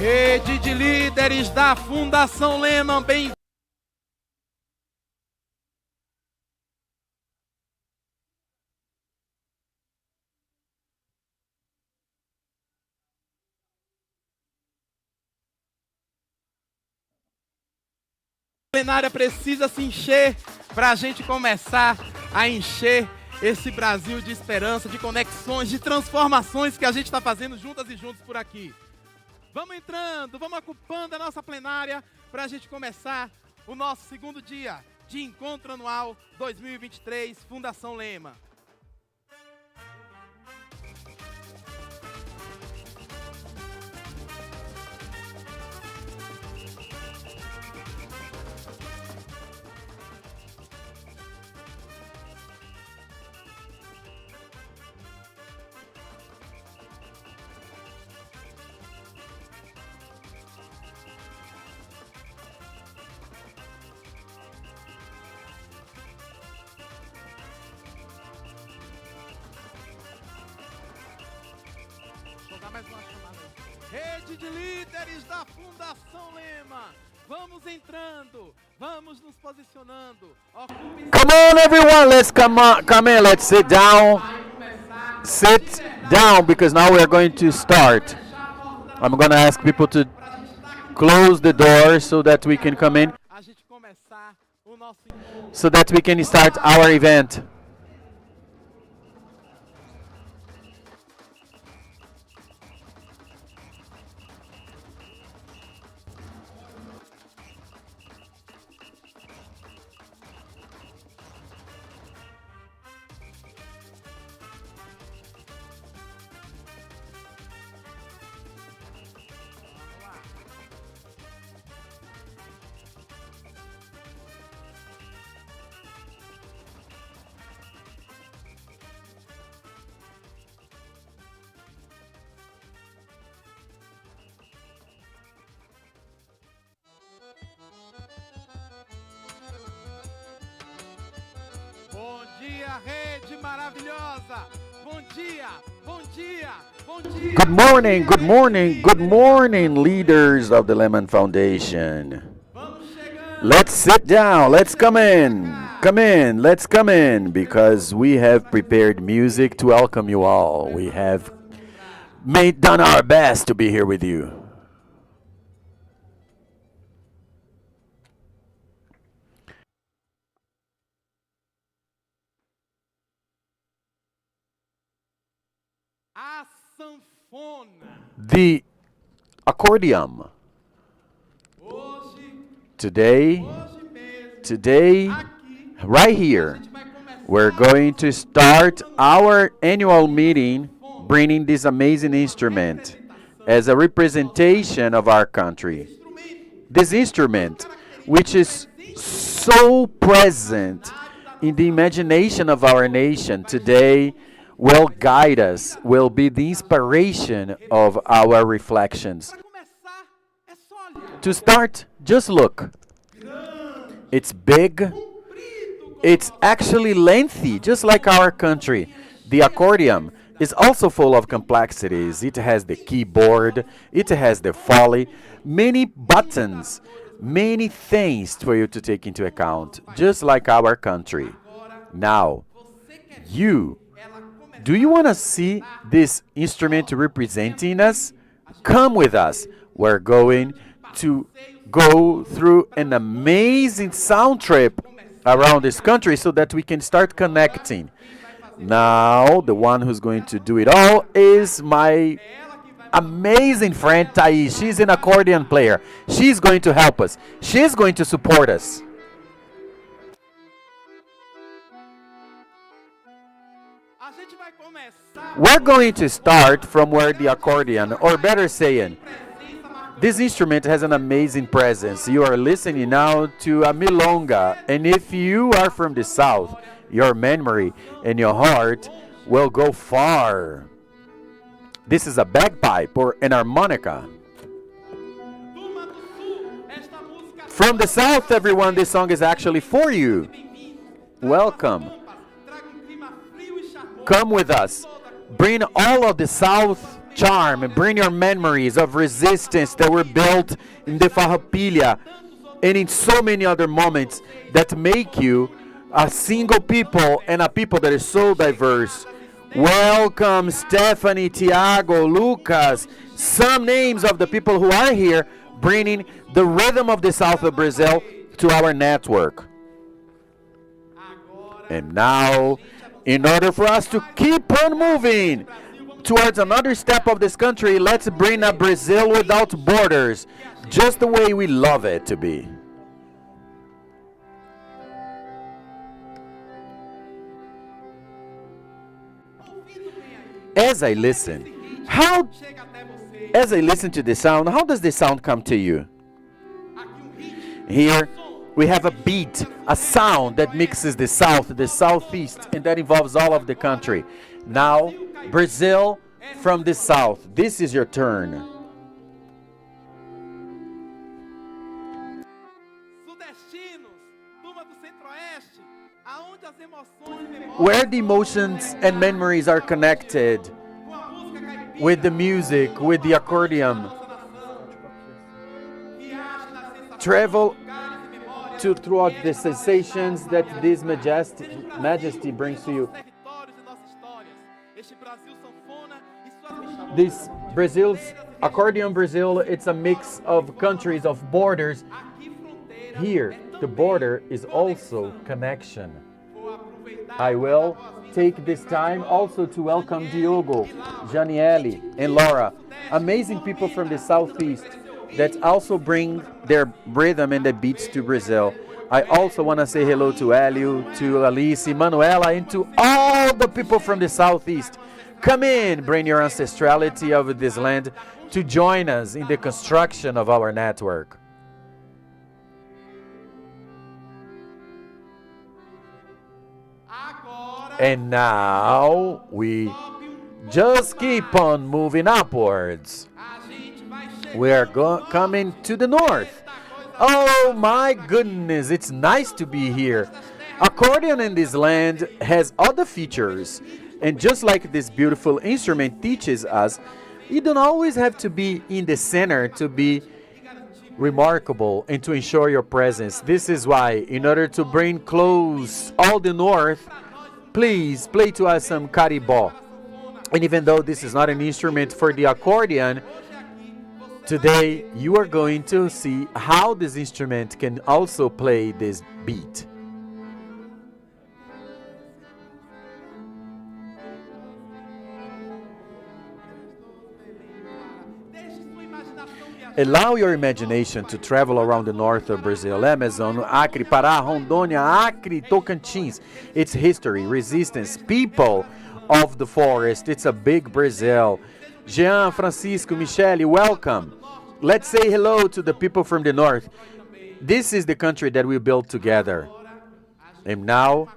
Rede de líderes da Fundação Lemann, bem A plenária precisa se encher para a gente começar a encher esse Brasil de esperança, de conexões, de transformações que a gente está fazendo juntas e juntos por aqui. Vamos entrando, vamos ocupando a nossa plenária para a gente começar o nosso segundo dia de Encontro Anual 2023 Fundação Lemann. Mais uma chamada. Rede de líderes da Fundação Lemann. Vamos entrando, vamos nos posicionando. Come on, everyone, let's come in, let's sit down. Sit down, because now we are going to start. I'm going to ask people to close the door so that we can come in, so that we can start our event. Bom dia, rede maravilhosa! Bom dia, bom dia, bom dia! Good morning, good morning, good morning, leaders of the Lemann Foundation. Let's sit down, let's come in, let's come in, because we have prepared music to welcome you all. We have done our best to be here with you. The accordion. Today, right here, we're going to start our annual meeting bringing this amazing instrument as a representation of our country. This instrument, which is so present in the imagination of our nation today, will guide us, will be the inspiration of our reflections. To start, just look. It's big. It's actually lengthy, just like our country. The accordion is also full of complexities. It has the keyboard, it has the foley, many buttons, many things for you to take into account, just like our country. Now, do you want to see this instrument representing us? Come with us. We're going to go through an amazing sound trip around this country so that we can start connecting. Now, the one who's going to do it all is my amazing friend Thais. She's an accordion player. She's going to help us. She's going to support us. We're going to start from where the accordion, or better saying, this instrument has an amazing presence. You are listening now to a milonga, and if you are from the south, your memory and your heart will go far. This is a bagpipe or an harmonica. From the south, everyone, this song is actually for you. Welcome. Come with us. Bring all of the South charm, bring your memories of resistance that were built in the Farroupilha and in so many other moments that make you a single people and a people that is so diverse. Welcome, Stephanie, Tiago, Lucas, some names of the people who are here bringing the rhythm of the south of Brazil to our network. And now, in order for us to keep on moving towards another step of this country, let's bring a Brazil without borders, just the way we love it to be. As I listen to the sound, how does the sound come to you? Here we have a beat, a sound that mixes the south, the southeast, and that involves all of the country. Now, Brazil from the south. This is your turn. Where the emotions and memories are connected with the music, with the accordion. Travel throughout the sensations that this majesty brings to you. This Brazil's accordion Brazil, it's a mix of countries, of borders. Here, the border is also connection. I will take this time also to welcome Diogo, Janiele, and Laura, amazing people from the southeast that also bring their rhythm and the beats to Brazil. I also want to say hello to Hélio, to Alice, Manuela, and to all the people from the southeast. Come in, bring your ancestrality of this land to join us in the construction of our network. And now we just keep on moving upwards. We are coming to the north. Oh my goodness, it's nice to be here. Accordion in this land has other features. And just like this beautiful instrument teaches us, you don't always have to be in the center to be remarkable and to ensure your presence. This is why, in order to bring close all the north, please play to us some carimbó. And even though this is not an instrument for the accordion, today you are going to see how this instrument can also play this beat. Allow your imagination to travel around the north of Brazil, Amazon, Acre, Pará, Rondônia, Acre, Tocantins. Its history, resistance, people of the forest. It's a big Brazil. Jean, Francisco, Michele, welcome. Let's say hello to the people from the north. This is the country that we built together. And now,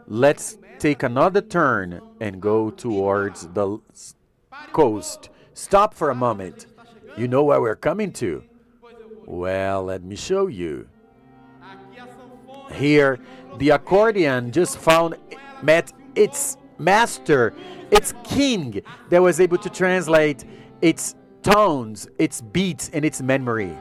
let's take another turn and go towards the coast. Stop for a moment. You know where we're coming to? Well, let me show you. Here, the accordion just met its master, its king, that was able to translate its tones, its beats, and its memory.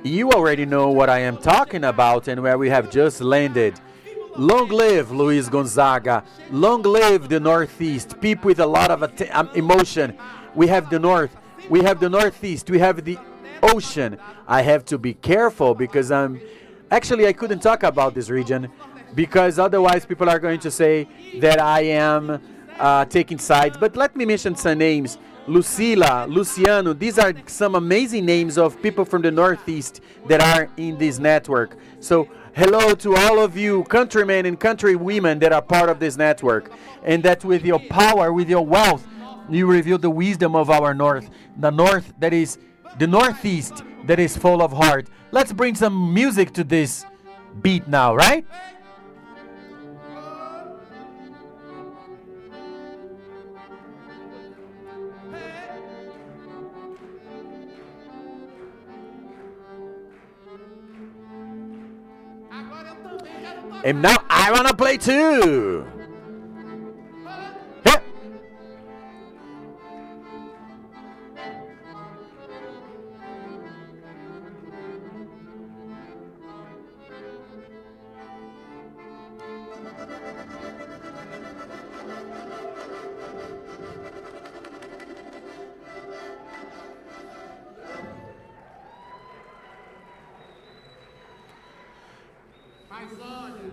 You already know what I am talking about and where we have just landed. Long live Luiz Gonzaga. Long live the Northeast. People with a lot of emotion. We have the North. We have the Northeast. We have the ocean. I have to be careful because actually I couldn't talk about this region because otherwise people are going to say that I am taking sides. But let me mention some names. Lucila, Luciano, these are some amazing names of people from the Northeast that are in this network. So hello to all of you countrymen and countrywomen that are part of this network, and that with your power, with your wealth, you reveal the wisdom of our north, the north that is the Northeast that is full of heart. Let's bring some music to this beat now, right? And now I want to play too. Here.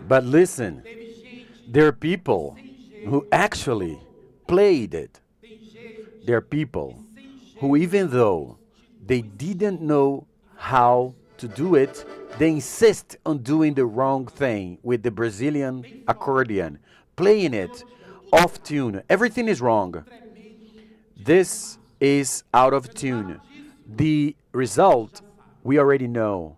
But listen, there are people who actually played it. There are people who, even though they didn't know how to do it, they insist on doing the wrong thing with the Brazilian accordion, playing it off tune. Everything is wrong. This is out of tune. The result, we already know.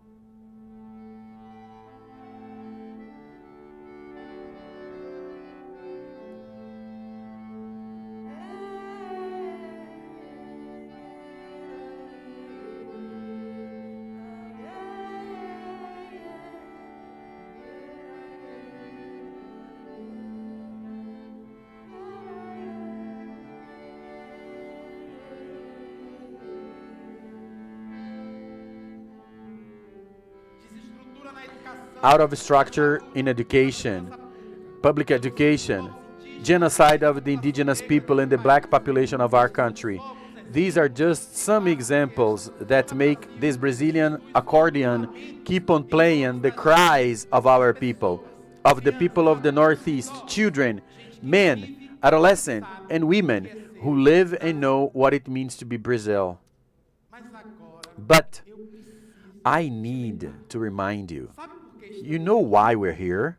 Out of structure in education, public education, genocide of the indigenous people and the black population of our country. These are just some examples that make this Brazilian accordion keep on playing the cries of our people, of the people of the Northeast, children, men, adolescents, and women who live and know what it means to be Brazil. But I need to remind you, you know why we're here?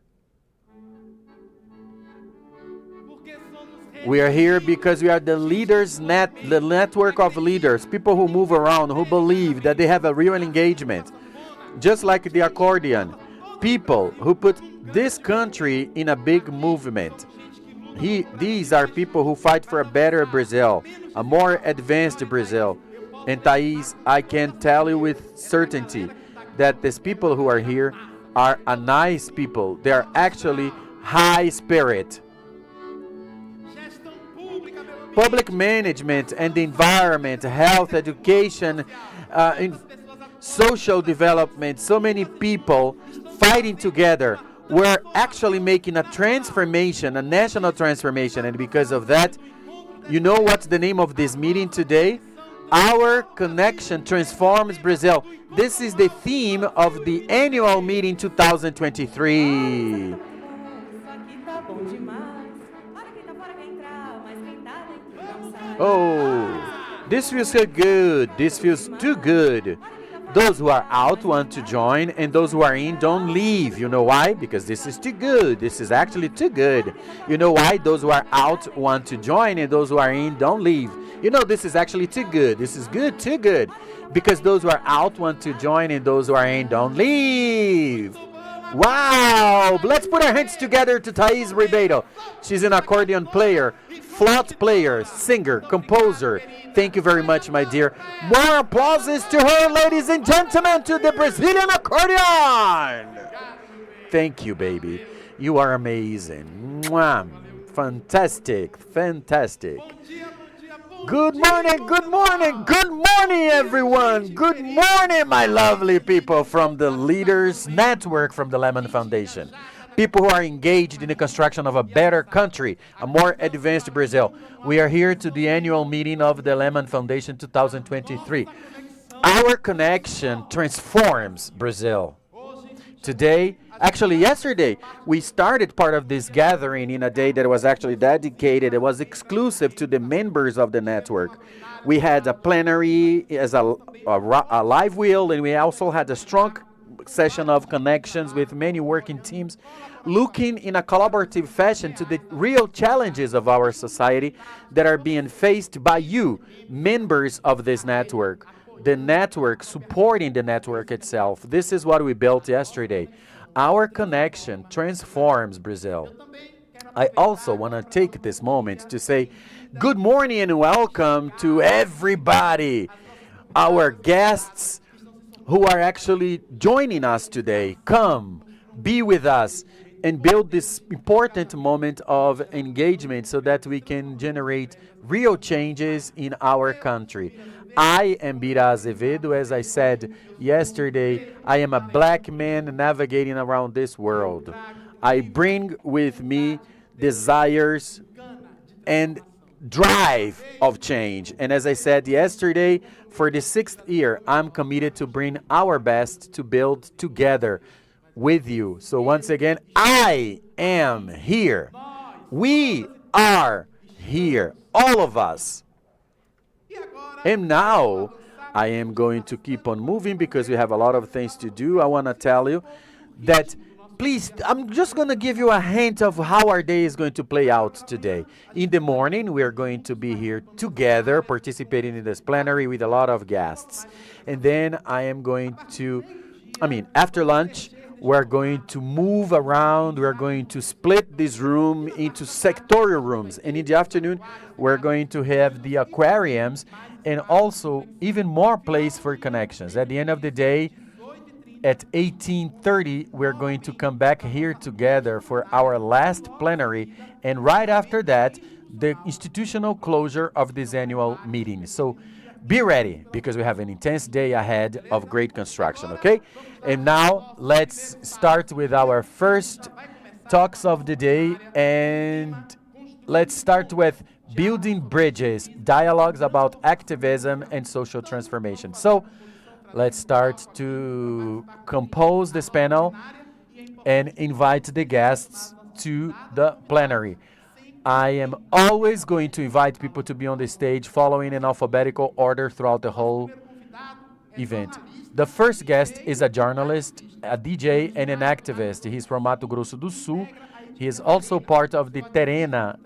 We are here because we are the leaders the network of leaders, people who move around, who believe that they have a real engagement. Just like the accordion, people who put this country in a big movement. These are people who fight for a better Brazil, a more advanced Brazil. And Thais, I can tell you with certainty that these people who are here are a nice people. They are actually high spirit. Public management and the environment, health, education, in social development, so many people fighting together. We're actually making a transformation, a national transformation. And because of that, you know what's the name of this meeting today? Our connection transforms Brazil. This is the theme of the annual meeting 2023. Oh, this feels so good. This feels too good. Those who are out want to join, and those who are in don't leave. You know why? Because this is too good. This is actually too good. You know why? Those who are out want to join, and those who are in don't leave. You know, this is actually too good. This is good, too good. Because those who are out want to join and those who are in don't leave. Wow! Let's put our hands together to Thais Ribeiro. She's an accordion player, flute player, singer, composer. Thank you very much, my dear. More applauses to her, ladies and gentlemen, to the Brazilian accordion. Thank you, baby. You are amazing. Mwah. Fantastic, fantastic. Good morning, good morning, good morning, everyone. Good morning, my lovely people from the Leaders Network from the Lemann Foundation. People who are engaged in the construction of a better country, a more advanced Brazil. We are here to the annual meeting of the Lemann Foundation 2023. Our connection transforms Brazil. Today, actually yesterday, we started part of this gathering in a day that was actually dedicated. It was exclusive to the members of the network. We had a plenary as a live wheel, and we also had a strong session of connections with many working teams, looking in a collaborative fashion to the real challenges of our society that are being faced by you, members of this network. The network, supporting the network itself. This is what we built yesterday. Our connection transforms Brazil. I also want to take this moment to say good morning and welcome to everybody. Our guests who are actually joining us today. Come, be with us and build this important moment of engagement so that we can generate real changes in our country. I am Bira Azevedo. As I said yesterday, I am a black man navigating around this world. I bring with me desires and drive of change. And as I said yesterday, for the 6th year, I'm committed to bring our best to build together with you. So once again, I am here. We are here, all of us. And now I am going to keep on moving because we have a lot of things to do. I want to tell you that please, I'm just going to give you a hint of how our day is going to play out today. In the morning, we are going to be here together, participating in this plenary with a lot of guests. And then I am going to, after lunch, we're going to move around. We're going to split this room into sectorial rooms. And in the afternoon, we're going to have the aquariums and also even more place for connections. At the end of the day, at 18:30, we're going to come back here together for our last plenary. And right after that, the institutional closure of this annual meeting. So be ready because we have an intense day ahead of great construction, okay? And now let's start with our first talks of the day. And let's start with building bridges, dialogues about activism and social transformation. So let's start to compose this panel and invite the guests to the plenary. I am always going to invite people to be on the stage following an alphabetical order throughout the whole event. The first guest is a journalist, a DJ, and an activist. He's from Mato Grosso do Sul. He is also part of the Terena.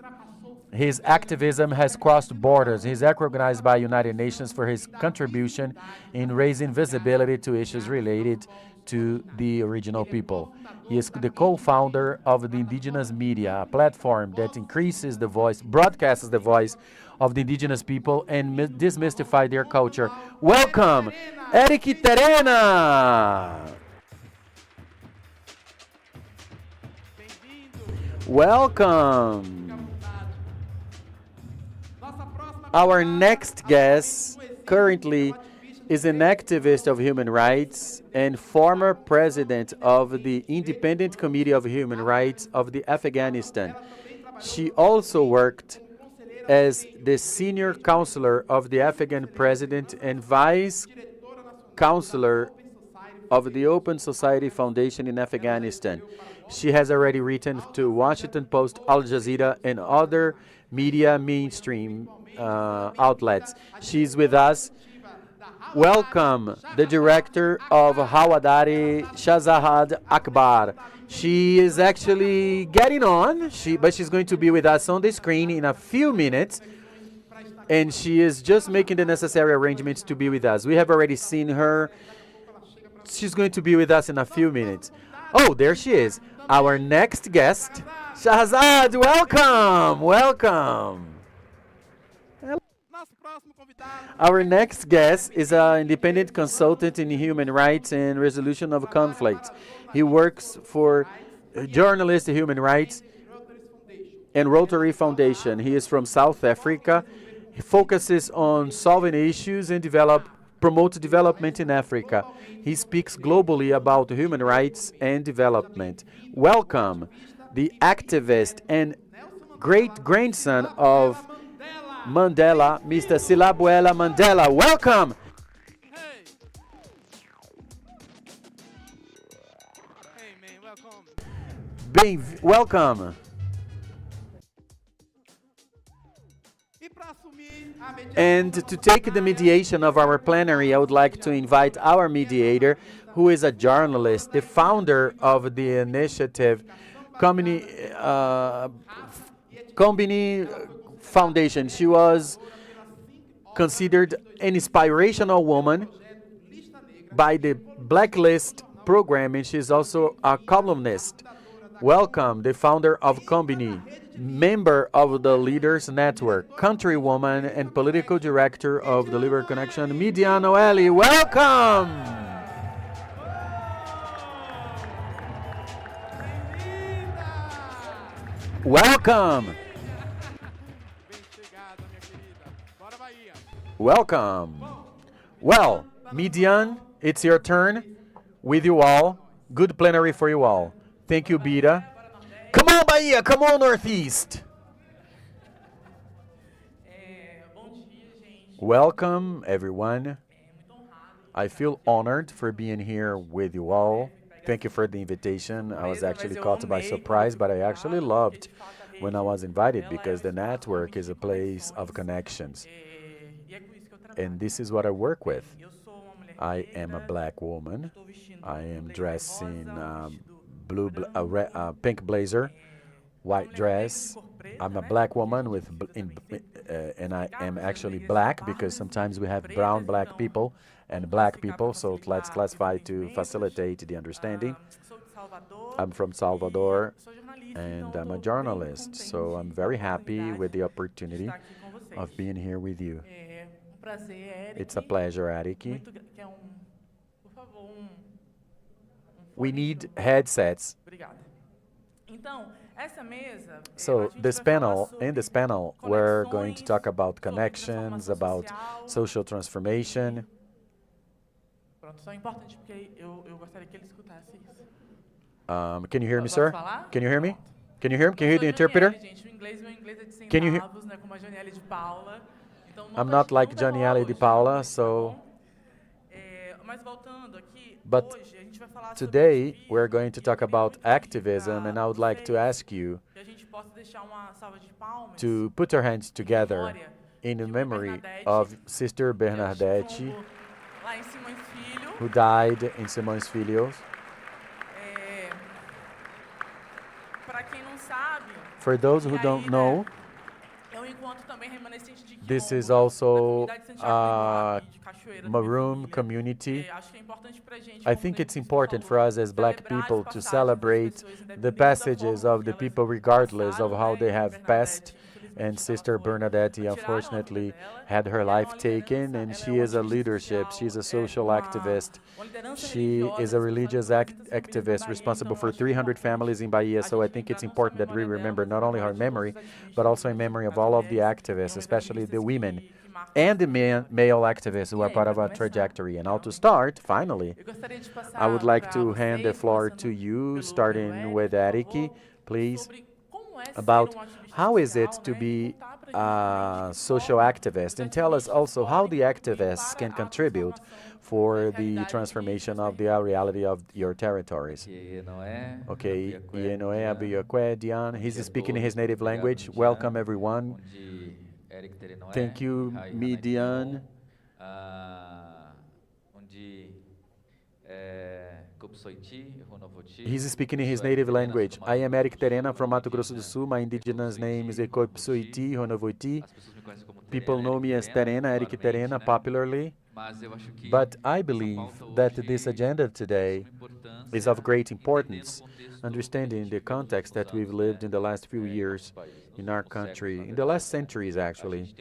His activism has crossed borders. He's recognized by United Nations for his contribution in raising visibility to issues related to the original people. He is the co-founder of the Indigenous Media, a platform that increases the voice, broadcasts the voice of the indigenous people and demystify their culture. Welcome, Eric Terena! Welcome! Our next guest currently is an activist of human rights and former president of the Independent Committee of Human Rights of the Afghanistan. She also worked as the senior counselor of the Afghan president and vice counselor of the Open Society Foundation in Afghanistan. She has already written to Washington Post, Al Jazeera, and other media mainstream outlets. She's with us. Welcome, the director of Hawadari, Shahzad Akbar. She is actually getting on, but she's going to be with us on the screen in a few minutes. And she is just making the necessary arrangements to be with us. We have already seen her. She's going to be with us in a few minutes. Oh, there she is. Our next guest, Shahzad, welcome, welcome. Our next guest is an independent consultant in human rights and resolution of conflicts. He works for journalists, human rights, and Rotary Foundation. He is from South Africa. He focuses on solving issues and promote development in Africa. He speaks globally about human rights and development. Welcome, the activist and great-grandson of Mandela, Mr. Silabuela Mandela. Welcome! Welcome. And to take the mediation of our plenary, I would like to invite our mediator, who is a journalist, the founder of the initiative Combini Foundation. She was considered an inspirational woman by the Blacklist program, and she's also a columnist. Welcome, the founder of Combini, member of the Leaders Network, countrywoman and political director of the Liber Connection, Midia Noeli. Welcome! Welcome. Bem chegada, minha querida. Bora, Bahia. Welcome. Well, Midian, it's your turn. With you all. Good plenary for you all. Thank you, Bira. Come on, Bahia. Come on, Northeast. Welcome, everyone. I feel honored for being here with you all. Thank you for the invitation. I was actually caught by surprise, but I actually loved when I was invited because the network is a place of connections. And this is what I work with. I am a black woman. I am dressed in pink blazer, white dress. I'm a black woman and I am actually black because sometimes we have brown black people and black people, so let's classify to facilitate the understanding. I'm from Salvador and I'm a journalist, so I'm very happy with the opportunity of being here with you. It's a pleasure, Ariki. We need headsets. So in this panel, we're going to talk about connections, about social transformation. Can you hear me, sir? Can you hear me? Can you hear him? Can you hear the interpreter? Can you hear? I'm not like Johnny Ali de Paula, so... But today we're going to talk about activism, and I would like to ask you to put your hands together in the memory of Sister Bernadette, who died in Simões Filho. For those who don't know, this is also a Maroon community. I think it's important for us as black people to celebrate the passages of the people regardless of how they have passed. And Sister Bernadette, unfortunately, had her life taken, and she is a leadership. She's a social activist. She is a religious activist responsible for 300 families in Bahia, so I think it's important that we remember not only her memory, but also in memory of all of the activists, especially the women and the male activists who are part of our trajectory. And now to start, finally, I would like to hand the floor to you, starting with Ariki, please, about how is it to be a social activist, and tell us also how the activists can contribute for the transformation of the reality of your territories. Okay, Ienoe Abiyokwe Dian, he's speaking in his native language. Welcome, everyone. Thank you, Midian. He's speaking in his native language. I am Eric Terena from Mato Grosso do Sul. My indigenous name is Ekopsoiti Honovoti. People know me as Terena, Eric Terena, popularly. But I believe that this agenda today is of great importance, understanding the context that we've lived in the last few years in our country, in the last centuries actually.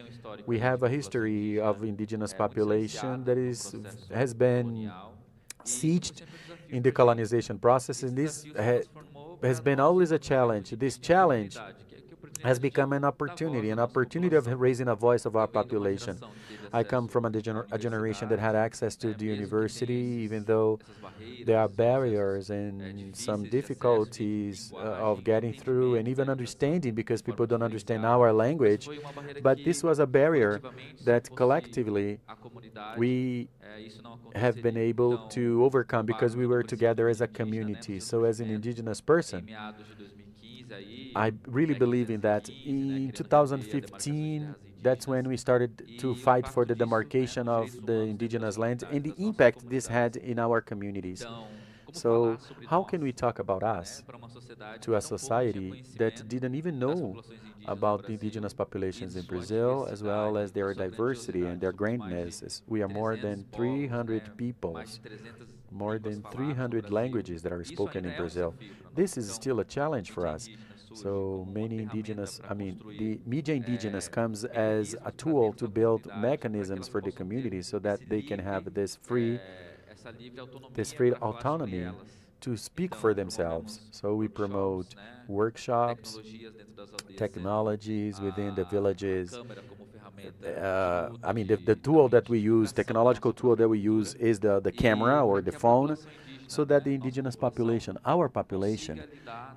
We have a history of indigenous population that has been sieged in the colonization process, and this has been always a challenge. This challenge has become an opportunity of raising a voice of our population. I come from a generation that had access to the university, even though there are barriers and some difficulties of getting through and even understanding because people don't understand our language. But this was a barrier that collectively we have been able to overcome because we were together as a community. So as an indigenous person, I really believe in that. In 2015, that's when we started to fight for the demarcation of the indigenous land and the impact this had in our communities. So how can we talk about us to a society that didn't even know about the indigenous populations in Brazil, as well as their diversity and their greatness? We are more than 300 peoples, more than 300 languages that are spoken in Brazil. This is still a challenge for us. So many indigenous, the media indigenous comes as a tool to build mechanisms for the community so that they can have this free autonomy to speak for themselves. So we promote workshops, technologies within the villages. I mean, the tool that we use, technological tool that we use is the camera or the phone, so that the indigenous population, our population,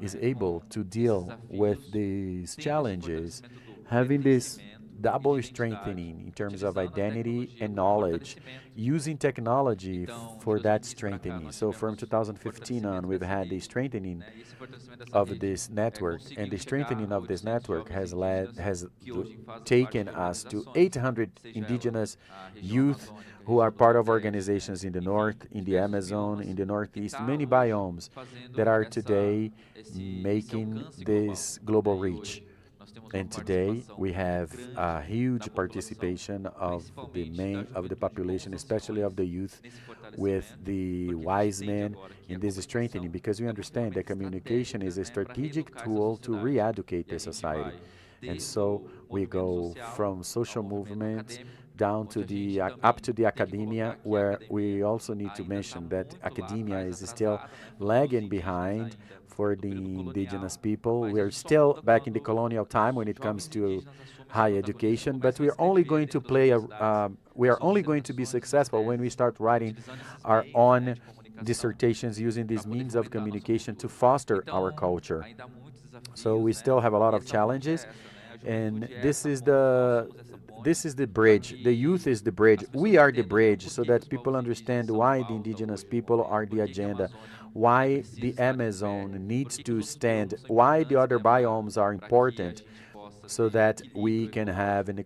is able to deal with these challenges, having this double strengthening in terms of identity and knowledge, using technology for that strengthening. So from 2015 on, we've had the strengthening of this network, and the strengthening of this network has taken us to 800 indigenous youth who are part of organizations in the north, in the Amazon, in the northeast, many biomes that are today making this global reach. And today we have a huge participation of the population, especially of the youth, with the wise men in this strengthening, because we understand that communication is a strategic tool to re-educate the society. And so we go from social movements down to the up to the academia, where we also need to mention that academia is still lagging behind for the indigenous people. We're still back in the colonial time when it comes to high education, but we are only going to we are only going to be successful when we start writing our own dissertations using these means of communication to foster our culture. So we still have a lot of challenges, and this is the bridge. The youth is the bridge. We are the bridge, so that people understand why the indigenous people are the agenda, why the Amazon needs to stand, why the other biomes are important, so that we can have an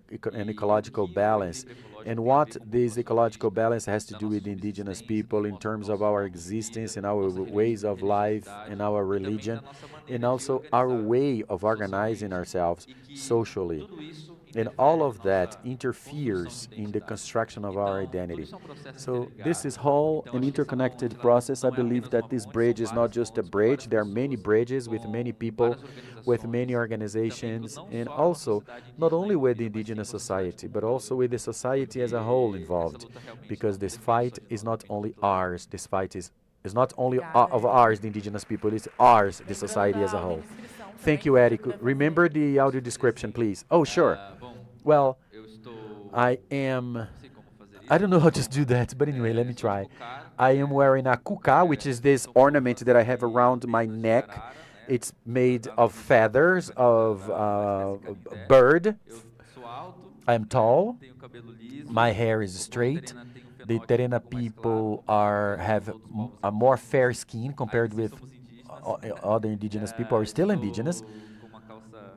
ecological balance. And what this ecological balance has to do with indigenous people in terms of our existence and our ways of life and our religion, and also our way of organizing ourselves socially. And all of that interferes in the construction of our identity. So this is whole an interconnected process. I believe that this bridge is not just a bridge. There are many bridges with many people, with many organizations, and also not only with the indigenous society, but also with the society as a whole involved. Because this fight is not only ours. This fight is not only of ours, the indigenous people, it's ours, the society as a whole. Thank you, Eric. Remember the audio description, please. Oh, sure. Well, I am. I don't know how to do that, but anyway, let me try. I am wearing a kuka, which is this ornament that I have around my neck. It's made of feathers of a bird. I'm tall. My hair is straight. The Terena people have a more fair skin compared with other indigenous people, are still indigenous.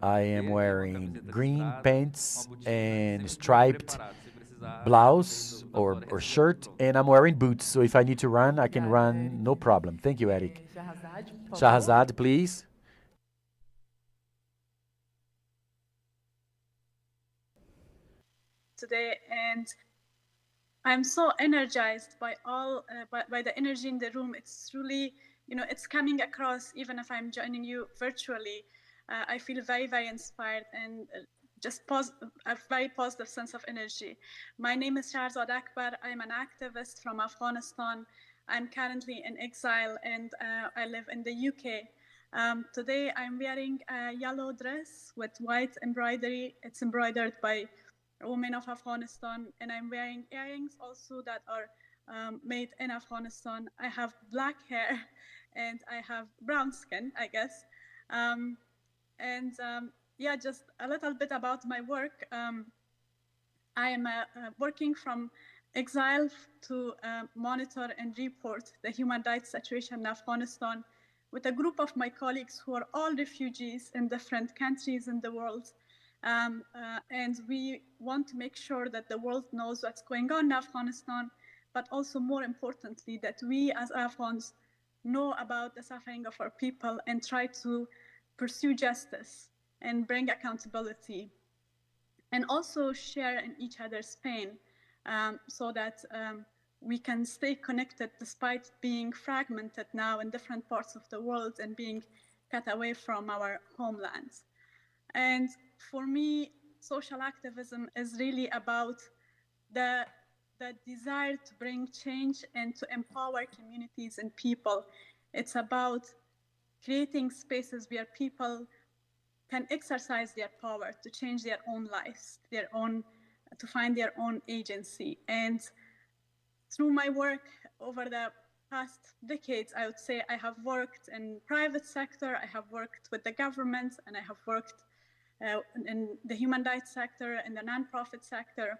I am wearing green pants and striped blouse or shirt, and I'm wearing boots. So if I need to run, I can run, no problem. Thank you, Eric. Shahrazad, please. Today, and I'm so energized by by the energy in the room. It's really, it's coming across even if I'm joining you virtually. I feel very, very inspired and just a very positive sense of energy. My name is Shahrazad Akbar. I'm an activist from Afghanistan. I'm currently in exile, and I live in the UK. Today, I'm wearing a yellow dress with white embroidery. It's embroidered by women of Afghanistan, and I'm wearing earrings also that are made in Afghanistan. I have black hair and I have brown skin, I guess. And yeah, just a little bit about my work. I am working from exile to monitor and report the human rights situation in Afghanistan with a group of my colleagues who are all refugees in different countries in the world. And we want to make sure that the world knows what's going on in Afghanistan, but also more importantly, that we as Afghans know about the suffering of our people and try to pursue justice and bring accountability, and also share in each other's pain, so that we can stay connected despite being fragmented now in different parts of the world and being cut away from our homelands. And for me, social activism is really about the desire to bring change and to empower communities and people It's about creating spaces where people can exercise their power to change their own lives, to find their own agency. And through my work over the past decades, I would say I have worked in private sector, I have worked with the government, and I have worked in the human rights sector, in the nonprofit sector.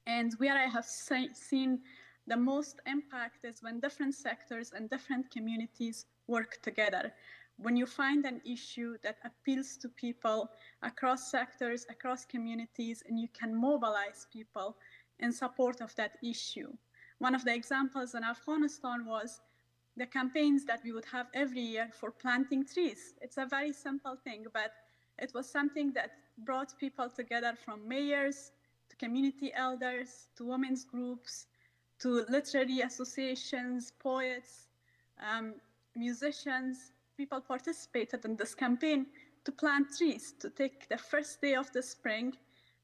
And where I have seen the most impact is when different sectors and different communities work together. When you find an issue that appeals to people across sectors, across communities, and you can mobilize people in support of that issue. One of the examples in Afghanistan was the campaigns that we would have every year for planting trees. It's a very simple thing, but it was something that brought people together, from mayors to community elders to women's groups to literary associations, poets, musicians. People participated in this campaign to plant trees, to take the first day of the spring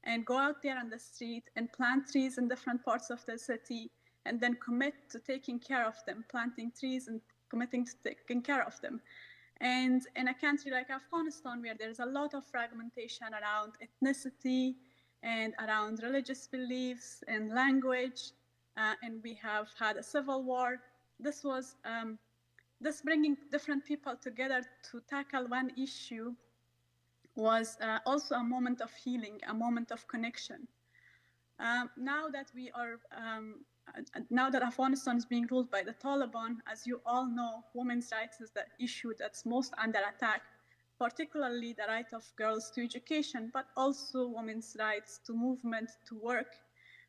and go out there on the street and plant trees in different parts of the city, and then commit to taking care of them, planting trees and committing to taking care of them. And in a country like Afghanistan, where there's a lot of fragmentation around ethnicity and around religious beliefs and language, and we have had a civil war, this bringing different people together to tackle one issue was also a moment of healing, a moment of connection. Now that Afghanistan is being ruled by the Taliban, as you all know, women's rights is the issue that's most under attack, particularly the right of girls to education, but also women's rights to movement, to work.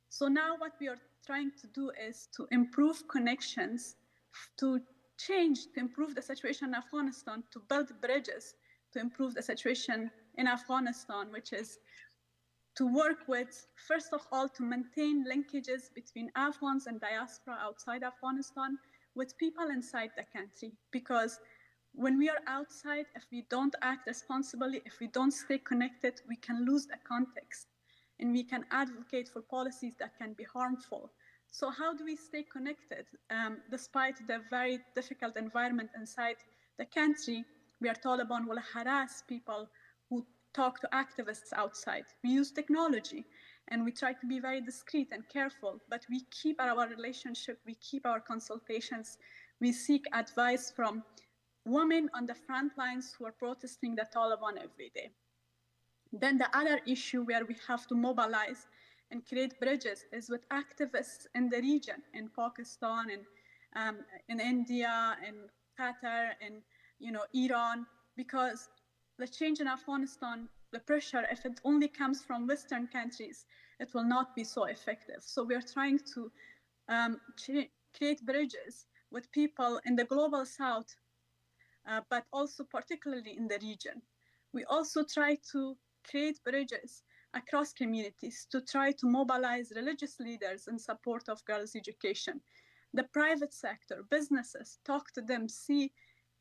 So now what we are trying to do is to improve connections, to improve the situation in Afghanistan, to build bridges, to improve the situation in Afghanistan, which is to work with, first of all, to maintain linkages between Afghans and diaspora outside Afghanistan with people inside the country. Because when we are outside, if we don't act responsibly, if we don't stay connected, we can lose the context and we can advocate for policies that can be harmful. So how do we stay connected despite the very difficult environment inside the country where Taliban will harass people who talk to activists outside? We use technology and we try to be very discreet and careful, but we keep our relationship, we keep our consultations, we seek advice from women on the front lines who are protesting the Taliban every day. Then the other issue where we have to mobilize and create bridges is with activists in the region, in Pakistan, in India, in Qatar, in Iran, because the change in Afghanistan, the pressure, if it only comes from Western countries, it will not be so effective. So we are trying to create bridges with people in the global south, but also particularly in the region. We also try to create bridges across communities to try to mobilize religious leaders in support of girls' education. The private sector, businesses, talk to them,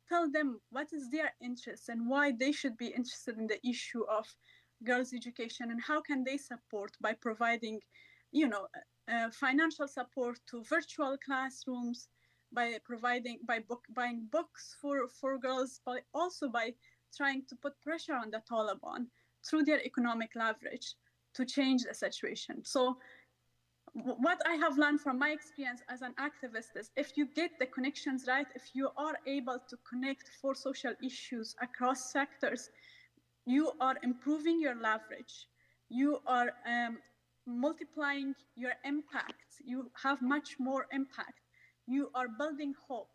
tell them what is their interest and why they should be interested in the issue of girls' education, and how can they support by providing, financial support to virtual classrooms, by buying books for girls, but also by trying to put pressure on the Taliban through their economic leverage to change the situation. So what I have learned from my experience as an activist is, if you get the connections right, if you are able to connect for social issues across sectors, you are improving your leverage. You are multiplying your impact. You have much more impact. You are building hope.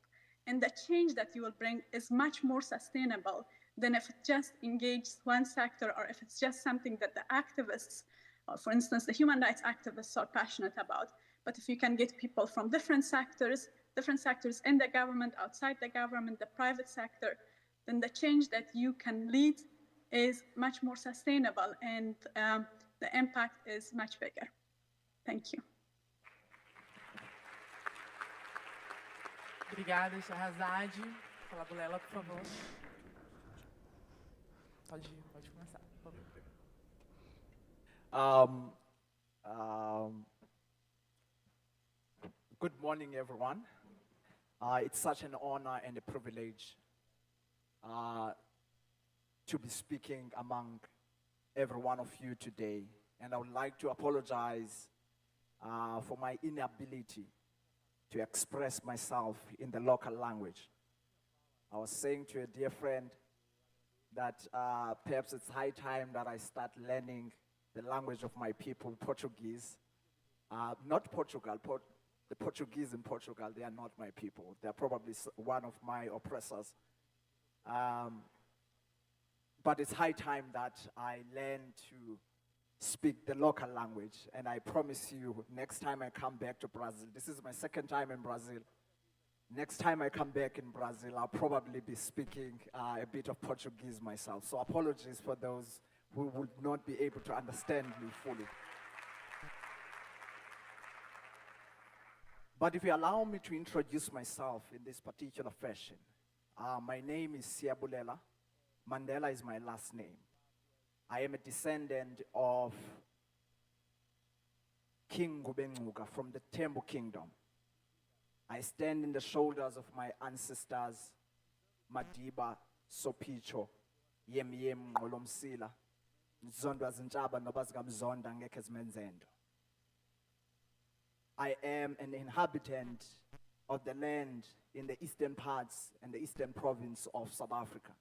And the change that you will bring is much more sustainable than if it just engages one sector, or if it's just something that the activists, or for instance, the human rights activists, are passionate about. But if you can get people from different sectors in the government, outside the government, the private sector, then the change that you can lead is much more sustainable, and the impact is much bigger. Thank you. Obrigada, Shahrazad. Fala, Bulela, por favor. Pode começar, por favor. Good morning, everyone. It's such an honor and a privilege to be speaking among every one of you today. And I would like to apologize for my inability to express myself in the local language. I was saying to a dear friend that perhaps it's high time that I start learning the language of my people, Portuguese. Not Portugal, the Portuguese in Portugal, they are not my people. They're probably one of my oppressors. But it's high time that I learn to speak the local language. And I promise you, next time I come back to Brazil, this is my second time in Brazil. Next time I come back in Brazil, I'll probably be speaking a bit of Portuguese myself. So apologies for those who would not be able to understand me fully. But if you allow me to introduce myself in this particular fashion, my name is Siyabulela. Mandela is my last name. I am a descendant of King Ngubengcuka from the Tembu Kingdom. I stand in the shoulders of my ancestors, Madiba, Sopicho, Yem Ngolomsila, Nzondwa Zinchaba Nobazgam Zonda Ngeke Zimenzendo. I am an inhabitant of the land in the eastern parts and the eastern province of South Africa,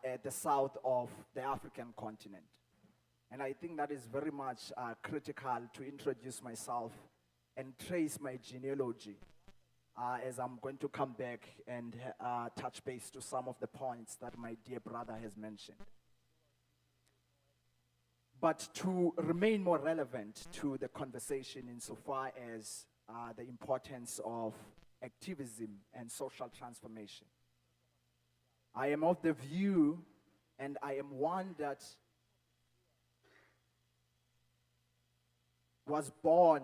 at the south of the African continent. And I think that is very much critical to introduce myself and trace my genealogy as I'm going to come back and touch base to some of the points that my dear brother has mentioned. But to remain more relevant to the conversation insofar as the importance of activism and social transformation, I am of the view, and I am one that was born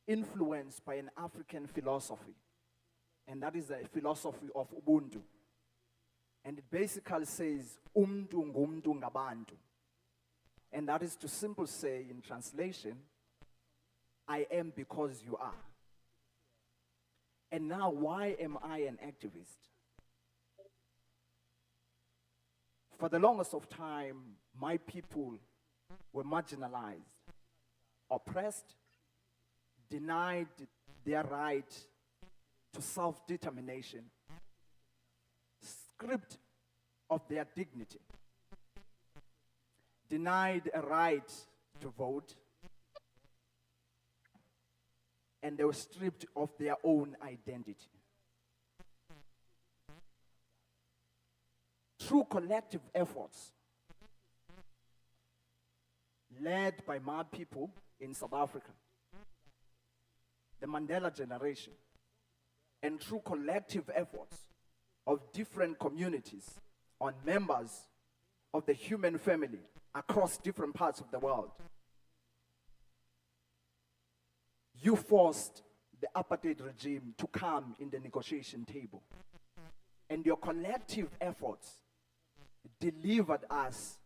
influenced by an African philosophy, and that is the philosophy of Ubuntu. And it basically says, Umntu ngumntu ngabantu. And that is to simply say, in translation, I am because you are. And now, why am I an activist? For the longest of time, my people were marginalized, oppressed, denied their right to self-determination, stripped of their dignity, denied a right to vote, and they were stripped of their own identity. Through collective efforts led by my people in South Africa, the Mandela generation, and through collective efforts of different communities on members of the human family across different parts of the world, you forced the apartheid regime to come in the negotiation table. And your collective efforts delivered us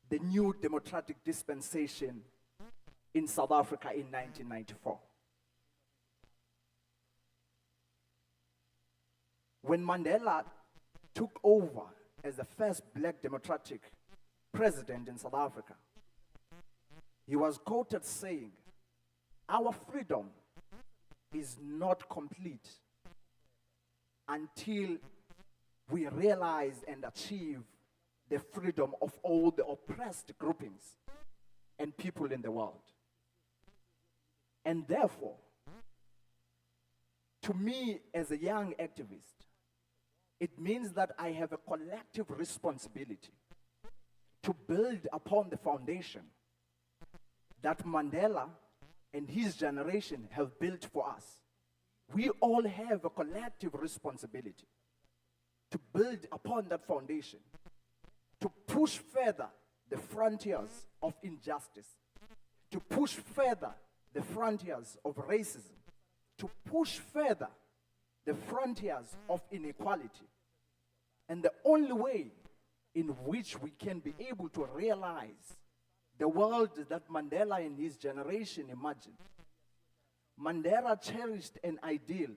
the new democratic dispensation in South Africa in 1994. When Mandela took over as the first black democratic president in South Africa, he was quoted saying, "Our freedom is not complete until we realize and achieve the freedom of all the oppressed groupings and people in the world." And therefore, to me as a young activist, it means that I have a collective responsibility to build upon the foundation that Mandela and his generation have built for us. We all have a collective responsibility to build upon that foundation, to push further the frontiers of injustice, to push further the frontiers of racism, to push further the frontiers of inequality. And the only way in which we can be able to realize the world that Mandela and his generation imagined Mandela cherished an ideal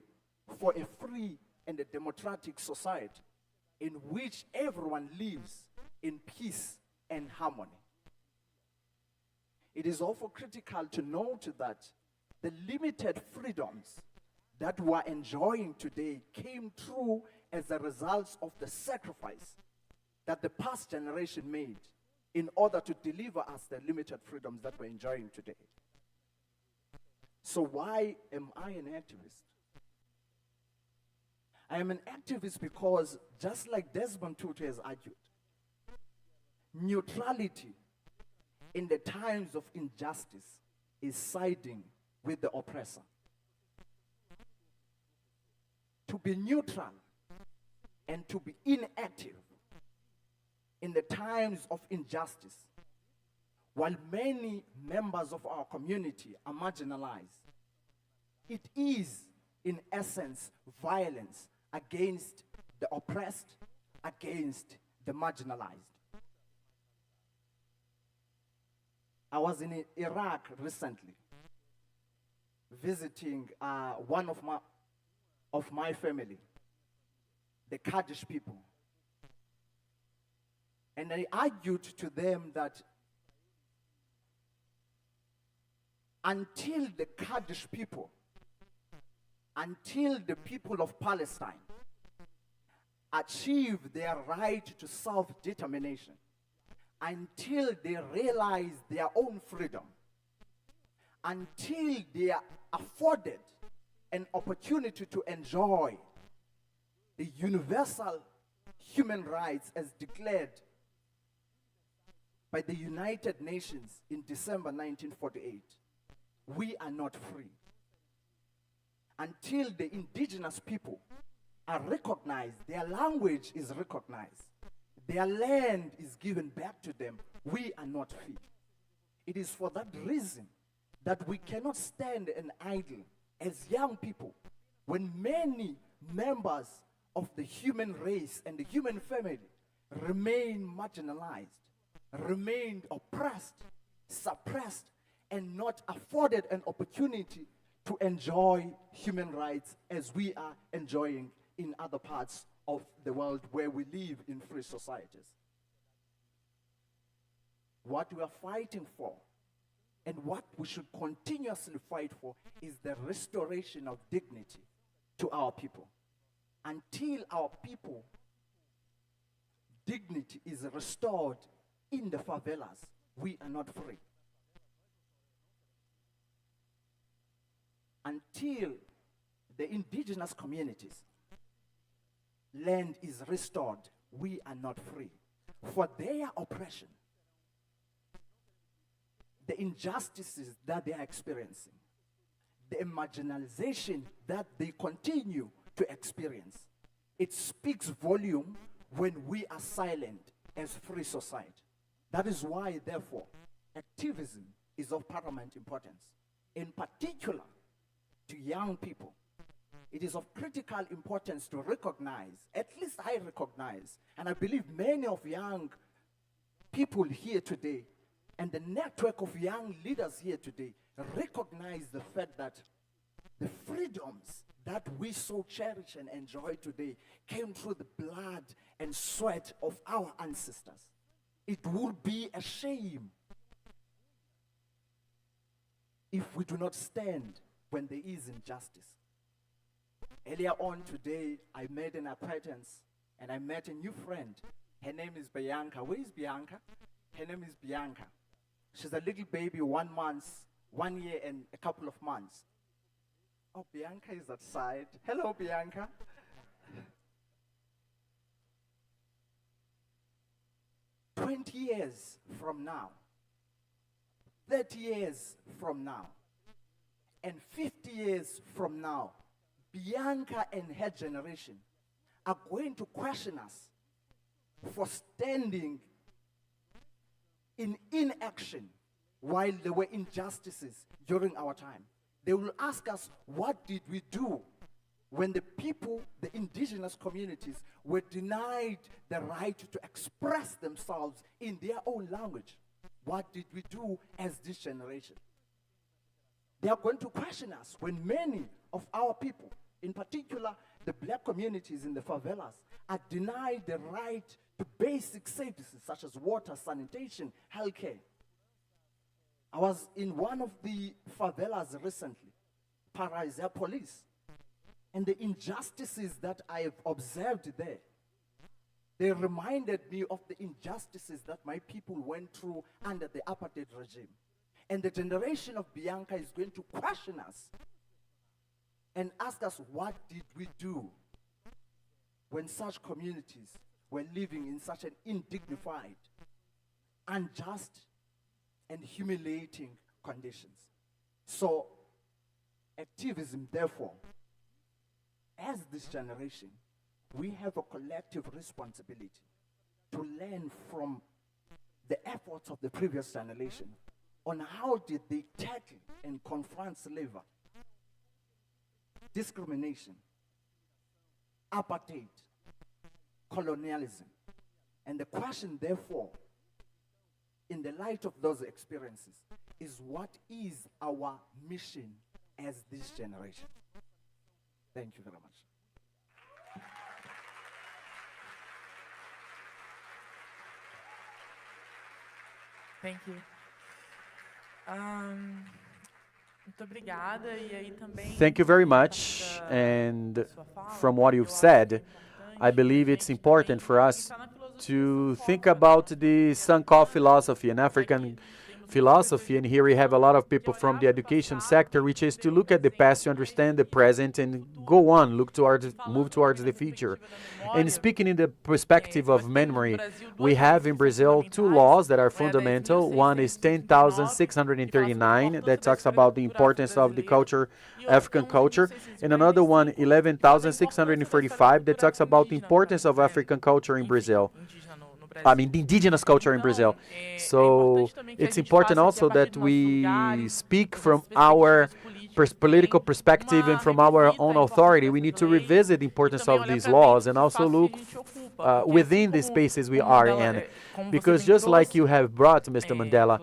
for a free and a democratic society in which everyone lives in peace and harmony. It is also critical to note that the limited freedoms that we are enjoying today came true as a result of the sacrifice that the past generation made in order to deliver us the limited freedoms that we're enjoying today. So why am I an activist? I am an activist because, just like Desmond Tutu has argued, neutrality in the times of injustice is siding with the oppressor. To be neutral and to be inactive in the times of injustice, while many members of our community are marginalized, it is, in essence, violence against the oppressed, against the marginalized. I was in Iraq recently, visiting one of my family, the Kurdish people. And I argued to them that until the Kurdish people, until the people of Palestine achieve their right to self-determination, until they realize their own freedom, until they are afforded an opportunity to enjoy the universal human rights as declared by the United Nations in December 1948, we are not free. Until the indigenous people are recognized, their language is recognized, their land is given back to them, we are not free. It is for that reason that we cannot stand and idle as young people when many members of the human race and the human family remain marginalized, remained oppressed, suppressed, and not afforded an opportunity to enjoy human rights as we are enjoying in other parts of the world where we live in free societies. What we are fighting for and what we should continuously fight for is the restoration of dignity to our people. Until our people dignity is restored in the favelas, we are not free. Until the indigenous communities land is restored, we are not free. For their oppression, the injustices that they are experiencing, the marginalization that they continue to experience, it speaks volume when we are silent as free society. That is why, therefore, activism is of paramount importance. In particular, to young people, it is of critical importance to recognize, at least I recognize, and I believe many of young people here today, and the network of young leaders here today, recognize the fact that the freedoms that we so cherish and enjoy today came through the blood and sweat of our ancestors. It would be a shame if we do not stand when there is injustice. Earlier on today, I made an acquaintance and I met a new friend. Her name is Bianca. Where is Bianca? Her name is Bianca. She's a little baby, 1 year and a couple of months. Oh, Bianca is outside. Hello, Bianca. 20 years from now, 30 years from now, and 50 years from now, Bianca and her generation are going to question us for standing in inaction while there were injustices during our time. They will ask us, what did we do when the people, the indigenous communities, were denied the right to express themselves in their own language? What did we do as this generation? They are going to question us when many of our people, in particular the black communities in the favelas, are denied the right to basic services such as water, sanitation, healthcare. I was in one of the favelas recently, Paraíso Police, and the injustices that I have observed there, they reminded me of the injustices that my people went through under the apartheid regime. And the generation of Bianca is going to question us and ask us, what did we do when such communities were living in such an indignified, unjust, and humiliating conditions? So, activism, therefore, as this generation, we have a collective responsibility to learn from the efforts of the previous generation on how did they tackle and confront slavery, discrimination, apartheid, colonialism. And the question, therefore, in the light of those experiences, is what is our mission as this generation? Thank you very much. Thank you. Muito obrigada. E aí também. Thank you very much. And from what you've said, I believe it's important for us to think about the Sankoh philosophy, an African philosophy, and here we have a lot of people from the education sector, which is to look at the past, to understand the present, and go on, move towards the future. And speaking in the perspective of memory, we have in Brazil two laws that are fundamental. One is 10,639 that talks about the importance of the culture, African culture, and another one, 11,645, that talks about the importance of African culture in Brazil. I mean, the indigenous culture in Brazil. So it's important also that we speak from our political perspective and from our own authority. We need to revisit the importance of these laws and also look within the spaces we are in. Because just like you have brought, Mr. Mandela,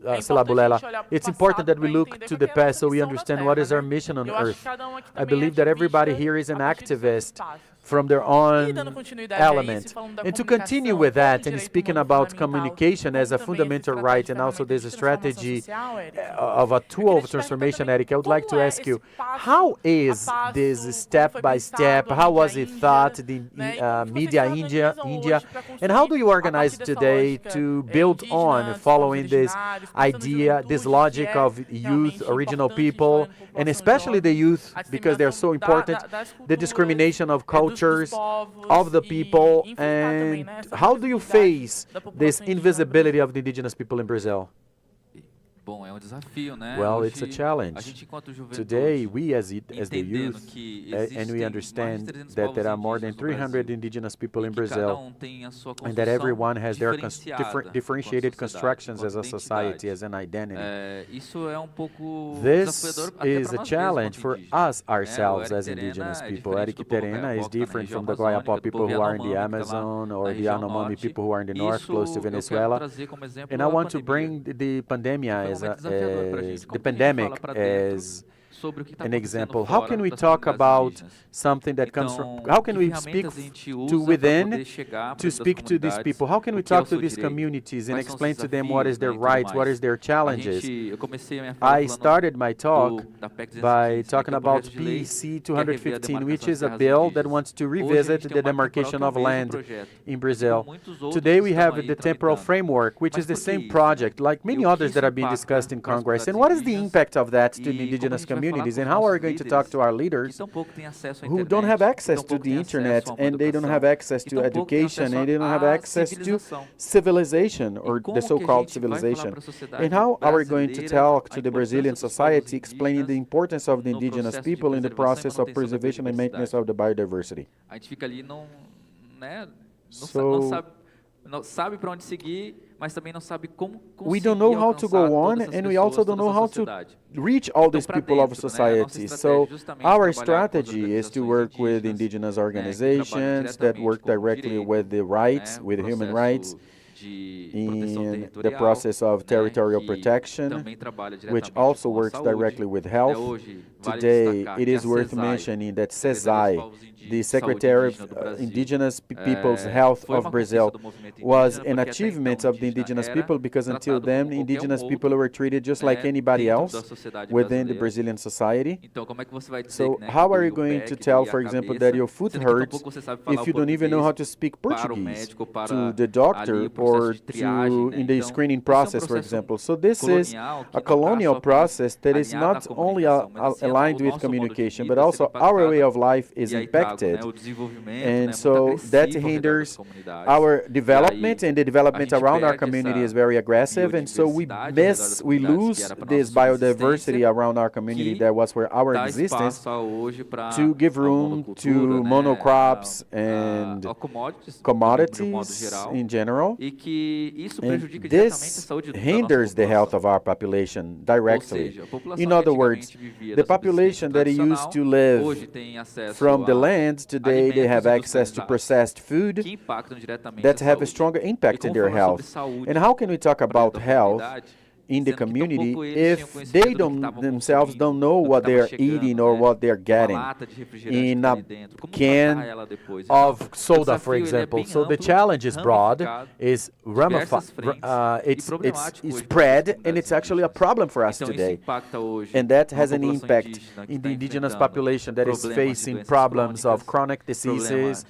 Selabulela, it's important that we look to the past so we understand what is our mission on Earth. I believe that everybody here is an activist from their own element. And to continue with that, and speaking about communication as a fundamental right and also there's a strategy of a tool of transformation, Eric, I would like to ask you, how is this step-by-step, how was it thought, the media India, and how do you organize today to build on following this idea, this logic of youth, original people, and especially the youth, because they're so important, the discrimination of cultures, of the people, and how do you face this invisibility of the indigenous people in Brazil? Well, it's a challenge. Today, we as the youth, and we understand that there are more than 300 indigenous people in Brazil, and that everyone has their differentiated constructions as a society, as an identity. This is a challenge for us ourselves as indigenous people. Eric Terena is different from the Guayapó people who are in the Amazon or the Yanomami people who are in the north, close to Venezuela. And I want to bring the pandemic as an example. How can we talk about something that comes from, how can we speak to within to speak to these people? How can we talk to these communities and explain to them what is their rights, what is their challenges? I started my talk by talking about PC 215, which is a bill that wants to revisit the demarcation of land in Brazil. Today we have the temporal framework, which is the same project, like many others that are being discussed in Congress. And what is the impact of that to the indigenous communities? And how are we going to talk to our leaders who don't have access to the internet, and they don't have access to education, and they don't have access to civilization, or the so-called civilization? And how are we going to talk to the Brazilian society explaining the importance of the indigenous people in the process of preservation and maintenance of the biodiversity? So, we don't know how to go on, and we also don't know how to reach all these people of society. So our strategy is to work with indigenous organizations that work directly with the rights, with human rights, in the process of territorial protection, which also works directly with health. Today, it is worth mentioning that CESAI, the Secretary of Indigenous Peoples' Health of Brazil, was an achievement of the indigenous people because until then, indigenous people were treated just like anybody else within the Brazilian society. So how are you going to tell, for example, that your foot hurts if you don't even know how to speak Portuguese to the doctor or to in the screening process, for example? So this is a colonial process that is not only aligned with communication, but also our way of life is impacted. And so that hinders our development, and the development around our community is very aggressive, and so we lose this biodiversity around our community that was for our existence to give room to monocrops and commodities in general. And this hinders the health of our population directly. In other words, the population that used to live from the land, today they have access to processed food that have a stronger impact in their health. And how can we talk about health in the community if they themselves don't know what they're eating or what they're getting in a can of soda, for example? So the challenge is broad, is it's spread, and it's actually a problem for us today. And that has an impact in the indigenous population that is facing problems of chronic diseases,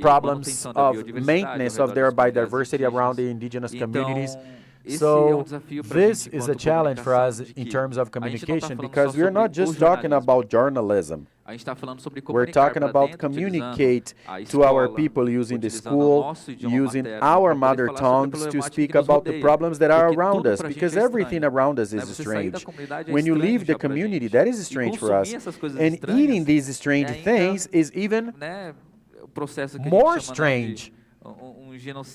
problems of maintenance of their biodiversity around the indigenous communities. So this is a challenge for us in terms of communication, because we're not just talking about journalism. We're talking about communicate to our people using the school, using our mother tongues to speak about the problems that are around us, because everything around us is strange. When you leave the community, that is strange for us. And eating these strange things is even more strange.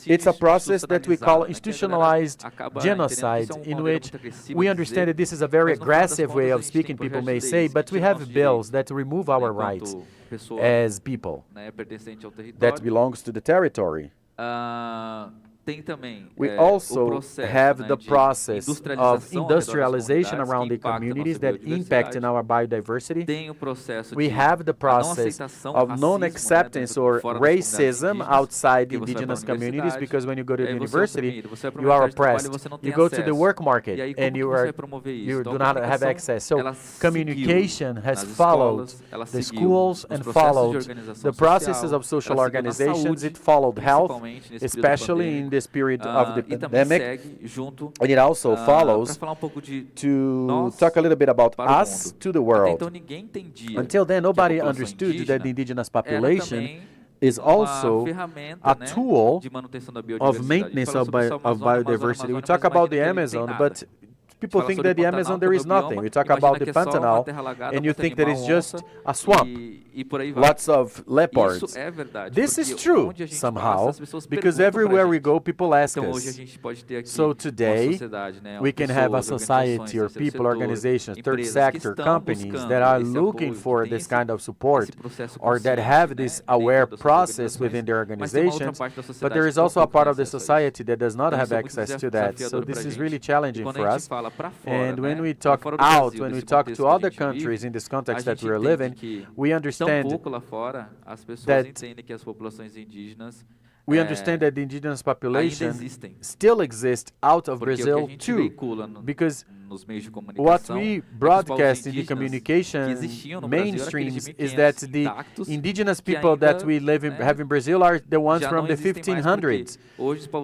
It's a process that we call institutionalized genocide, in which we understand that this is a very aggressive way of speaking, people may say, but we have bills that remove our rights as people that belongs to the territory. We also have the process of industrialization around the communities that impact in our biodiversity. We have the process of non-acceptance or racism outside the indigenous communities, because when you go to the university, you are oppressed. You go to the work market and you do not have access. So communication has followed the schools and followed the processes of social organizations. It followed health, especially in this period of the pandemic, and it also follows to talk a little bit about us to the world. Until then, nobody understood that the indigenous population is also a tool of maintenance of biodiversity. We talk about the Amazon, but people think that the Amazon there is nothing. We talk about the Pantanal, and you think that it's just a swamp, lots of leopards. This is true somehow, because everywhere we go, people ask us. So today, we can have a society or people, organizations, third sector, companies that are looking for this kind of support, or that have this aware process within their organizations, but there is also a part of the society that does not have access to that. So this is really challenging for us. And when we talk out, when we talk to other countries in this context that we're living, we understand that the indigenous population still exists out of Brazil too, because what we broadcast in the communication mainstreams is that the indigenous people that we have in Brazil are the ones from the 1500s.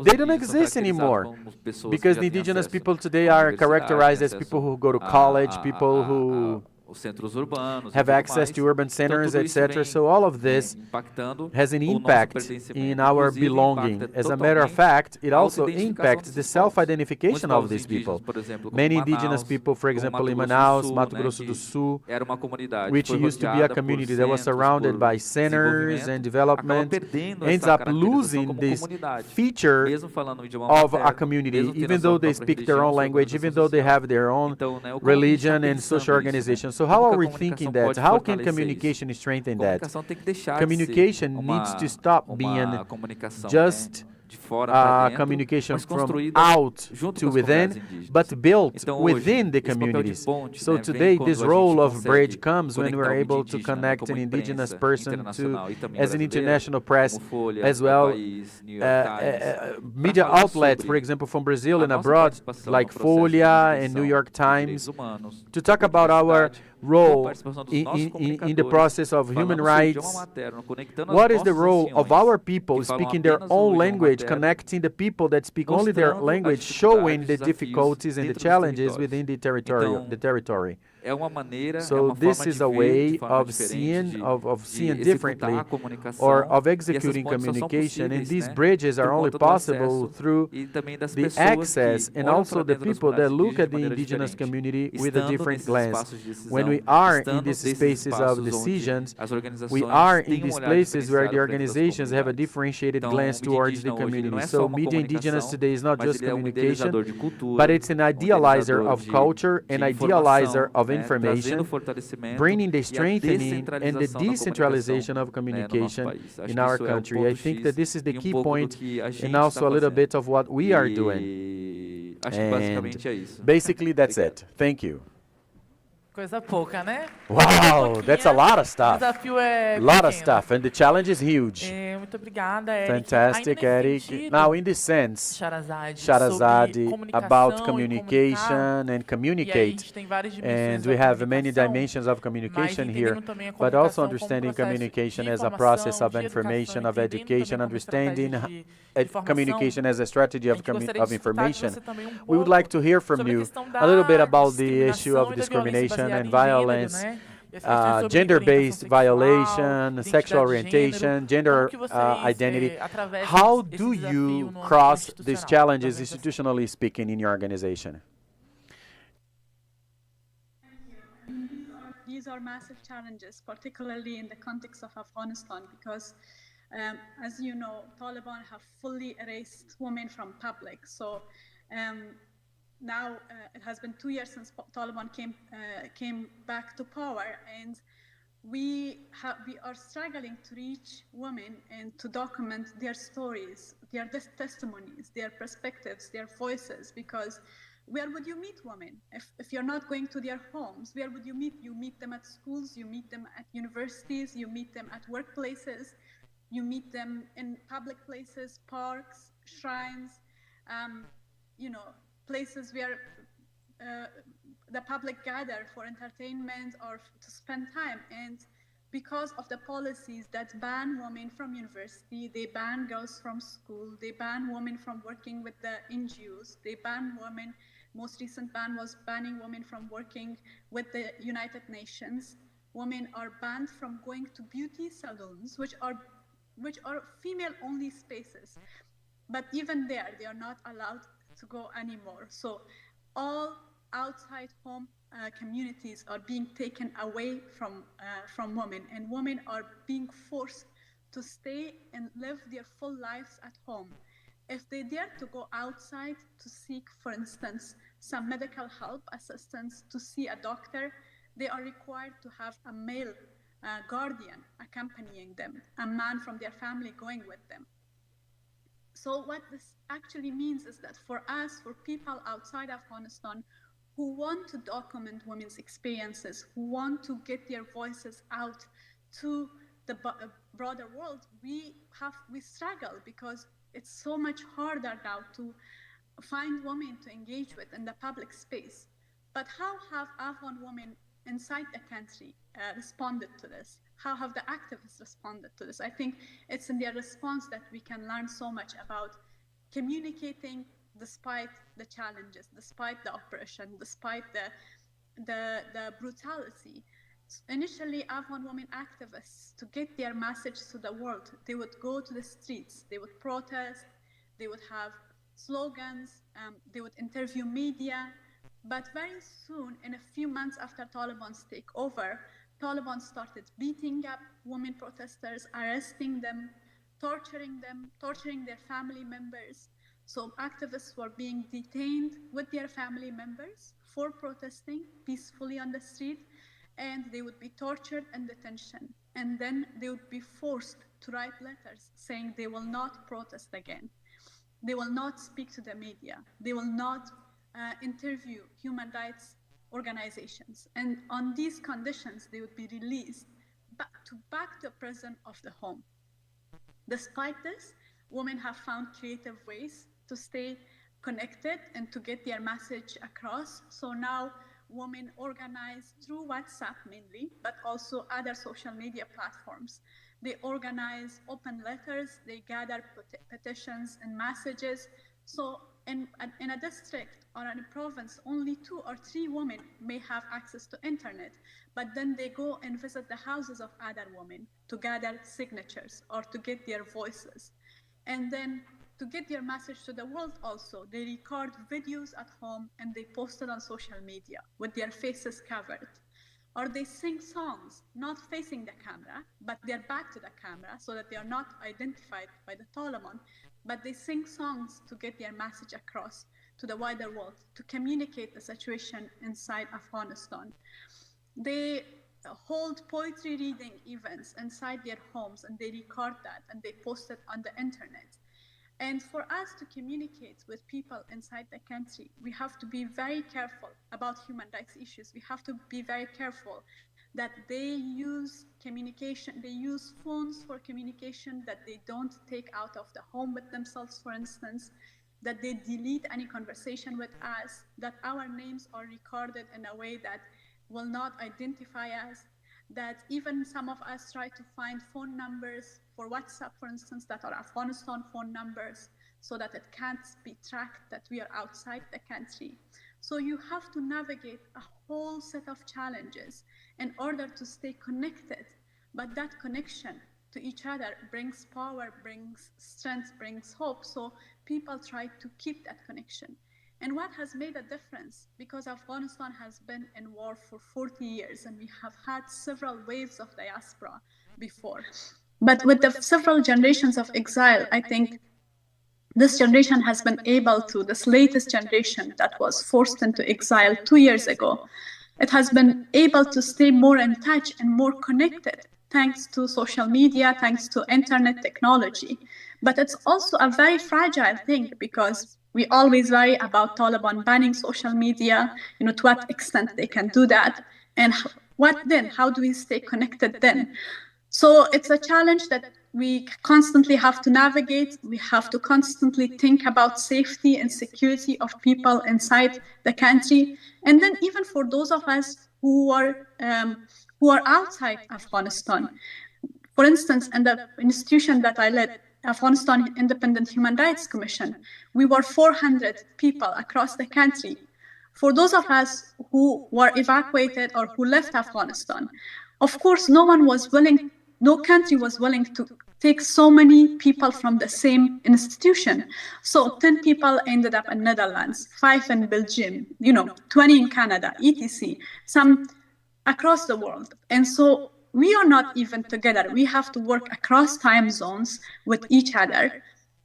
They don't exist anymore, because the indigenous people today are characterized as people who go to college, people who have access to urban centers, etc. So all of this has an impact in our belonging. As a matter of fact, it also impacts the self-identification of these people. Many indigenous people, for example, in Manaus, Mato Grosso do Sul, which used to be a community that was surrounded by centers and development, ends up losing this feature of a community, even though they speak their own language, even though they have their own religion and social organization. So how are we thinking that? How can communication strengthen that? Communication needs to stop being just de fora para dentro, communication mas from construídas out junto to com as comunidades within, indígenas. but built Então, hoje, within the esse papel de communities. ponte, So né, vem today, quando this a role gente of bridge consegue comes when we're conectar o able mídia to indígena, né, connect como an indigenous imprensa person to, internacional e também as an brasileira, international press, como Folha, as El well, País, New York Times, para media falar outlets, for sobre example, from Brazil a and nossa abroad, participação like no processo de Folha and New manutenção York de direitos Times, humanos, to da talk about our biodiversidade, e a role participação dos nossos in the comunicadores process of human falando seu idioma rights. materno, conectando What os is the nossos role of anciões our people que falam speaking their apenas o own idioma language, materno, connecting the people that speak only their mostrando language, as showing dificuldades, the desafios difficulties and the dentro dos challenges territórios. within the Então, territory. é uma maneira, é So uma this forma is de a ver de way forma of diferente seeing of de seeing executar differently a comunicação, or of e essas executing pontes só são communication, and possíveis, these né, bridges are por only conta do possible acesso through e também das the pessoas que access and olham also para the dentro das people that comunidades look indígenas at de the maneira indigenous diferente. community with a Estando different nesses glance. espaços de decisão, When we are in estando these nesses spaces of espaços onde decisions, as we organizações are in têm these olhar places where the diferenciado para dentro das organizations have a comunidades. differentiated Então, glance o mídia towards the indígena hoje ele não community. é só So uma media indigenous comunicação, today is not mas just ele é um communication, idealizador de cultura, but it's an idealizer idealizador of culture, de an idealizer informação, of né, trazendo information, fortalecimento bringing the e a strengthening and the descentralização da decentralization of comunicação, né, no nosso communication país. Acho in que our isso é country. I ponto think X that this is the e key pouco do point que a gente and está also a little fazendo. bit of what we are doing. E acho que And basicamente é isso. basically that's it. Thank you. Coisa pouca, né? Wow, that's a lot of O stuff. desafio é Lot of pequeno. stuff, and the challenge is huge. Muito obrigada, Eric. Fantastic, Ainda nesse Eric. sentido, Now, in this sense, Sharazade, Sharazade, sobre about comunicação e comunicar, communication and e aí a communicate, gente tem várias dimensões and we da have many comunicação, dimensions of mas communication here, entendendo também a but also comunicação como understanding processo communication de as a process informação, of de information, educação, of entendendo education, também como estratégia understanding de formação. communication as a strategy A of, gente gostaria of de escutar de information. você também We would like to hear from sobre a you questão a little bit da about the issue of discriminação e da discrimination violência and baseada em gênero, violence, né? E as questões sobre gender-based orientação sexual, violation, sexual identidade de orientation, gênero. gender Como que vocês, identity. atravessam How esse do desafio you no âmbito cross these institucional da challenges organização? institutionally speaking in your organization? These are massive challenges, particularly in the context of Afghanistan, because as you know, Taliban have fully erased women from public. So now it has been 2 years since Taliban came back to power, and we are struggling to reach women and to document their stories, their testimonies, their perspectives, their voices, because where would you meet women? If you're not going to their homes, where would you meet? You meet them at schools, you meet them at universities, you meet them at workplaces, you meet them in public places, parks, shrines, places where the public gather for entertainment or to spend time. And because of the policies that ban women from university, they ban girls from school, they ban women from working with the NGOs, they ban women. Most recent ban was banning women from working with the United Nations. Women are banned from going to beauty salons, which are female-only spaces. But even there, they are not allowed to go anymore. So all outside home communities are being taken away from women, and women are being forced to stay and live their full lives at home. If they dare to go outside to seek, for instance, some medical help, assistance, to see a doctor, they are required to have a male guardian accompanying them, a man from their family going with them. So what this actually means is that for us, for people outside Afghanistan who want to document women's experiences, who want to get their voices out to the broader world, we struggle because it's so much harder now to find women to engage with in the public space. But how have Afghan women inside the country responded to this? How have the activists responded to this? I think it's in their response that we can learn so much about communicating despite the challenges, despite the oppression, despite the brutality. Initially, Afghan women activists, to get their message to the world, they would go to the streets, they would protest, they would have slogans, they would interview media. But very soon, in a few months after Taliban's takeover, Taliban started beating up women protesters, arresting them, torturing their family members. So activists were being detained with their family members for protesting peacefully on the street, and they would be tortured in detention. And then they would be forced to write letters saying they will not protest again. They will not speak to the media. They will not interview human rights organizations. And on these conditions, they would be released back to prison of the home. Despite this, women have found creative ways to stay connected and to get their message across. So now women organize through WhatsApp mainly, but also other social media platforms. They organize open letters, they gather petitions and messages. So in a district or in a province, only 2 or 3 women may have access to internet, but then they go and visit the houses of other women to gather signatures or to get their voices. And then to get their message to the world also, they record videos at home and they post it on social media with their faces covered. Or they sing songs, not facing the camera, but they're back to the camera so that they are not identified by the Taliban, but they sing songs to get their message across to the wider world, to communicate the situation inside Afghanistan. They hold poetry reading events inside their homes and they record that and they post it on the internet. And for us to communicate with people inside the country, we have to be very careful about human rights issues. We have to be very careful that they use communication, they use phones for communication that they don't take out of the home with themselves, for instance, that they delete any conversation with us, that our names are recorded in a way that will not identify us, that even some of us try to find phone numbers for WhatsApp, for instance, that are Afghanistan phone numbers so that it can't be tracked that we are outside the country. So you have to navigate a whole set of challenges in order to stay connected. But that connection to each other brings power, brings strength, brings hope. So people try to keep that connection. And what has made a difference, because Afghanistan has been in war for 40 years and we have had several waves of diaspora before. But with the several generations of exile, I think this generation has been able to, this latest generation that was forced into exile 2 years ago, it has been able to stay more in touch and more connected thanks to social media, thanks to internet technology. But it's also a very fragile thing because we always worry about Taliban banning social media, to what extent they can do that. And what then? How do we stay connected then? So it's a challenge that we constantly have to navigate. We have to constantly think about safety and security of people inside the country. And then even for those of us who are outside Afghanistan, for instance, in the institution that I led, Afghanistan Independent Human Rights Commission, we were 400 people across the country. For those of us who were evacuated or who left Afghanistan, of course, no country was willing to take so many people from the same institution. So 10 people ended up in Netherlands, 5 in Belgium, 20 in Canada, etc., some across the world. And so we are not even together. We have to work across time zones with each other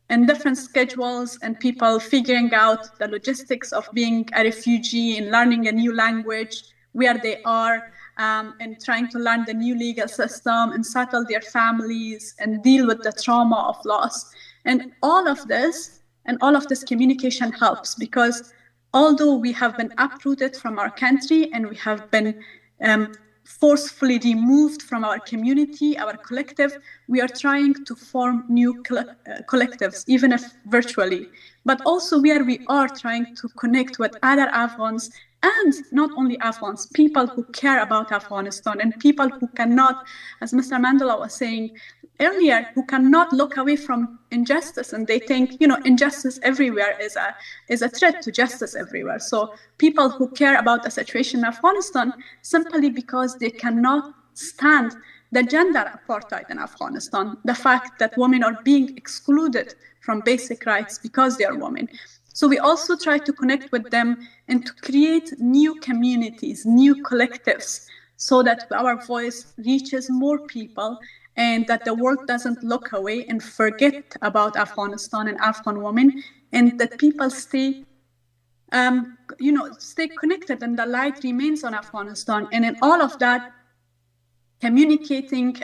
and different schedules and people figuring out the logistics of being a refugee and learning a new language, where they are, and trying to learn the new legal system and settle their families and deal with the trauma of loss. And all of this communication helps because although we have been uprooted from our country and we have been forcefully removed from our community, our collective, we are trying to form new collectives, even if virtually, but also where we are trying to connect with other Afghans, and not only Afghans, people who care about Afghanistan and people who cannot, as Mr. Mandela was saying earlier, who cannot look away from injustice, and they think, injustice everywhere is a threat to justice everywhere. So people who care about the situation in Afghanistan simply because they cannot stand the gender apartheid in Afghanistan, the fact that women are being excluded from basic rights because they are women. So we also try to connect with them and to create new communities, new collectives, so that our voice reaches more people and that the world doesn't look away and forget about Afghanistan and Afghan women, and that people stay connected and the light remains on Afghanistan. And in all of that, communicating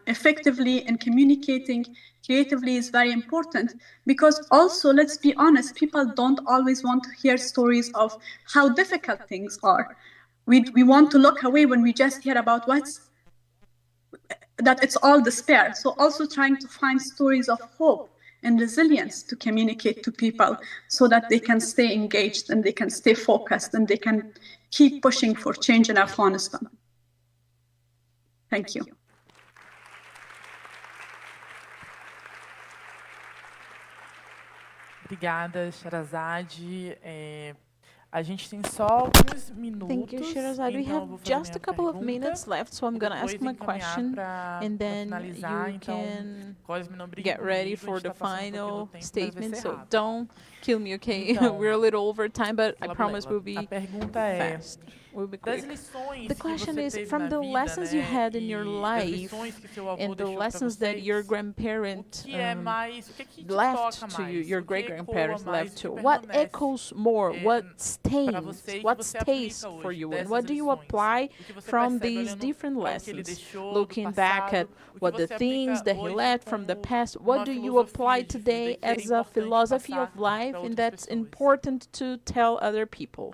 effectively and communicating creatively is very important, because also, let's be honest, people don't always want to hear stories of how difficult things are. We want to look away when we just hear about that it's all despair. So also trying to find stories of hope and resilience to communicate to people so that they can stay engaged and they can stay focused and they can keep pushing for change in Afghanistan. Thank you. Obrigada, Sherazade. A gente tem só alguns minutos. Thank you, Sherazade. We então eu have vou fazer just minha a couple of pergunta minutes left, so I'm e going to depois ask my encaminhar question, pra and then finalizar. you Então, can Cosme, não brigue get ready comigo, a for gente the tá passando um pouquinho do final tempo, mas vai statement. ser So rápido. don't kill me, okay? Então, We're a little over time, but I Fala, promise Bulela, we'll a be pergunta é: fast. We'll be das quick. lições The que question você is, teve from na the vida, lessons you né, had in your e das life lições que seu avô and the deixou pra lessons that your vocês, grandparent o que é mais, o que te left toca to you, mais, your o que great-grandparents ecoa mais, left o to, que what permanece echoes more, what pra stays, você e que what você stays aplica for hoje you, and dessas what do you lições? apply O que você from percebe these olhando different para o que ele lessons? deixou Looking do back at passado, o que what the você things aplica that he hoje left from the como past, uma what do you apply filosofia de vida today e que é as a importante philosophy of passar life, pra and outras that's pessoas? important to tell other people?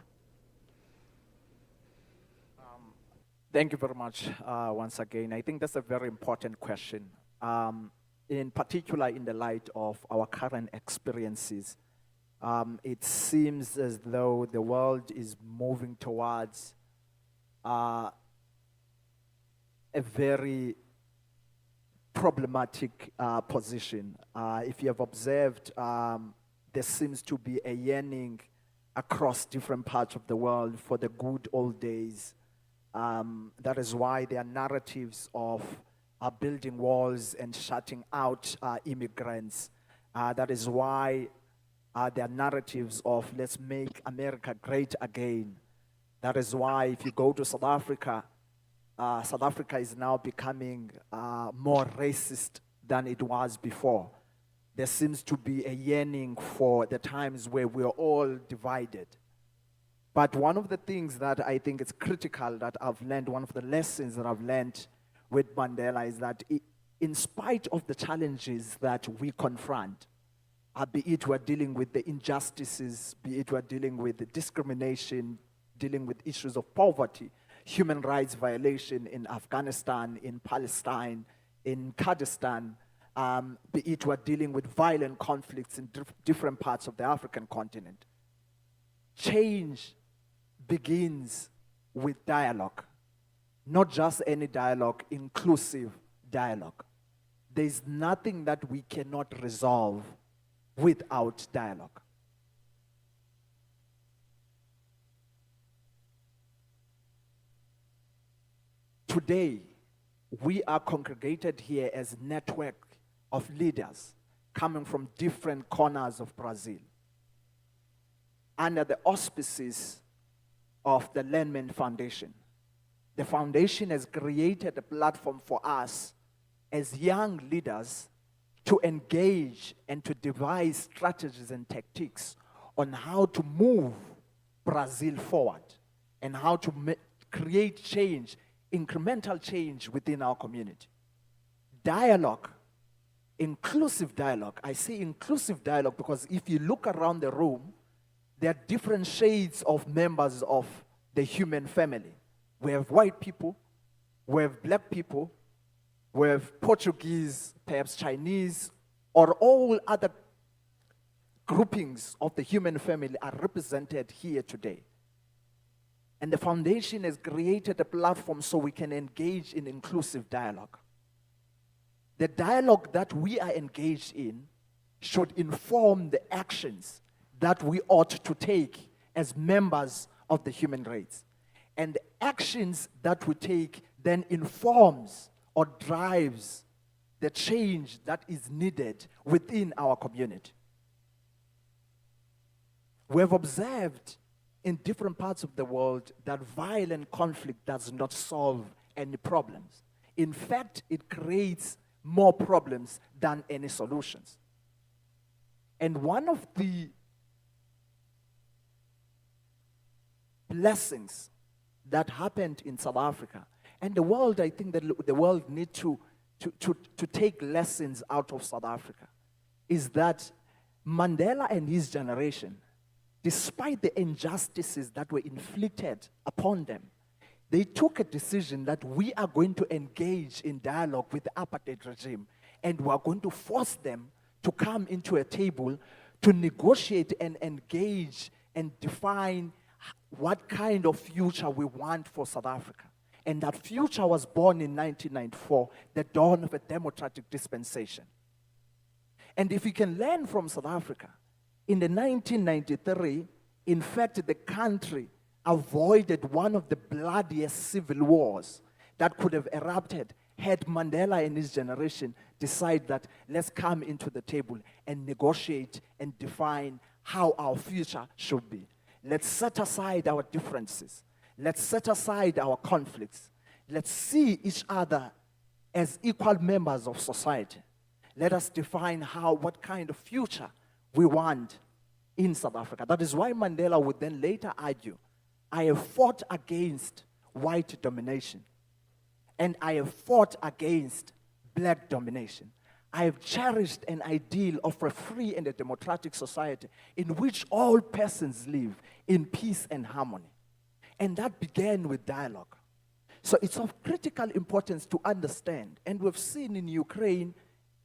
Thank you very much once again. I think that's a very important question, in particular in the light of our current experiences. It seems as though the world is moving towards a very problematic position. If you have observed, there seems to be a yearning across different parts of the world for the good old days. That is why there are narratives of building walls and shutting out immigrants. That is why there are narratives of let's make America great again. That is why if you go to South Africa is now becoming more racist than it was before. There seems to be a yearning for the times where we're all divided. But one of the things that I think is critical that I've learned, one of the lessons that I've learned with Mandela is that in spite of the challenges that we confront, be it we're dealing with the injustices, be it we're dealing with the discrimination, dealing with issues of poverty, human rights violation in Afghanistan, in Palestine, in Kurdistan, be it we're dealing with violent conflicts in different parts of the African continent. Change begins with dialogue, not just any dialogue, inclusive dialogue. There's nothing that we cannot resolve without dialogue. Today, we are congregated here as a network of leaders coming from different corners of Brazil under the auspices of the Lemann Foundation. The foundation has created a platform for us as young leaders to engage and to devise strategies and tactics on how to move Brazil forward and how to create change, incremental change within our community. Dialogue, inclusive dialogue. I say inclusive dialogue because if you look around the room, there are different shades of members of the human family. We have white people, we have black people, we have Portuguese, perhaps Chinese, or all other groupings of the human family are represented here today. And the foundation has created a platform so we can engage in inclusive dialogue. The dialogue that we are engaged in should inform the actions that we ought to take as members of the human race. And the actions that we take then informs or drives the change that is needed within our community. We have observed in different parts of the world that violent conflict does not solve any problems. In fact, it creates more problems than any solutions. And one of the blessings that happened in South Africa And the world, I think that the world need to take lessons out of South Africa, is that Mandela and his generation, despite the injustices that were inflicted upon them, they took a decision that we are going to engage in dialogue with the apartheid regime, and we are going to force them to come into a table to negotiate and engage and define what kind of future we want for South Africa. And that future was born in 1994, the dawn of a democratic dispensation. And if we can learn from South Africa, in the 1993, in fact, the country avoided one of the bloodiest civil wars that could have erupted had Mandela and his generation decide that let's come into the table and negotiate and define how our future should be. Let's set aside our differences. Let's set aside our conflicts. Let's see each other as equal members of society. Let us define what kind of future we want in South Africa. That is why Mandela would then later argue, I have fought against white domination, and I have fought against black domination. I have cherished an ideal of a free and a democratic society in which all persons live in peace and harmony. And that began with dialogue. So it's of critical importance to understand, and we've seen in Ukraine,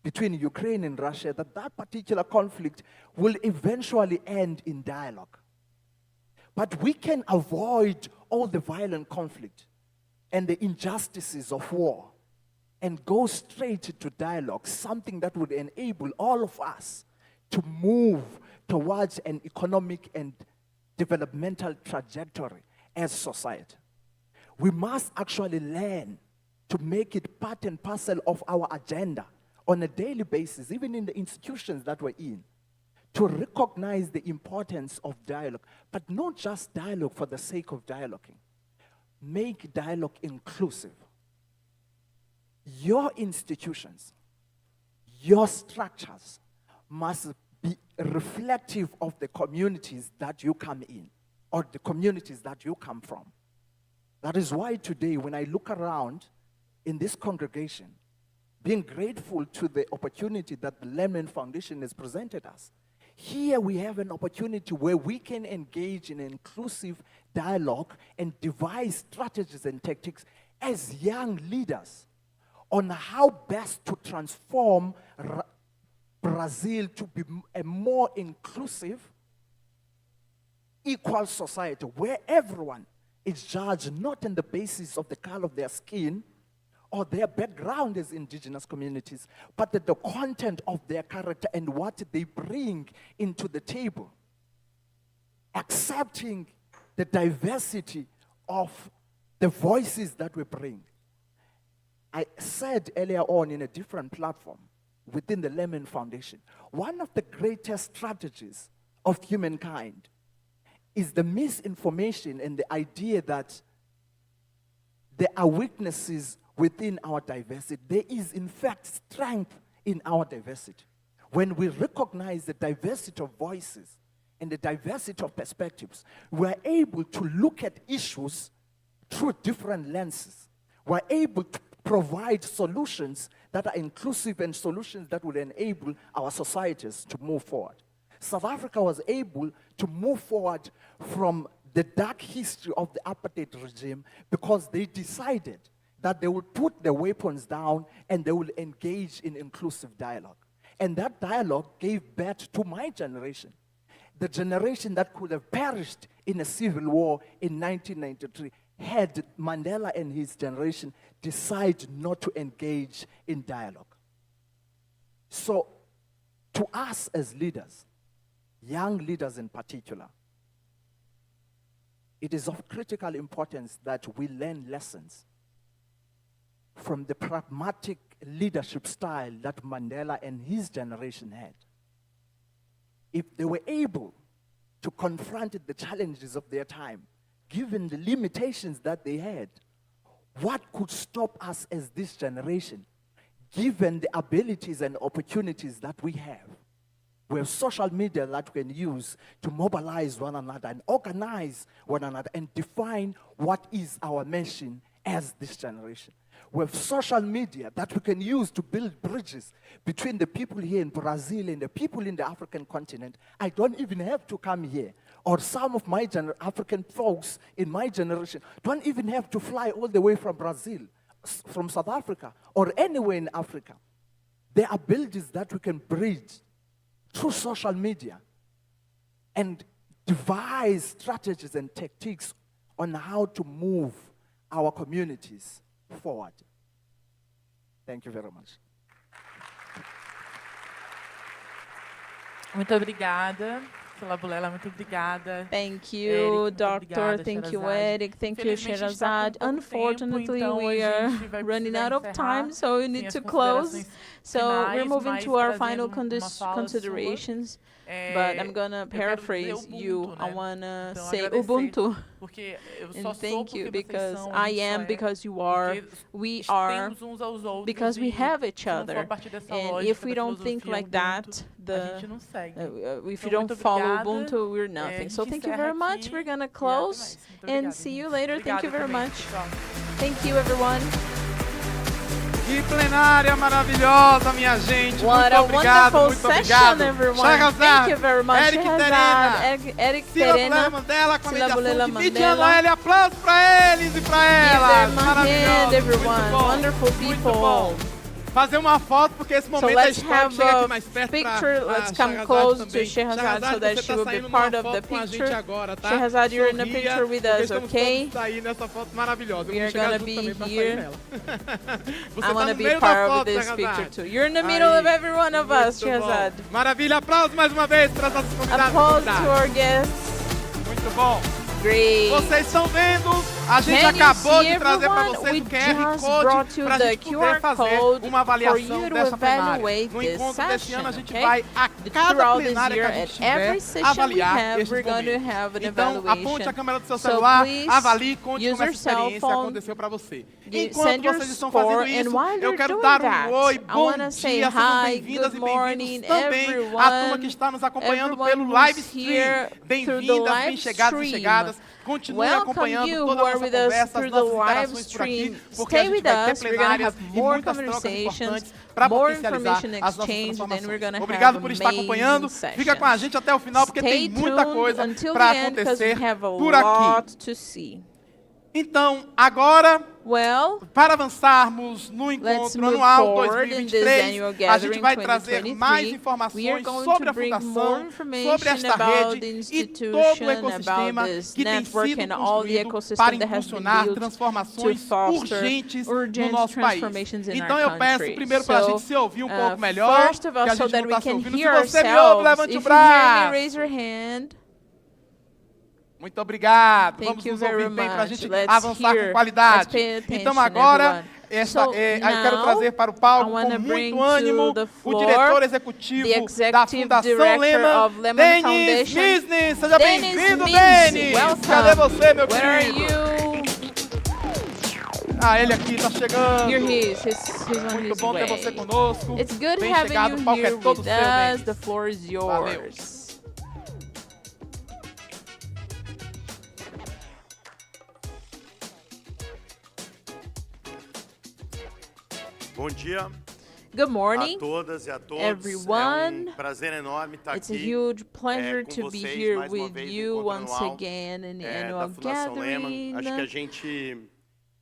between Ukraine and Russia, that particular conflict will eventually end in dialogue. But we can avoid all the violent conflict and the injustices of war and go straight to dialogue, something that would enable all of us to move towards an economic and developmental trajectory as society. We must actually learn to make it part and parcel of our agenda on a daily basis, even in the institutions that we're in, to recognize the importance of dialogue, but not just dialogue for the sake of dialoguing. Make dialogue inclusive. Your institutions, your structures must be reflective of the communities that you come in or the communities that you come from. That is why today, when I look around in this congregation, being grateful to the opportunity that the Lemann Foundation has presented us, here we have an opportunity where we can engage in inclusive dialogue and devise strategies and tactics as young leaders on how best to transform Brazil to be a more inclusive, equal society where everyone is judged not on the basis of the color of their skin or their background as indigenous communities, but the content of their character and what they bring into the table. Accepting the diversity of the voices that we bring. I said earlier on in a different platform within the Lemann Foundation, one of the greatest strategies of humankind is the misinformation and the idea that there are weaknesses within our diversity. There is, in fact, strength in our diversity. When we recognize the diversity of voices and the diversity of perspectives, we're able to look at issues through different lenses. We're able to provide solutions that are inclusive and solutions that will enable our societies to move forward. South Africa was able to move forward from the dark history of the apartheid regime because they decided that they would put the weapons down and they will engage in inclusive dialogue. And that dialogue gave birth to my generation, the generation that could have perished in a civil war in 1993 had Mandela and his generation decide not to engage in dialogue. So, to us as leaders, young leaders in particular, it is of critical importance that we learn lessons from the pragmatic leadership style that Mandela and his generation had. If they were able to confront the challenges of their time, given the limitations that they had, what could stop us as this generation, given the abilities and opportunities that we have? We have social media that we can use to mobilize one another and organize one another and define what is our mission as this generation. We have social media that we can use to build bridges between the people here in Brazil and the people in the African continent. I don't even have to come here. Or some of my African folks in my generation don't even have to fly all the way from Brazil, from South Africa, or anywhere in Africa. There are bridges that we can bridge through social media and devise strategies and tactics on how to move our communities forward. Thank you very much. Muito obrigada. Pela Bulela, muito obrigada. Thank Eric, you, muito Doctor. obrigada, Thank you, Sherazade. Eric. Thank you, Infelizmente, a gente tá com Sherazade. pouco tempo, Unfortunately, então we a are gente vai running precisar out of encerrar. time, so we Tem need as to close. considerações So we're finais, moving mas to our trazendo final uma fala considerations. sua. But I'm gonna Eu quero dizer paraphrase Ubuntu, you. né? I wanna Então, say agradecer, Ubuntu. Porque eu só And sou thank you porque vocês because são, a I gente só am é, because you are, porque we are, temos uns aos outros because we e have each se não for other. a partir dessa And lógica if we da don't think filosofia like Ubuntu, that, a gente não segue. if Então, you muito don't follow obrigada. Ubuntu, we're A nothing. gente So thank you encerra very much. aqui We're gonna e até close mais. Muito and obrigada, see gente. you later. Thank you Obrigada very também, much. pessoal. Thank you, everyone. Que plenária maravilhosa, minha gente. What Muito a obrigado, wonderful muito session, obrigado. everyone. Shahrazad, Thank you very much, Eric Shahrazad, Eric Sila Bulela Terena. Mandela com a Sila Bulela mediação de Mandela. Midian Noelle. Aplausos para eles e para Give elas. them a hand, Maravilhoso. everyone. Muito bom. Wonderful Muito people. bom. Fazer uma foto, porque esse So momento é let's histórico. have Chega aqui a mais perto picture. pra Let's come Shahrazad close to também. Shahrazad so that você she tá will be saindo part numa of the foto com a gente picture. agora, tá? Shahrazad, you're in a Sorria, picture with porque us, estamos okay? todos aí nessa foto maravilhosa. We are Vamos chegar gonna junto be também pra sair here. nela. Você I tá want no to be meio da part of foto, this Shahrazad. picture too. You're in the middle of every one of us, Muito bom. Shahrazad. Maravilha, aplausos mais uma vez para as nossas convidadas. Applause to our guests. Muito bom. Great. Vocês estão vendo? A gente Can you acabou see de trazer para everyone? vocês We o QR just Code brought you para a the gente poder QR fazer code uma for avaliação you to dessa plenária. evaluate No this encontro desse session, ano a gente okay? vai a cada Throughout this plenária que year, a gente at every tiver session we avaliar have, esses we're going to momentos. have an Então aponte a evaluation. câmera do seu So celular, please avalie, conte use como your essa cell experiência phone, aconteceu para você. send Enquanto your vocês estão score, fazendo and isso, while eu you're quero doing dar that, oi, I bom wanna say dia, sejam hi, bem-vindas good e morning, bem-vindos também à turma que está nos acompanhando everyone pelo live who's stream. here through the Bem-vindas, live bem-chegadas e stream. chegadas. Continue Welcome acompanhando you toda who a are nossa with us conversa, as through the nossas live interações por aqui, stream. porque a Stay gente with vai ter us. We're going to plenárias have e more muitas trocas conversations, importantes para more potencializar information as nossas exchange, and then we're going to Obrigado have por estar acompanhando. amazing Fica com a gente até o final, porque Stay tem muita tuned coisa until para the end because acontecer we have a por aqui. lot to see. Então, agora, Well, para avançarmos no let's encontro move anual forward in this 2023, annual a gente gathering vai trazer 2023. mais We are informações going sobre to a bring more Fundação, information sobre esta about the rede e todo o institution, ecossistema about this que tem network sido and all the construído ecosystem para that has been impulsionar built to transformações foster urgentes no urgent nosso país. transformations in Então our eu peço country. primeiro para a So, gente se ouvir pouco melhor, first of all, que a so gente that não we está se can ouvindo. Se hear você me ouve, ourselves. levante o If you hear me, braço. raise your hand. Muito obrigado. Thank Vamos you nos very ouvir bem para a much. gente Let's avançar hear. com qualidade. Let's pay attention, Então agora, everyone. So eu quero now, trazer para o I palco wanna com bring muito ânimo to the o floor diretor executivo the da executive Fundação director Lemann, of Lemann Denis Foundation. Misnes. Seja Denis bem-vindo, Misnes, Denis. welcome. Cadê você, meu Where are querido? you? Ah, ele aqui está chegando. Here he is. He's on Muito his bom ter way. você conosco. It's good Bem having chegado, you o palco here é todo with seu, us. Denis. The floor is Valeu. yours. Bom dia Good a morning. todas e a todos. everyone. É prazer enorme estar It's a aqui huge pleasure com to be vocês here mais uma with vez no you encontro once anual, again in the da annual Fundação gathering. Lemann. Acho que a gente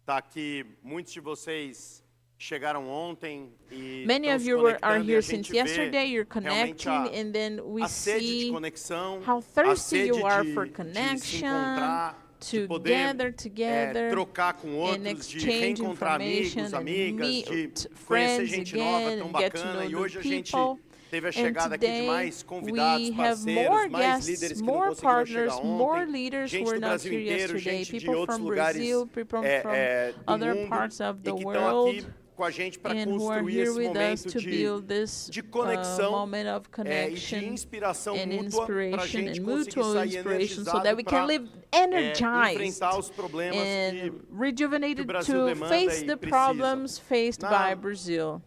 está aqui, muitos de vocês chegaram ontem e Many estão of se you are conectando e here a since gente vê yesterday. You're realmente connecting, and then we a sede de see conexão, how a thirsty sede you are de, for de se connection, encontrar, de to poder gather together, trocar com and outros, de exchange reencontrar information, amigos, and amigas, meet de conhecer friends gente again, nova tão and get to bacana. know E new hoje a gente people. teve a And chegada aqui de today mais convidados, we have more parceiros, mais guests, líderes que não more conseguiram partners, chegar more ontem, leaders gente who were do not Brasil here inteiro, yesterday, gente de people outros from lugares Brazil, people from do other mundo parts of the e que estão world, aqui com a gente para and who are construir here esse with us momento to build this de conexão moment of e de connection inspiração and mútua para a inspiration gente and conseguir mutual sair inspiration so energizado that we can para live energized enfrentar os problemas and que rejuvenated Brasil to demanda face e the precisa. problems faced Na- by Brazil.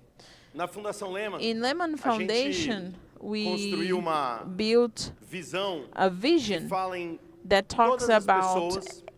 na Fundação Lemann In Lemann a Foundation, gente we construiu uma built visão a que vision fala em that talks todas as about pessoas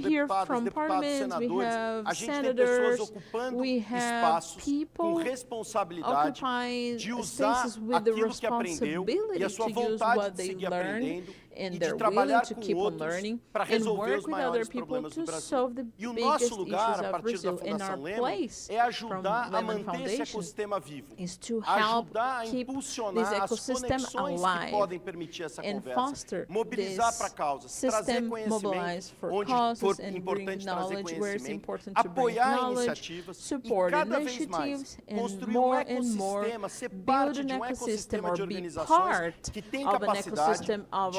hear deputadas, from deputados, parliaments, we senadores, have a gente tem pessoas senators, ocupando we have espaços com people responsabilidade occupying de usar spaces with the aquilo que aprendeu e responsibility a sua to use vontade what de they seguir learn aprendendo and e de their will trabalhar to com keep on outros learning para and resolver os work with other maiores people problemas do to Brasil. solve the E o nosso biggest lugar, issues a of partir da Brazil. And Fundação our Lemann, place é from ajudar a Lemann manter esse Foundation ecossistema vivo, is to help ajudar a keep this impulsionar as ecosystem conexões que alive podem permitir essa and conversa, foster mobilizar this para causas, trazer system conhecimento mobilized for onde causes for and bring importante trazer knowledge where it's conhecimento, important to bring apoiar knowledge, iniciativas e support cada vez mais initiatives, and construir more um and more ecossistema, ser build parte an de um ecosystem ecossistema or de be organizações part que tem of an capacidade ecosystem of de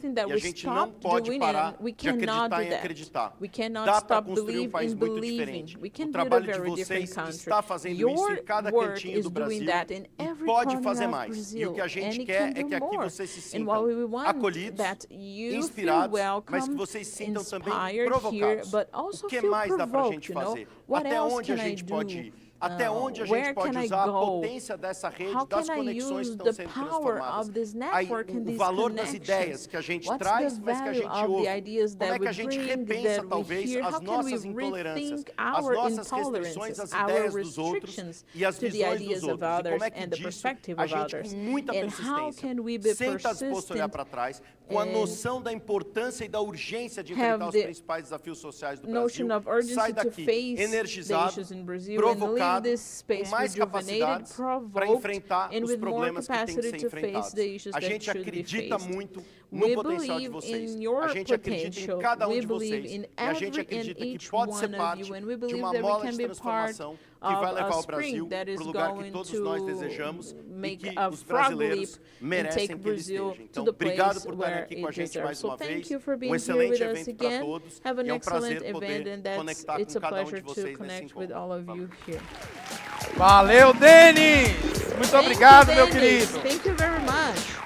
something that E a we gente não stop pode doing parar and we de cannot acreditar do em that. acreditar. We cannot Dá para stop construir um believing país in muito believing. diferente. We O can build a trabalho de very vocês different country. está fazendo isso Your em cada work cantinho is do doing Brasil that in e every pode corner fazer of mais. E Brazil, o que a and gente it quer can é do que aqui more. vocês se And what sintam we want acolhidos, that you feel inspirados, mas que welcome, vocês sintam também inspired here, provocados. but also O que feel mais dá para a provoked, gente you know? fazer? What Até else onde a can I gente do? pode ir? Até onde a where gente pode can I usar a go? potência dessa rede, How das can I conexões que use estão the sendo power transformadas? of this Aí, network and o these valor das ideias connections? que a gente What's traz, the mas que a value gente of the ouve. ideas Como that é que we a gente bring, repensa, that we talvez, hear? as How can we nossas intolerâncias, rethink as our nossas restrições, intolerances, as our ideias dos outros restrictions e as to the visões dos ideas of outros? E como others é que and the disso perspective a of gente, com others? muita And how persistência, can we be sempre está disposto a olhar persistent para trás, com a and noção da importância e da urgência de enfrentar have os the principais desafios sociais do notion Brasil, of urgency sai to daqui face the energizado, issues in Brazil and leave provocado, this com space mais rejuvenated, capacidades para provoked, enfrentar and os with more problemas que têm que capacity ser to face enfrentados. the issues A that gente should be acredita faced. muito no We potencial de believe vocês. in your A gente acredita em potential. cada We de believe vocês. in E a gente every and acredita que each pode one ser of parte you, and we de believe uma that we mola can de be part transformação que vai of levar a o Brasil spring that is para o lugar que going todos to nós desejamos e make que a os frog brasileiros leap and merecem take que ele Brazil esteja. to Então, the obrigado place por estarem where aqui com a it gente deserves. mais So uma thank vez. you for being here Excelente with us evento para again. todos. Have an E é um prazer excellent event, poder and conectar it's com a cada pleasure de to vocês nesse connect with encontro. all of you here. Valeu, Denis! Muito obrigado, meu Denis. querido. Thank you very much.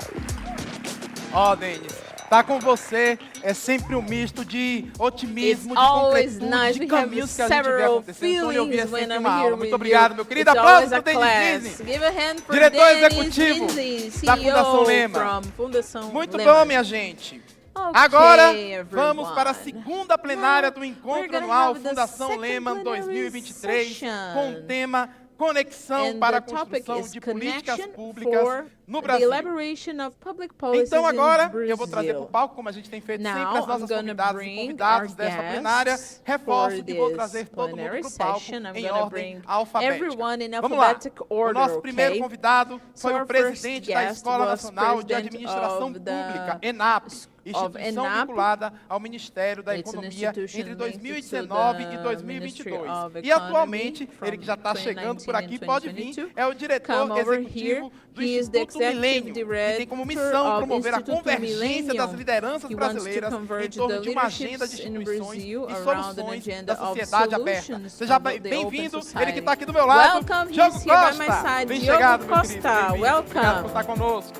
Ó, Denis, tá com você é sempre um misto de otimismo, It's de always concretude, nice. de We have caminhos que a gente vê several acontecendo. Então, eu vi é feelings when sempre I'm uma here aula. with Muito you. obrigado, meu querido. It's Aplausos always para a o Denis class. Disney. Give a hand for Diretor Denis executivo Disney, da Fundação CEO Lemann. from Fundação Muito Lemann. bom, minha gente. Okay, Agora, everyone. vamos para a segunda plenária do We're Encontro gonna Anual have the Fundação second Lemann plenary 2023, session. com o tema Conexão And para a the topic construção is de políticas connection públicas for no the Brasil. elaboration of public policies Então agora, in eu vou trazer para o Brazil. palco, como a gente tem feito Now, sempre, as I'm nossas gonna convidadas e bring convidados our desta guests plenária. Reforço for que vou this trazer todo mundo plenary para o palco session. I'm em gonna ordem bring alfabética. everyone in Vamos lá. alphabetic order, O nosso primeiro okay? convidado So foi our o presidente first da guest Escola was Nacional de president Administração of Pública, the ENAP, of instituição ENAP. vinculada ao Ministério da It's an Economia institution entre linked 2019 to e the 2022. Ministry of E atualmente, Economy ele que já está from chegando por 2019 aqui, and pode vir, 2022. é o diretor Come over executivo here. do He is the Instituto executive Milênio, que tem como director missão of promover a Instituto convergência das Millennium. lideranças He wants to brasileiras em converge torno the de uma agenda de leaderships in instituições Brazil e around an soluções agenda da of sociedade aberta. solutions Seja about the open bem-vindo, ele que society. está aqui do meu lado, Welcome, Diogo he's here by my Costa. side. Bem Diogo chegado, meu querido. Costa, Bem-vindo. Obrigado por welcome. estar conosco.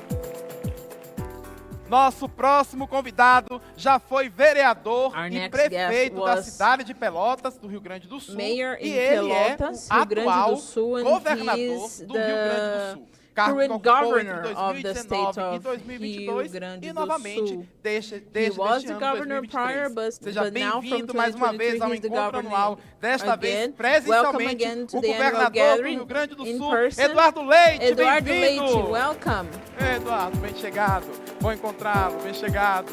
Nosso próximo convidado já foi vereador Our e next prefeito guest da was cidade de Pelotas, do Rio Grande do Sul. Mayor e in ele Pelotas, é o Rio Grande do atual Sul, and governador he's do Rio Grande do Sul. Cargo current que ocupou entre governor of the 2019 state e of 2022 Rio Grande e do novamente Sul. desde He was este the ano governor 2023. prior, Seja but now from bem-vindo mais uma vez 2023 ao he's the encontro governor anual, desta vez again. Welcome presencialmente again to o the annual governador do gathering Rio Grande do in Sul, person. Eduardo Leite, Eduardo Leite, bem-vindo! welcome. Eduardo, bem chegado. Bom encontrá-lo, bem chegado.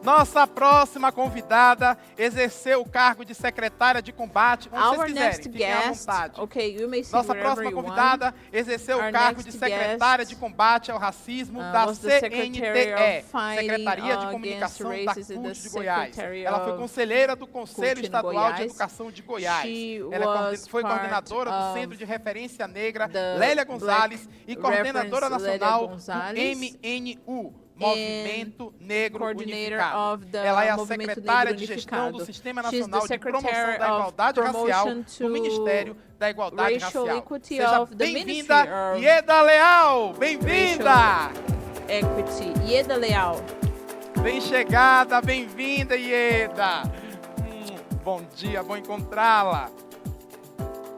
Nossa próxima convidada exerceu o cargo de secretária de combate, onde Our vocês next quiserem, fiquem à guest, vontade. okay, you may sit Nossa wherever próxima you want. convidada exerceu o Our cargo de next secretária guest, de combate ao racismo da was the Secretary CNTE, of Fighting Secretaria de Against Comunicação da Racism, CUT the de Goiás. Secretary Ela foi of conselheira do Conselho CUT in Estadual de Goiás. Educação de Goiás. She Ela was foi part coordenadora do of Centro de Referência Negra the Lélia Gonzalez e Black coordenadora Reference Lélia nacional do Gonzalez MNU. Movimento Negro coordinator Unificado. of the Ela é a Movimento secretária Negro de gestão do Unificado. Sistema She's the Nacional de Promoção Secretary da of Igualdade Racial Promotion do Ministério da Igualdade Racial Racial. Equity Seja of the bem-vinda, Ministry of Ieda Leal. Bem-vinda. Equity. Ieda Leal. Bem chegada, bem-vinda, Ieda. Bom dia, bom encontrá-la.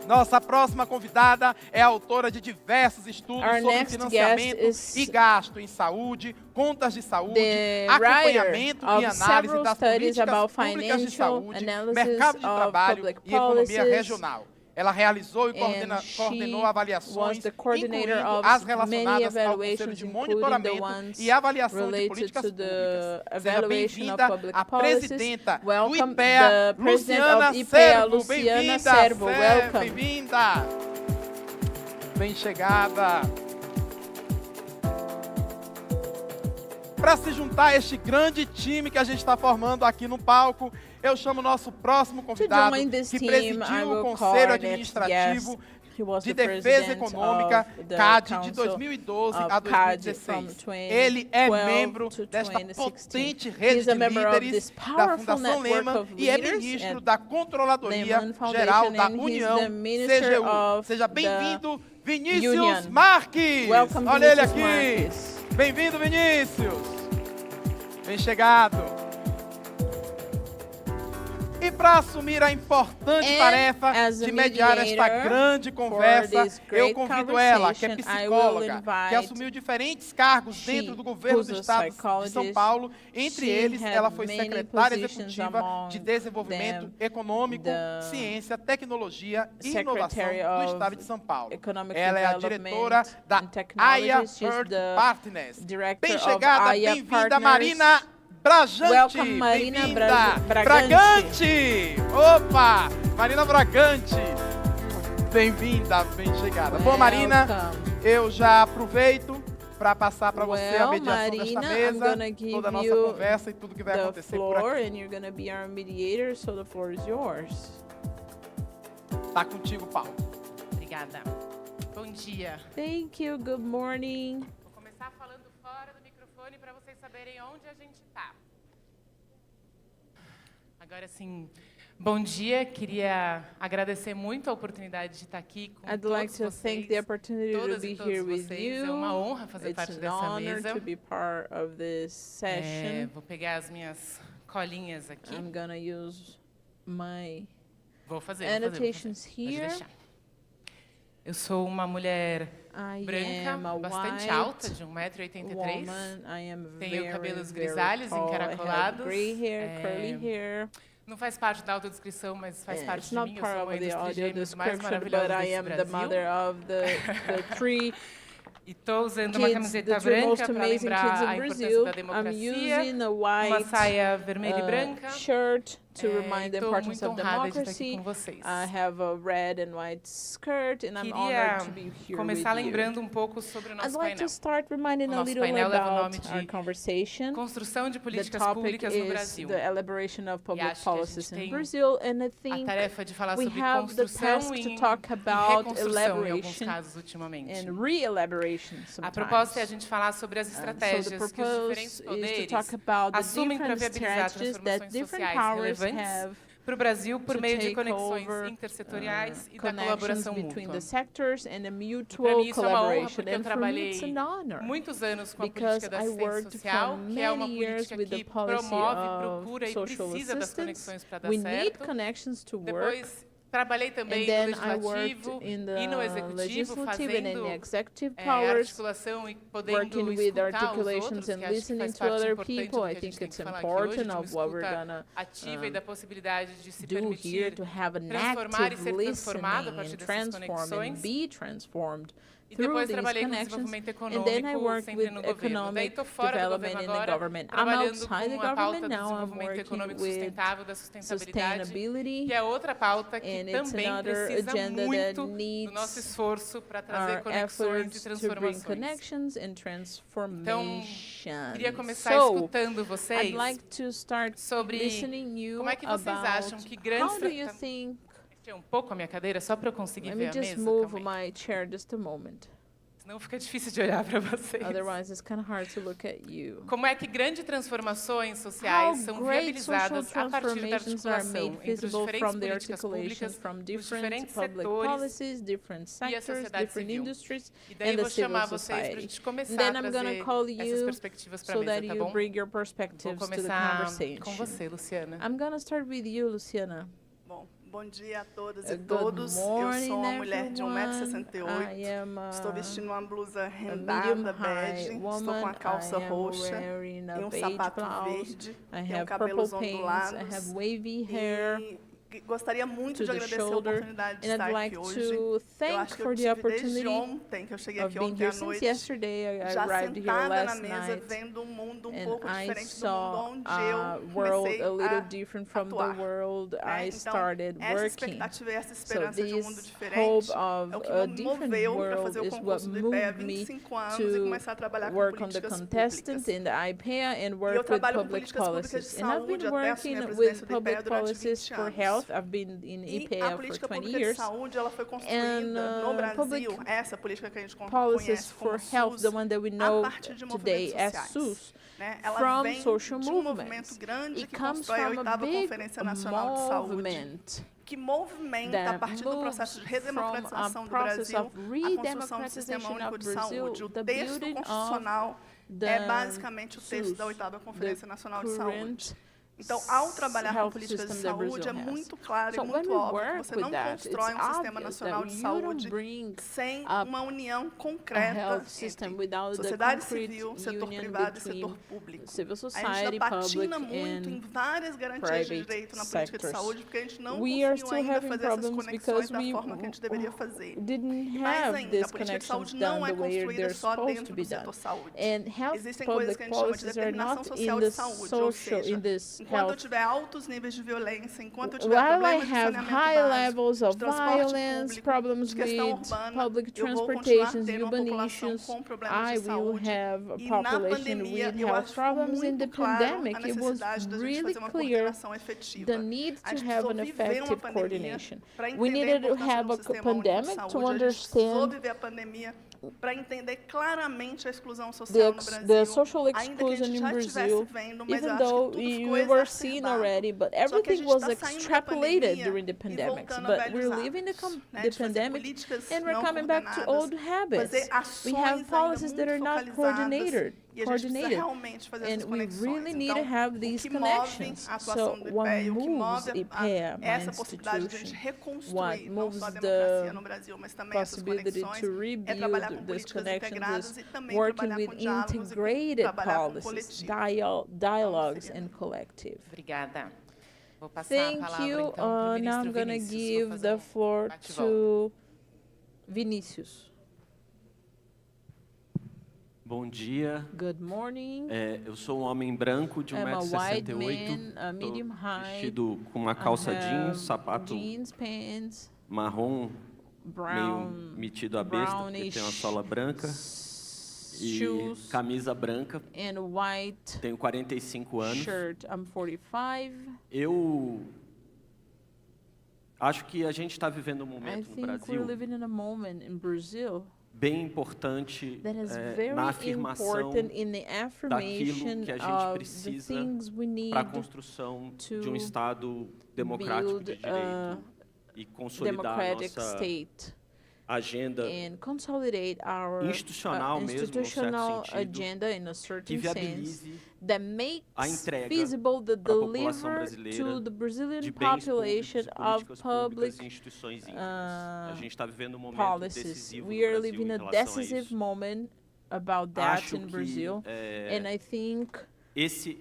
Nossa próxima convidada é autora de diversos estudos Our sobre next financiamento guest is e gasto em saúde, contas de saúde, the acompanhamento writer e of análise several das studies políticas about públicas de financial saúde, analysis mercado de of trabalho public e economia policies. regional. Ela realizou e And coordenou she avaliações, was the coordinator incluindo of as many relacionadas ao Conselho evaluations, de including the Monitoramento ones e Avaliação de related Políticas to the Públicas. Seja evaluation of bem-vinda public a policies. presidenta do Welcome IPEA, the president Luciana of IPEA, Servo. Luciana Bem-vinda, Servo. Welcome. Bem-vinda. Bem chegada. Para se juntar a este grande time que a gente está formando aqui no palco, eu chamo o nosso próximo convidado, join this que team, I presidiu o will call Conselho our next Administrativo guest. He was de the Defesa president Econômica, of the CAD, de Council 2012 of a CAD from 2016. Ele é 2012 membro to desta 2016. potente rede He's a de member of líderes this da powerful Fundação network Lemann of e é leaders ministro at da Controladoria Lemann Foundation, Geral da and he's União, the minister CGU. of Seja the bem-vindo, Vinícius Union. Marques. Welcome, Olha ele Vinícius aqui. Marques. Bem-vindo, Vinícius. Bem chegado. E E para assumir a importante And tarefa as a de mediar esta mediator grande for conversa, this eu great convido ela, que é conversation, I will psicóloga, que invite assumiu diferentes cargos dentro do governo do who's a estado de São psychologist. Paulo. Entre She eles, had ela foi many secretária positions executiva among de Desenvolvimento them, Econômico, the Ciência, Tecnologia e Inovação Secretary do of estado de São Paulo. Economic Ela é a Development diretora da and Technology. AIA She's Heard the Partners. director Bem of chegada, AIA bem-vinda, Partners. Marina Bragante. Welcome, Marina Bem-vinda. Bragante. Opa! Marina Bragante. Bem-vinda, bem chegada. Bom, Marina, Welcome. eu já aproveito para passar para você a Well, mediação Marina, desta I'm mesa, gonna give toda a nossa you conversa e tudo que vai the acontecer por floor, aqui. and you're gonna be our mediator, so the floor is yours. Tá contigo, Paulo. Obrigada. Bom dia. Thank you. Good morning. Vou começar falando fora do microfone para vocês saberem onde a gente está. Agora sim, bom dia. Queria agradecer muito a oportunidade de estar aqui com I'd todos like to vocês. thank the opportunity to todas be e todos here with vocês. you. É uma honra fazer It's parte an dessa honor mesa. to be part of this session. Vou pegar as minhas colinhas aqui. I'm gonna use my Vou fazer. annotations Pode here. deixar. Eu sou uma mulher I branca, am a bastante white alta, de 1,83 m. woman. I am Tenho very, cabelos very grisalhos, tall. I have encaracolados. gray hair, curly hair. Não faz parte da autodescrição, mas faz parte It's de not mim. Eu sou part mãe of dos the audio trigêmeos mais description, maravilhosos but I desse am the Brasil. mother of the three E estou usando uma kids, camiseta the three most branca para amazing lembrar kids a in importância Brazil. da I'm democracia, using a uma white saia vermelha e branca. shirt to remind the Estou importance muito of honrada de estar aqui democracy. com vocês. I have a red and white skirt, and I'm Queria honored to be here começar with you. lembrando um pouco sobre o I'd nosso like painel. to start reminding O a nosso little painel leva o nome about our de conversation. Construção de The políticas topic públicas no is Brasil. the elaboration of public acho que a gente policies in tem Brazil, and I A think tarefa de falar we sobre have the construção task to e talk about reconstrução em alguns elaboration casos ultimamente. and re-elaboration A sometimes. proposta é a gente falar sobre as So the estratégias que os purpose diferentes is to poderes talk about the assumem para different viabilizar strategies that transformações different sociais powers relevantes have para o Brasil por to meio de take conexões over, intersetoriais e da connections colaboração between mútua. the sectors and a Para mutual mim isso é uma honra collaboration. porque eu And for me, trabalhei it's an honor muitos anos com a because política da I assistência worked social, for que é uma many years política with the que policy promove, of procura e social precisa das assistance. conexões para dar We need certo. connections to work. Depois trabalhei And também no then I worked legislativo in e no the executivo, legislative and in fazendo the executive powers, articulação e podendo working with escutar os articulations outros, and que acho que listening faz to parte other importante people. do I que a think gente tem it's que falar aqui hoje, important de uma of what we're escuta gonna ativa e da possibilidade de se do here permitir to have an transformar e active ser transformado a listening partir and dessas transform and conexões. be transformed E through depois these trabalhei com connections. desenvolvimento And then I econômico work sempre with no governo. Daí economic estou fora do development governo in the agora, government. I'm trabalhando outside com the a pauta government do now. I'm desenvolvimento working econômico with sustentável, da sustentabilidade, sustainability, que é outra pauta que and it's também another precisa agenda that muito do needs nosso esforço para trazer our conexões e efforts to bring transformações. connections and transformation. Queria começar So, escutando vocês I'd like to start sobre listening you como é que vocês about acham que grandes... how do you think. Mexer um pouco a minha cadeira só para eu conseguir Let ver me a just mesa. move Calma aí. my chair just a moment. Senão fica difícil de olhar para vocês. Otherwise, it's kind of hard to look at you. Como é que grandes transformações How sociais são great social viabilizadas a partir da transformations are articulação made entre os visible diferentes from the políticas articulation públicas, from os different diferentes public setores policies, different e a sectors, sociedade different civil. industries, E daí and eu the vou civil chamar vocês para a society. gente começar Then a I'm gonna trazer call essas you perspectivas para a so mesa, that tá you bom? bring your Vou perspectives to the começar com conversation. você, Luciana. I'm gonna start with you, Luciana. Bom dia a todas e Good todos. Eu morning, sou uma mulher de everyone. 1,68 I am Estou vestindo uma blusa a rendada medium high bege. woman. Estou com a calça I am roxa wearing a e um beige sapato blouse. verde. I Tenho have cabelos purple pants. I ondulados. have wavy hair E gostaria muito to de the agradecer a shoulder. oportunidade de And estar I'd aqui like hoje. to Eu thank acho que eu for the tive desde opportunity ontem, que eu cheguei of aqui being ontem here à since noite, yesterday. I já arrived here sentada na last mesa, night. vendo um mundo um And pouco I diferente do saw mundo onde a eu world comecei a little a different from the atuar. world Né? I Então, started essa working. expectativa e essa So esperança de um mundo this diferente hope é o of que a me different moveu para world fazer o is what concurso do IPEA há moved me 25 anos e to começar a trabalhar com work on the políticas contestant públicas. in the IPEA and E eu work with trabalho com public políticas públicas de policies. And I've saúde been até assumir a working with presidência do public IPEA durante policies 20 for anos. health. I've been in E IPEA a for política 20 pública de years. saúde ela foi construída And, no Brasil, public essa política que a gente Policies conhece como for health, SUS, the one that we a know partir de today movimentos as sociais. SUS, Né? Ela from vem social de um movements. movimento grande It que comes constrói a from a 8ª big Conferência Nacional de Saúde, movement que movimenta, a that partir do processo de moves redemocratização do from a process Brasil, of a construção do Sistema redemocratization Único of de Brazil, Saúde. O the texto building constitucional the é basicamente o texto da SUS, 8ª Conferência Nacional de current Saúde. Então, ao trabalhar com health políticas de system that saúde, é Brazil has. muito claro So e when muito we óbvio que work você with não that, it's constrói um sistema obvious nacional that de you don't saúde bring sem up uma união a concreta health system entre without the sociedade concrete civil, setor union privado e between setor público. civil A gente society, ainda patina public, muito em and várias garantias de private direito na política de sectors. saúde, porque a gente não We are conseguiu still ainda having fazer essas problems conexões because da we forma que a gente deveria fazer. didn't E mais have ainda, these a política de saúde connections não done é the way construída they're só supposed dentro to do be done. setor saúde. And health Existem coisas que a public gente chama de policies are determinação not social in de the saúde, ou social, seja, in this enquanto eu health. tiver altos níveis de violência, enquanto eu tiver While I problemas de have saneamento high básico, levels de of transporte violence, público, problems de questão with urbana, public eu vou continuar transportations, tendo uma urban população issues, com problemas I de will saúde. have a E na population pandemia, with eu health acho que ficou problems. In muito the claro a pandemic, it was necessidade da gente really fazer uma clear coordenação efetiva. the need A to gente have precisou an viver uma effective pandemia coordination. para We entender a needed to importância have do a sistema único de pandemic to saúde. A gente precisou understand viver a pandemia para entender claramente a exclusão the, social no the Brasil, social ainda que a exclusion gente in já estivesse Brazil, vendo, mas even eu acho though que tudo ficou we were seen exacerbado. already, but Só que a everything gente was está saindo da extrapolated pandemia during the e pandemics. voltando a But velhos we're leaving the, hábitos, né, the de fazer pandemic políticas and we're não coming back to coordenadas, old habits. fazer ações We have ainda policies that muito are not focalizadas, e a gente precisa coordinated. realmente fazer essas And we conexões. really need to Então, have o these que move connections. a atuação So do what IPEA, o que moves move IPEA, my essa possibilidade de a gente institution, reconstruir what não moves só a democracia the no Brasil, mas também essas possibility conexões, to é trabalhar com rebuild these políticas connections integradas is e também working trabalhar with com diálogos e integrated trabalhar com policies, coletivo. dialogues seria- and collective. Obrigada. Vou passar a Thank palavra you. então para o Now ministro I'm going to Vinícius. Vou give fazer the um floor bate-volta. to Vinícius. Bom dia. Good morning. Eu sou um homem branco de I'm a white 1,68 man, medium height. vestido com uma I calça have jeans, sapato jeans, pants, marrom, brown, meio metido a besta, porque brownish tem uma sola branca e shoes, camisa branca. and white Tenho 45 anos. shirt. I'm 45. Eu acho que a gente está vivendo um I momento no think we're Brasil living in a moment in Brazil bem importante that is na very afirmação important in the daquilo affirmation que a gente of the precisa things we need para a construção de um to Estado democrático build de a direito e consolidar a democratic nossa state agenda and consolidate our institucional mesmo, num certo institutional sentido, agenda in a que certain sense viabilize that makes a entrega feasible the para a população deliver brasileira to the Brazilian de bens population públicos e of políticas public públicas e instituições íntegras. A gente está vivendo um momento policies. decisivo no We are Brasil living em a relação a decisive isso. moment about that Acho in que, Brazil, and I think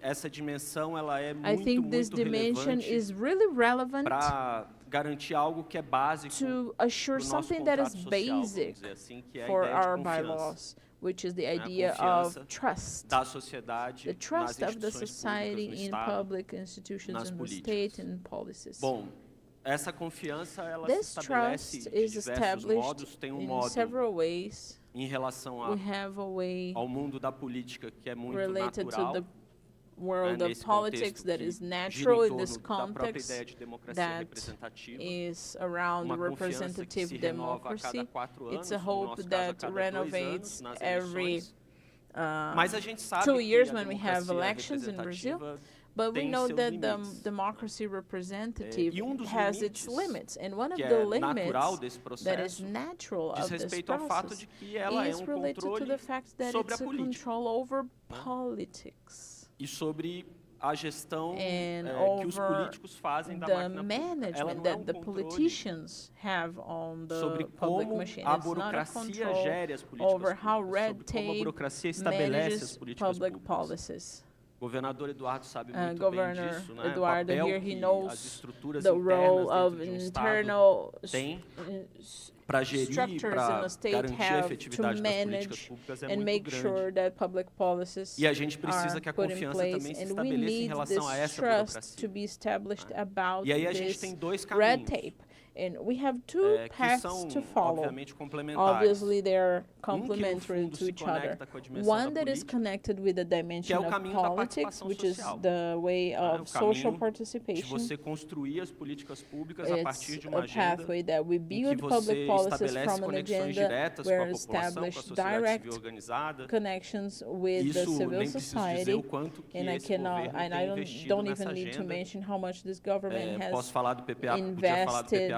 essa dimensão ela é I think this muito dimension relevante is really relevant para garantir algo que é básico to assure do nosso something that is contrato social, vamos basic dizer assim, que é a for ideia de our confiança. bylaws, which is the A idea confiança of trust. da sociedade The nas trust of the instituições society públicas no in Estado, public institutions nas in the políticas. state and policies. Bom, essa confiança ela This se estabelece trust de is diversos established modos. Tem um in modo several ways. em relação We have a way ao mundo da política que é muito related natural, to the world of nesse politics contexto that que is gira natural em in this torno da própria context ideia de democracia that representativa, is around uma confiança que representative se renova a democracy. cada 4 It's anos, a no hope nosso caso, a that cada 2 renovates anos nas every eleições. Mas a gente sabe 2 que years a when we have democracia elections in Brazil. representativa But we tem know seus that the limites. democracy representative E dos has its limites limits, and one of que the é natural limits desse that is processo natural diz of this respeito ao fato process de que ela é is um related to controle the fact that sobre a it's a política, control over politics e sobre a gestão and que os over políticos fazem da the máquina pública. Ela management não é that the controle politicians have on the sobre public como machine. a It's not a burocracia control gere as políticas over how públicas, red sobre como a tape burocracia estabelece as manages políticas public públicas. policies. O governador Eduardo sabe muito bem Governor disso, né? Eduardo O papel here, he que as knows estruturas the internas role of dentro de um internal Estado têm para gerir, structures in para the state garantir a have to efetividade das políticas manage públicas é and muito make grande. sure that public policies E a gente precisa are que a put in confiança place, também se and we estabeleça em need relação a this essa trust burocracia. to be established about E aí a gente this tem dois red caminhos tape. And we have two que paths são, to follow. obviamente, complementares. Obviously, they're que, no complementary fundo, to se each other. conecta com a dimensão One da that is política, connected with the que é dimension o of caminho da politics, participação which is social. the way O of social caminho de participation. você construir as políticas públicas a partir It's de uma a agenda pathway that we em que build public você policies estabelece from an conexões agenda diretas com a where população, com a establish sociedade civil direct organizada. connections with the Isso civil nem preciso dizer society. o quanto que And I esse cannot, governo and I tem investido don't nessa even need to agenda. mention how much this government has Posso falar do PPA, podia falar do invested PPA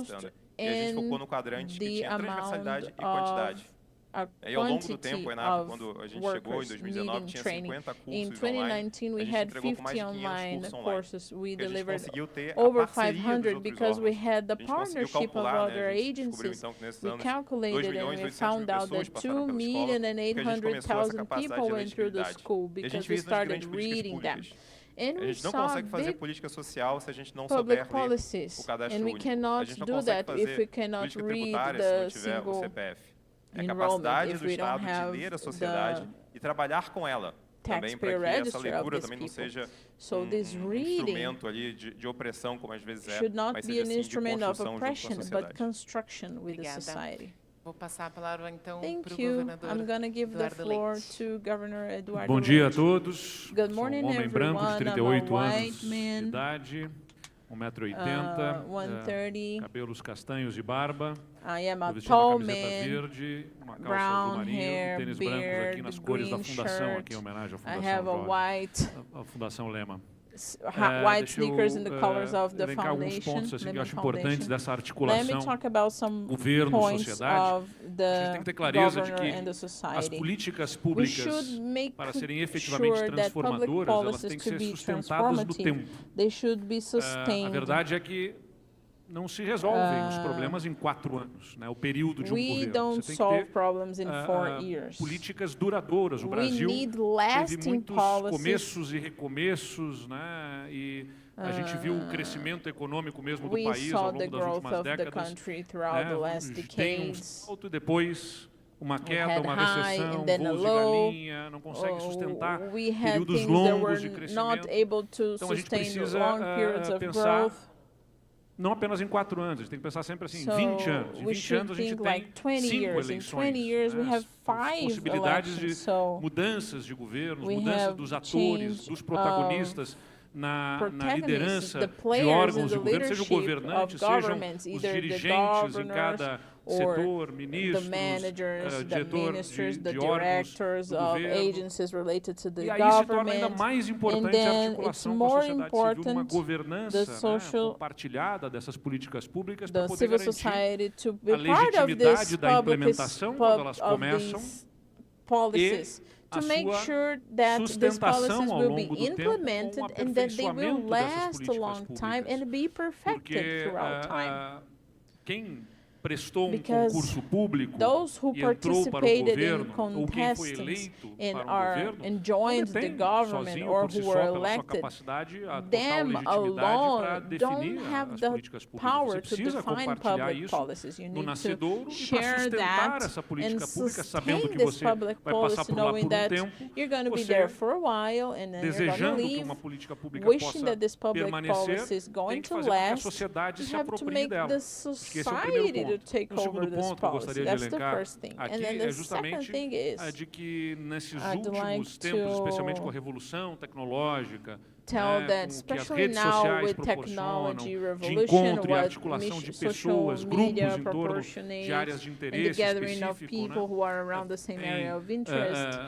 most e a gente focou in no quadrante que the tinha transversalidade amount e quantidade. of E ao longo do quantity tempo, Renato, of quando a gente chegou em workers 2019, needing tinha training. 50 In cursos online, 2019, we a gente had entregou com mais 50 de 500 online cursos online. courses. We Porque a gente delivered conseguiu ter a over parceria dos 500 outros because we órgãos. had the A gente conseguiu partnership of calcular, other né, a gente descobriu agencies. então que nesses We anos calculated and we 2.800.000 found out pessoas that passaram pela escola, porque a gente começou essa 2,800,000 capacidade people de went through the legibilidade. school E a gente because vê we isso nas started grandes políticas reading them. públicas. And A we gente não saw consegue fazer big política social se a gente não public souber ler o policies, cadastro and we único. A cannot gente não do consegue that if we fazer cannot política read tributária se não the tiver o single CPF. É a enrollment, capacidade if do we don't Estado de have ler a the sociedade e trabalhar com ela. Também para taxpayer que essa register of leitura these também não people. seja So this reading instrumento ali de opressão, como às vezes é, should not mas be seja an assim de instrument of construção junto com a oppression, but sociedade. construction with the Obrigada. society. Vou passar a palavra então para Thank o you. governador I'm going to give the Eduardo floor Leite. to Governor Eduardo Bom dia a Leite. todos. Good Sou morning, um homem branco de everyone. I'm a 38 white anos de man, idade, 1,80 m, 130. cabelos castanhos e barba. I am a Estou vestindo uma tall camiseta man, verde, uma calça brown azul marinho, hair, tênis brancos aqui beard, nas cores da green Fundação, shirt. aqui em homenagem à I Fundação have a Jorge, white a Fundação Lemann. white Deixa eu, sneakers in the colors of the elencar alguns foundation, pontos assim, que eu Lemann acho importantes Foundation. dessa Let me articulação talk about some governo, points sociedade. of A gente the tem que ter clareza de governor que and the as society. políticas We públicas, should make para serem efetivamente sure that public transformadoras, elas policies têm que to ser be sustentadas no transformative. tempo. They should be A sustained. verdade é que não se resolvem os problemas em 4 anos, né? O período de um We governo. don't Você tem solve que ter problems in 4 years. políticas duradouras. O We Brasil need teve lasting muitos policies. começos e recomeços, né? E a gente viu o crescimento econômico mesmo do We país saw ao the longo das growth últimas of the décadas. country throughout the last Tem um decades. salto e depois uma queda, had uma high recessão, and then a voos de low. galinha, não consegue sustentar We had períodos things that were longos de not crescimento. able to Então a gente sustain precisa long periods of pensar growth. não apenas em 4 anos, a gente tem que pensar sempre assim, So 20 anos. Em we 20 should anos a gente think tem like 20 5 years. In eleições. 20 years we né? have 5 Possibilidades elections. de So mudanças de governos, we mudança have dos atores, change dos protagonistas na protagonists, liderança the de players órgãos in de the governo, seja o leadership governante, of sejam governments, os either the dirigentes em governors cada or setor, the ministros, managers, the diretor ministers, the de órgãos directors do of governo. agencies related to the E aí se torna ainda government. mais And importante a then it's articulação com a more sociedade civil, numa important governança the social, compartilhada dessas políticas públicas para the poder civil garantir society to be a part of this legitimidade da public implementação quando elas começam policies a to make sua sure that these sustentação policies ao will be longo do tempo implemented com o and that they will aperfeiçoamento dessas last a políticas long time públicas. and be perfected Porque throughout time. quem prestou Because concurso público those who e entrou para o participated in governo, ou quem foi contestants eleito and para are governo, and joined the tem government sozinho or por si who só, were pela sua elected, capacidade, a total them legitimidade para alone definir don't have as the políticas públicas. power Você to precisa define compartilhar public isso policies. You no need to nascedouro e para share sustentar that essa and política pública, sabendo sustain que this você public vai passar policy, por lá por knowing that tempo, you're going to be você there for a while and then you're going to desejando que leave, uma política pública wishing possa that this public permanecer, policy is tem going que to fazer com que a last. sociedade You se have to aproprie make dela. the Acho que esse é o primeiro society to ponto. take O segundo over this ponto que eu policy. gostaria de That's the elencar first thing. aqui And then é the justamente second thing is, de que nesses I'd últimos like tempos, especialmente to com a revolução tecnológica, tell that, com o que as especially redes now sociais with proporcionam, technology de revolution, encontro e what articulação de social pessoas, media grupos em torno proportionates, de áreas de and the interesse gathering of específico, people who are around the same area of interest.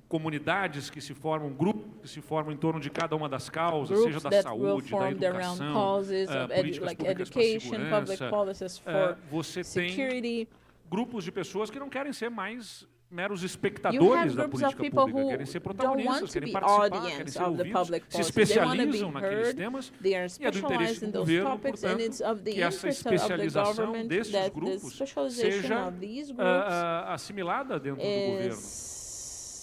Comunidades que se formam, grupos que se formam em torno de cada uma das causas, Groups seja da that will saúde, da form around educação, causes of políticas like públicas para education, public segurança. policies for Você security. tem grupos de pessoas que não querem ser mais meros You espectadores have da groups of política people pública, who querem ser don't want protagonistas, to querem be participar, querem audience ser of the ouvidos, public se policy. They want to be especializam naqueles heard. temas They are e é do interesse specialized in do those governo, topics, and it's portanto, of the que essa interest of the especialização government desses that the grupos specialization seja of these groups assimilada dentro do governo.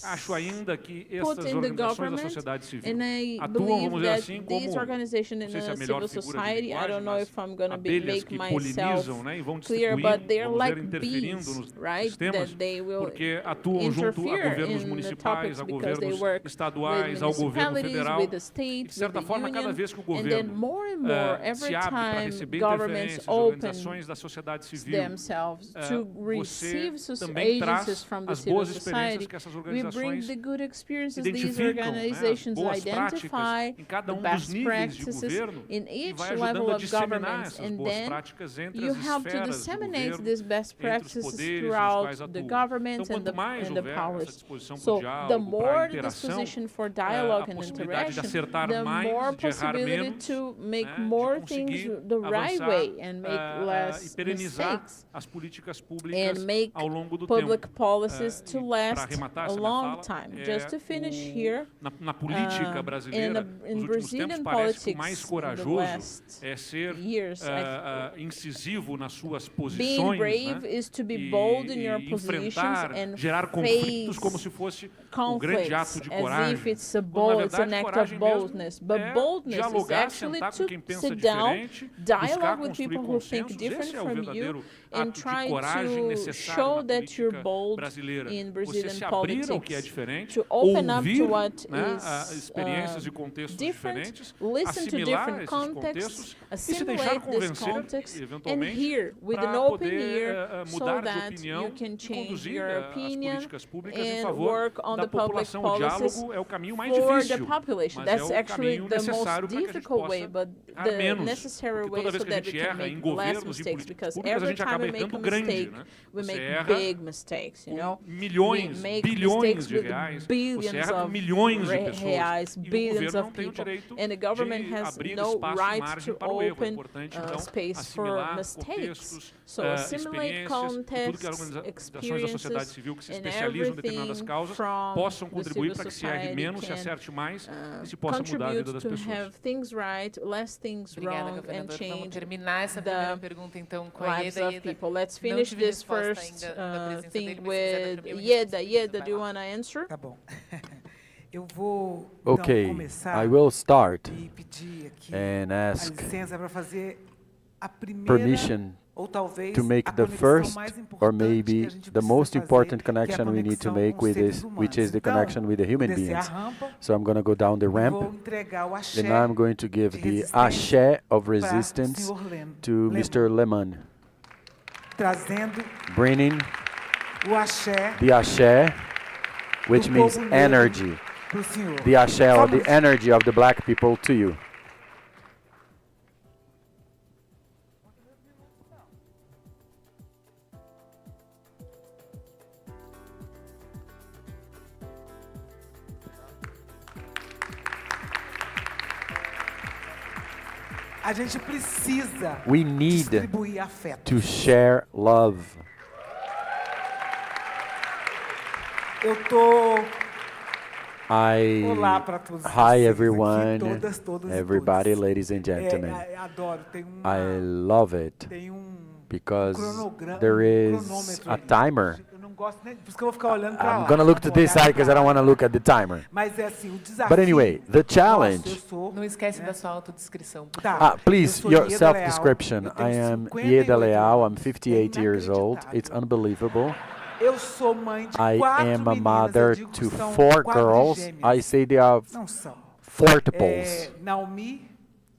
Acho ainda que essas put in the organizações da government, sociedade civil and I atuam, believe vamos dizer that assim, these como, organizations não in sei se é a a melhor civil figura de society, I linguagem, don't know mas if I'm going to abelhas make que myself polinizam, né, e vão clear, distribuindo, but they're vamos like dizer, interferindo bees, nos right? sistemas, That they will porque atuam junto a interfere governos in the municipais, topics a because they governos work estaduais, with ao governo municipalities, federal. with the E, state, de certa with the forma, cada union, vez que o and then governo more and more, se every abre para time receber governments interferências de open organizações da sociedade civil, themselves to você receive também agencies traz from the as civil boas experiências society, que essas we organizações organizações the good experiences these identificam, né, as organizations boas práticas identify, em cada the dos best níveis de practices governo in e each vai level ajudando a of disseminar government, essas and boas then práticas entre you as help to esferas do disseminate governo, these best entre os practices poderes nos throughout quais the atuam. government Então, quanto mais and the houver essa powers. disposição para o So the diálogo, para a more the interação, disposition for a dialogue and possibilidade de interaction, acertar the mais, more de errar possibility menos, to make né, more de things conseguir the right avançar way and make e less perenizar mistakes as políticas públicas and make ao longo do public tempo. policies to Para last arrematar a essa minha long fala, time. Just to finish here, na política brasileira, in nos últimos tempos, Brazilian parece que o politics mais in the corajoso last é ser years, incisivo nas suas being posições, brave né? is to be bold in your E positions enfrentar, and gerar conflitos como face se fosse um grande ato conflicts de as coragem. if it's a Quando, na it's an verdade, act of coragem mesmo boldness. But é boldness is dialogar, actually sentar com to quem pensa sit down, diferente, buscar dialogue with construir people who think consensos. different Esse é o from you, verdadeiro and ato de try coragem to necessário show na that you're política bold brasileira. in Você Brazilian se abrir ao que é politics, diferente, to open up ouvir, to what né, is experiências e contextos different, diferentes, listen to assimilar different esses contexts, contextos e se deixar assimilate this convencer, context, and eventualmente, hear with an para open poder ear so mudar de that opinião you can e change conduzir your as opinion políticas públicas em and favor work on da the public população. O policies diálogo é o caminho mais for the difícil, population. mas That's é o actually caminho the most necessário para que a gente difficult way, possa but errar the menos. necessary Porque way toda vez so que a that we gente can erra make em less governos e mistakes. políticas Because públicas, a every gente time acaba we make errando a grande, mistake, né? we Você make erra big mistakes, you know? milhões, We make bilhões mistakes de with reais. Você billions erra com of milhões de pessoas. reais, E o billions governo of não tem o people. direito And the government de has abrir no espaço e right margem to para o erro. É open importante, então, space for assimilar mistakes. contextos, So assimilate experiências, e tudo que as contexts, organizações da sociedade civil que se and especializam em determinadas everything causas from possam the contribuir civil para que se erre society menos, se can, acerte mais e se possa mudar a vida contribute das to pessoas. have things right, less things Obrigada, wrong, and governador. Vamos change terminar essa the primeira pergunta, então, com a lives Ieda. of people. Let's Não finish tive this resposta first ainda da presença thing dele, mas se quiser dar with pra mim, eu Ieda. respondo. Ieda, do you want to answer? Tá bom. Eu vou Okay, então começar I will start e pedir aqui and a ask licença para fazer a primeira permission ou talvez to make a the conexão first mais or importante maybe que a gente the precisa most fazer, important que é a connection we need to conexão make com os with seres this, humanos. which is the Então, connection with the human vou descer a beings. rampa So I'm going to go down the e vou ramp entregar o axé and I'm going to give de the resistência axé of para o resistance senhor to Lemann, Mr. Lemann, trazendo bringing o axé the axé, which do means povo negro energy, pro senhor. the axé or the Vamos. energy of the black people to you. A gente precisa We need distribuir afeto. to share love. Eu tô I Olá para todos hi vocês everyone, aqui, todas e everybody, todos. ladies and gentlemen. Adoro, tem I love it tem because cronograma, there is cronômetro a ali. timer. Eu não gosto nem, por isso que eu vou ficar olhando para lá. I'm gonna look to this side because I don't want to look at the timer. Mas é assim, o desafio. But anyway, the challenge. Nossa, eu sou, Não esquece da sua autodescrição. por Tá. favor. Please, Eu sou your Ieda self-description. Leal, eu tenho I am 58 Ieda Leal. I'm anos. 58 É years old. inacreditável. It's unbelievable. Eu sou mãe de I 4 am a meninas, mother eu digo que to são 4 quadrigêmeas. girls. I say they are Não são. fourtuples. Naomi,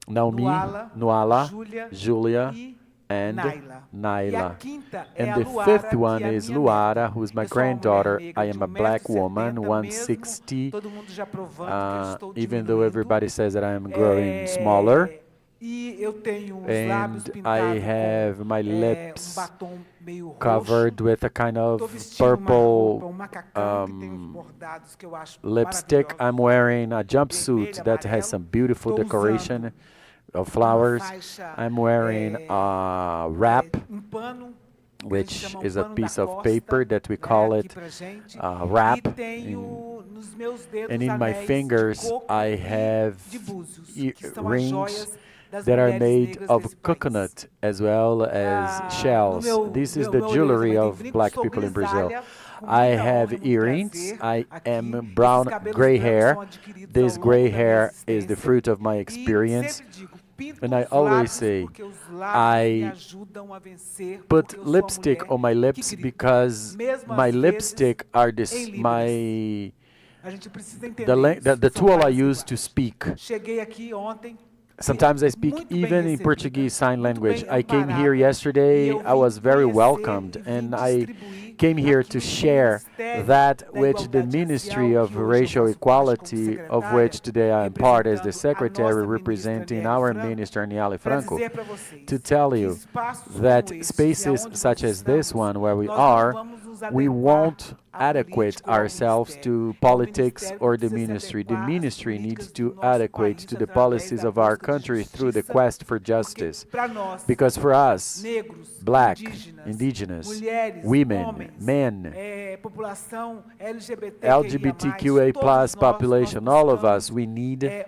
Naomi, Nuala, Nuala, Júlia Julia, e and Naila. E a Naila. quinta é And a the Luara, fifth que one é a is minha Luara, neta. who is my Eu sou uma mulher granddaughter. negra I de am a black 1,70 woman, mesmo, 160. todo mundo já provando que eu estou Even though diminuindo. everybody says that I am growing smaller. E eu tenho os And lábios I pintados have my com lips batom meio roxo. covered with a kind Tô of vestindo uma roupa, purple macacão que tem uns bordados que eu acho lipstick. I'm maravilhosos. wearing a jumpsuit Vermelho, that has some beautiful Tô decoration usando of flowers. faixa, I'm wearing a wrap, pano, que a gente which chama is a pano piece da of costa, paper that we né, call aqui it pra gente. wrap. E tenho nos meus dedos And in my anéis de fingers, coco I e have de búzios, que são as rings joias das that are mulheres made negras of desse país. coconut as well as shells. meu- This is meu- the meu jewelry orelha também of tem black brinco, people in sou Brazil. grisalha, com I muita have honra, muito earrings. prazer I aqui. am Esses brown, cabelos gray brancos hair. são adquiridos This ao longo gray da hair minha is the existência. fruit of my E experience. sempre digo, pinto And I os always lábios say, porque os lábios me I ajudam a vencer, put porque eu sou a lipstick mulher on my que lips grita. because Mesmo my às lipstick vezes, are em this Libras. my A gente precisa entender the isso, the são tool I várias use to linguagens. speak. Cheguei aqui ontem Sometimes I speak even in Portuguese Sign Language. I came here yesterday, I was very welcomed, and I came here to share that which the Ministry of Racial Equality, of which today I am part as the Secretary representing our Minister, Niale Franco, to tell you that spaces such as this one where we are, we won't adequate ourselves to politics or the ministry. The ministry needs to adequate to the policies of our country through the quest for justice. Because for us, black, indigenous, women, men, LGBTQA plus population, all of us, we need a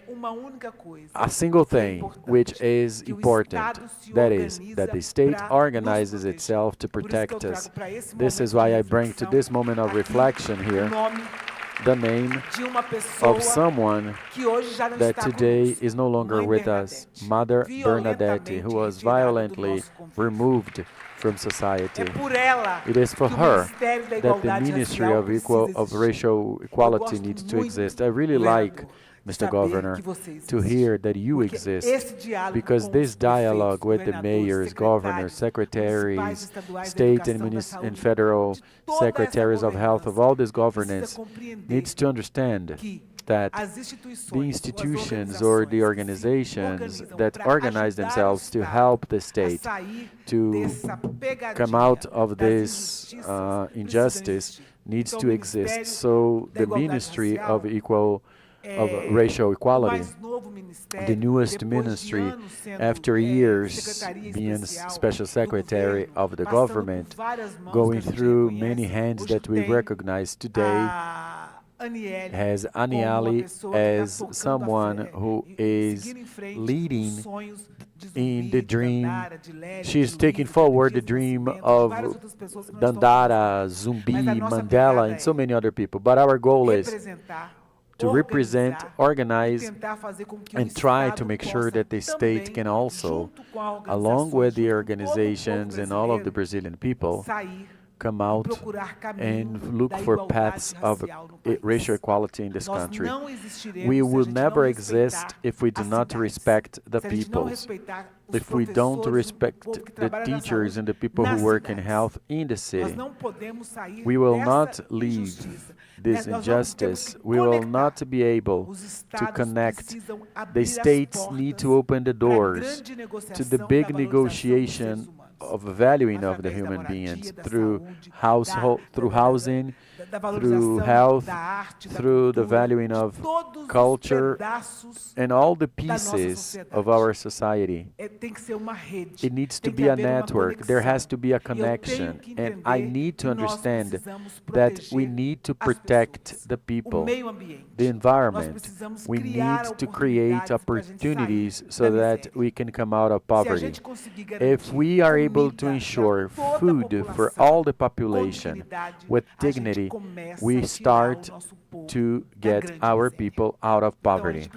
single thing, which is important. That is, that the state organizes itself to protect us. This is why I bring to this moment of reflection here the name of someone that today is no longer with us, Mother Bernadette, who was violently removed from society. It is for her that the Ministry of Racial Equality needs to exist. I really like, Mr. Governor, to hear that you exist, because this dialogue with the mayors, governors, secretaries, state and federal secretaries of health of all this governance needs to understand that the institutions or the organizations that organize themselves to help the state to come out of this injustice needs to exist. So the Ministry of Racial Equality, the newest ministry after years being Special Secretary of the government, going through many hands that we recognize today, has Aniali as someone who is leading in the dream. She's taking forward the dream of Dandara, Zumbi, Mandela, and so many other people. But our goal is to represent, organize, and try to make sure that the state can also, along with the organizations and all of the Brazilian people, come out and look for paths of racial equality in this country. We will never exist if we do not respect the peoples, if we don't respect the teachers and the people who work in health in the city. We will not leave this injustice. We will not be able to connect. The states need to open the doors to the big negotiation of valuing of the human beings through housing, through health, through the valuing of culture, and all the pieces of our society. It needs to be a network. There has to be a connection. And I need to understand that we need to protect the people, the environment. We need to create opportunities so that we can come out of poverty. If we are able to ensure food for all the population with dignity, we start to get our people out of poverty.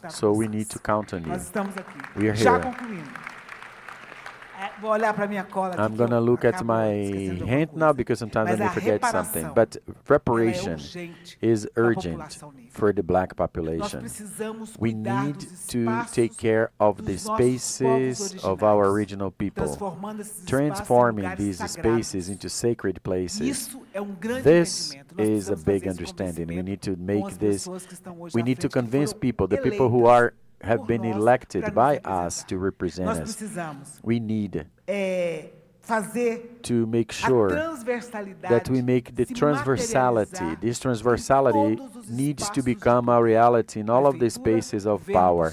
So we need to count on you. We are here. I'm going to look at my hand now because sometimes I may forget something. But reparation is urgent for the black population. We need to take care of the spaces of our regional people, transforming these spaces into sacred places. This is a big understanding. We need to make this, we need to convince people, the people who have been elected by us to represent us. We need to make sure that we make the transversality. This transversality needs to become a reality in all of the spaces of power,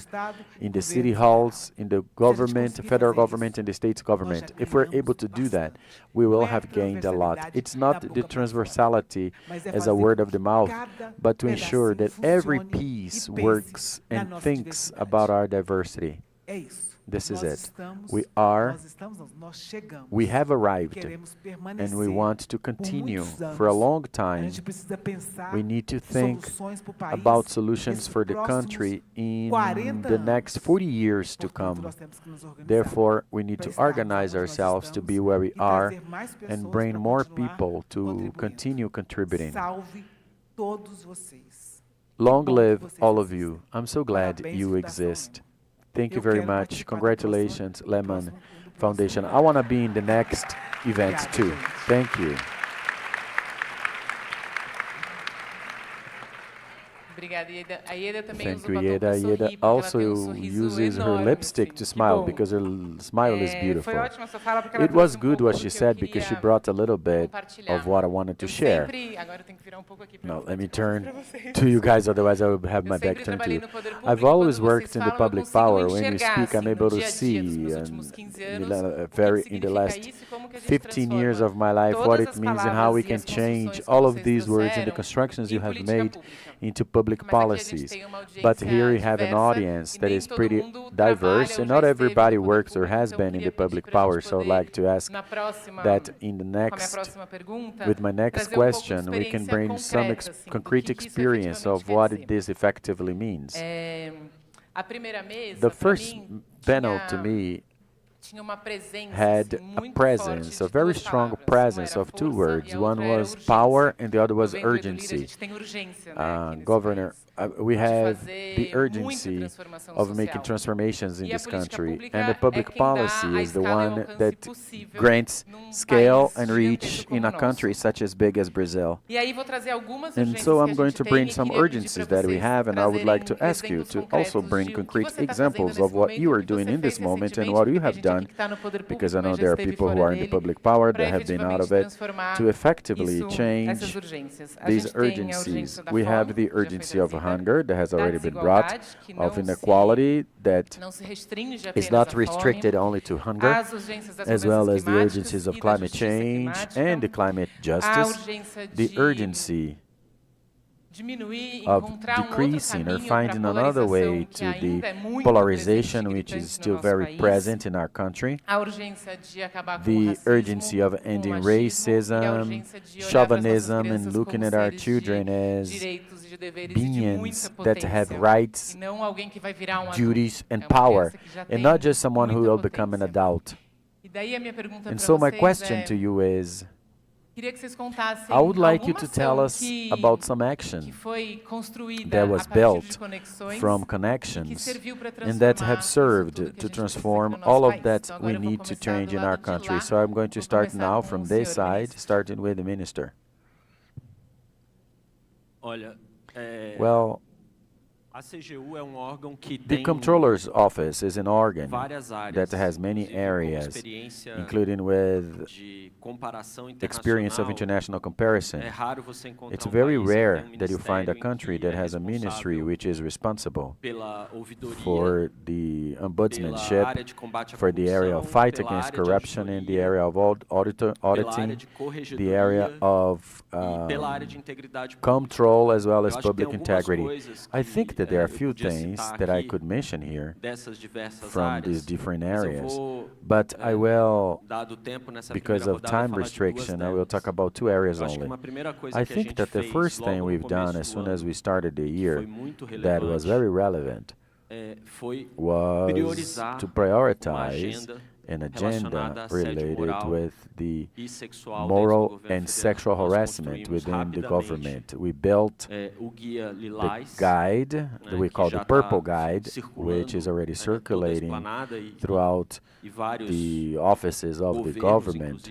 in the city halls, in the government, federal government, and the state government. If we're able to do that, we will have gained a lot. It's not the transversality as a word of the mouth, but to ensure that every piece works and thinks about our diversity. This is it. We have arrived, and we want to continue for a long time. We need to think about solutions for the country in the next 40 years to come. Therefore, we need to organize ourselves to be where we are and bring more people to continue contributing. Long live all of you. I'm so glad you exist. Thank you very much. Congratulations, Lemann Foundation. I want to be in the next events too. Thank you. Thank you, Ieda. Ieda also uses her lipstick to smile because her smile is beautiful. It was good what she said because she brought a little bit of what I wanted to share. No, let me turn to you guys, otherwise I will have my back turned to you. I've always worked in the public power. When you speak, I'm able to see, and in the last 15 years of my life, what it means and how we can change all of these words and the constructions you have made into public policies. But here you have an audience that is pretty diverse, and not everybody works or has been in the public power. So I'd like to ask that in the with my next question, we can bring some concrete experience of what this effectively means. The first panel to me had a presence, a very strong presence of two words. One was power and the other was urgency. Governor, we have the urgency of making transformations in this country, and the public policy is the one that grants scale and reach in a country such as big as Brazil. And so I'm going to bring some urgencies that we have, and I would like to ask you to also bring concrete examples of what you are doing in this moment and what you have done, because I know there are people who are in the public power that have been out of it, to effectively change these urgencies. We have the urgency of hunger that has already been brought, of inequality that is not restricted only to hunger, as well as the urgencies of climate change and the climate justice, the urgency of decreasing or finding another way to the polarization which is still very present in our country, the urgency of ending racism, chauvinism, and looking at our children as beings that have rights, duties, and power, and not just someone who will become an adult. And so my question to you is, I would like you to tell us about some action that was built from connections and that have served to transform all of that we need to change in our country. So I'm going to start now from this side, starting with the minister. Well, the Comptroller's Office is an organ that has many areas, including with experience of international comparison. It's very rare that you find a country that has a ministry which is responsible for the ombudsmanship, for the area of fight against corruption, in the area of auditing, the area of control, as well as public integrity. I think that there are a few things that I could mention here from these different areas, but I will, because of time restriction, I will talk about two areas only. I think that the first thing we've done as soon as we started the year that was very relevant was to prioritize an agenda related with the moral and sexual harassment within the government. We built the guide that we call the Purple Guide, which is already circulating throughout the offices of the government.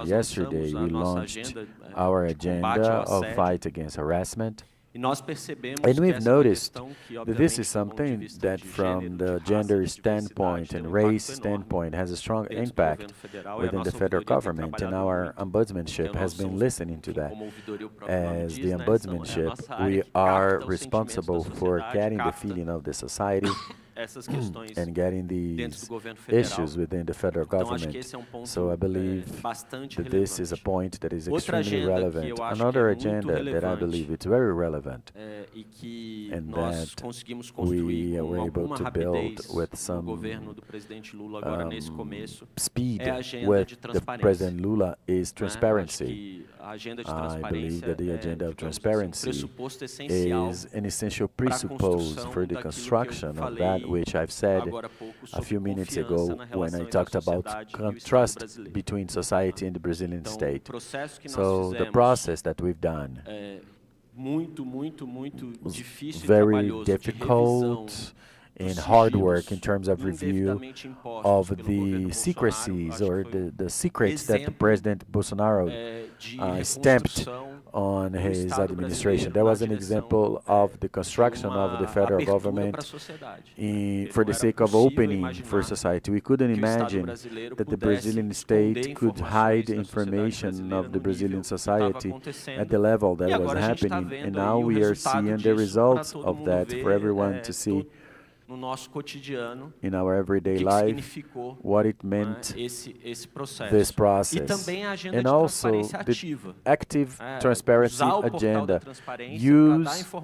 Yesterday, we launched our agenda of fight against harassment. And we've noticed that this is something that from the gender standpoint and race standpoint has a strong impact within the federal government, and our ombudsmanship has been listening to that. As the ombudsmanship, we are responsible for getting the feeling of the society and getting these issues within the federal government. So I believe that this is a point that is extremely relevant. Another agenda that I believe is very relevant and that we were able to build with some speed with the President Lula is transparency. I believe that the agenda of transparency is an essential presuppose for the construction of that which I've said a few minutes ago when I talked about trust between society and the Brazilian state. So the process that we've done was very difficult and hard work in terms of review of the secrecies or the secrets that the President Bolsonaro stamped on his administration. That was an example of the construction of the federal government for the sake of opening for society. We couldn't imagine that the Brazilian state could hide information of the Brazilian society at the level that was happening, and now we are seeing the results of that for everyone to see in our everyday life what it meant, this process. And also the active transparency agenda.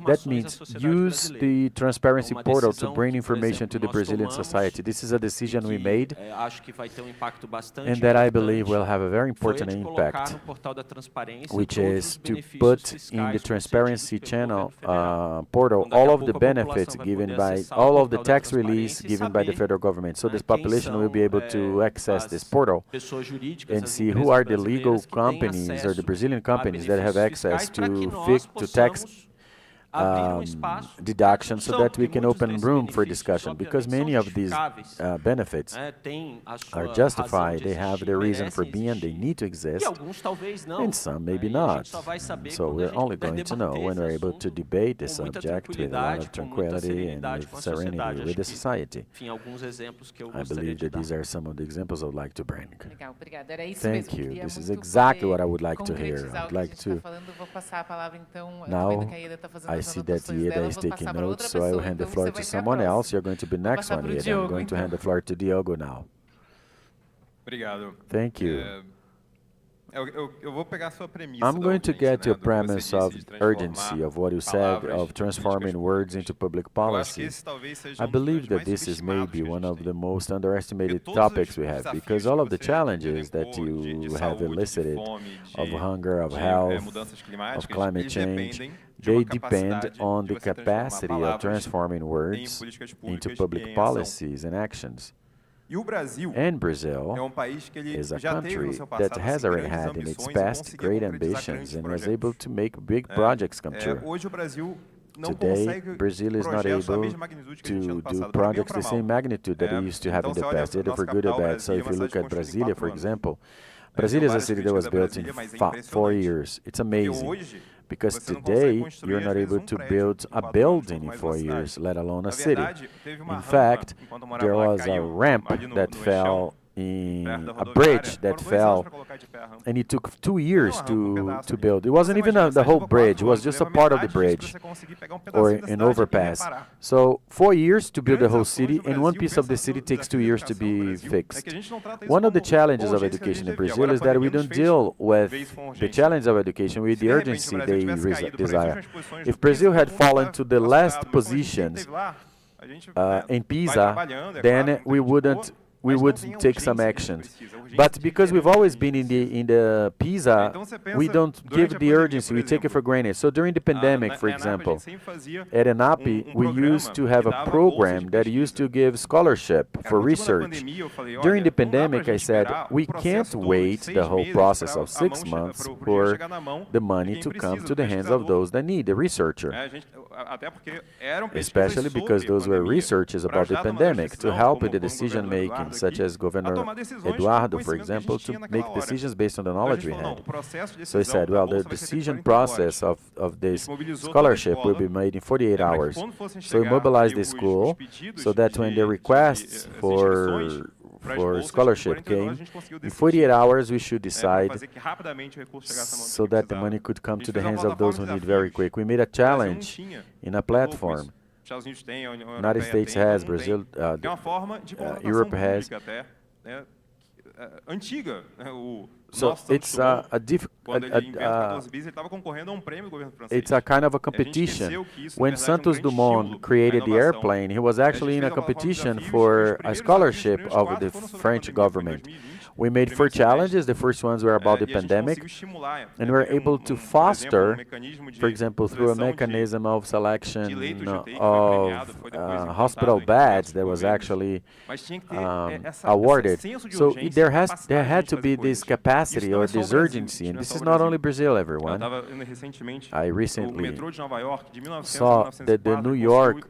That means use the transparency portal to bring information to the Brazilian society. This is a decision we made, and that I believe will have a very important impact, which is to put in the transparency channel portal all of the benefits given by all of the tax release given by the federal government. So this population will be able to access this portal and see who are the legal companies or the Brazilian companies that have access to tax deduction, so that we can open room for discussion, because many of these benefits are justified, they have their reason for being, they need to exist, and some maybe not. So we're only going to know when we're able to debate the subject with a lot of tranquility and with serenity with the society. I believe that these are some of the examples I would like to bring. Thank you. This is exactly what I would like to hear. I would like to... Now, I see that Ieda is taking notes, so I will hand the floor to someone else. You're going to be next one, Ieda. I'm going to hand the floor to Diogo now. Thank you. I'm going to get your premise of urgency of what you said, of transforming words into public policy. I believe that this is maybe one of the most underestimated topics we have, because all of the challenges that you have elicited of hunger, of health, of climate change, they depend on the capacity of transforming words into public policies and actions. And Brazil is a country that has already had in its past great ambitions and was able to make big projects come true. Today, Brazil is not able to do projects the same magnitude that we used to have in the past, either for good or bad. So if you look at Brasilia, for example, Brasilia is a city that was built in 4 years. It's amazing. Because today, you're not able to build a building in 4 years, let alone a city. In fact, there was a ramp that fell in a bridge that fell, and it took 2 years to build. It wasn't even the whole bridge, it was just a part of the bridge, or an overpass. So 4 years to build the whole city, and one piece of the city takes 2 years to be fixed. One of the challenges of education in Brazil is that we don't deal with the challenge of education with the urgency they desire. If Brazil had fallen to the last positions in PISA, then we would take some action. But because we've always been in the PISA, we don't give the urgency, we take it for granted. So during the pandemic, for example, at ENAP, we used to have a program that used to give scholarship for research. During the pandemic, I said, we can't wait the whole process of 6 months for the money to come to the hands of those that need, the researcher. Especially because those were researches about the pandemic, to help with the decision-making, such as Governor Eduardo, for example, to make decisions based on the knowledge we had. So he said, well, the decision process of this scholarship will be made in 48 hours. So we mobilized the school so that when the requests for scholarship came, in 48 hours we should decide so that the money could come to the hands of those who need very quick. We made a challenge in a platform. United States has, Brazil, Europe has. So it's it's a kind of a competition. When Santos Dumont created the airplane, he was actually in a competition for a scholarship of the French government. We made 4 challenges. The first ones were about the pandemic, and we were able to foster, for example, through a mechanism of selection of hospital beds that was actually awarded. So there had to be this capacity or this urgency, and this is not only Brazil, everyone. I recently saw that the New York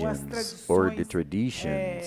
religions or the traditions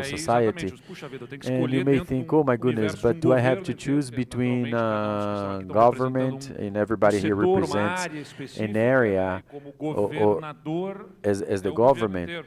aí, society. exatamente, puxa vida, eu tenho que And escolher you may dentro think, de um oh my goodness, universo, but do I have to governo, choose between government and um everybody here setor, uma represents área específica, an area e como or governador, as the o governo government? inteiro.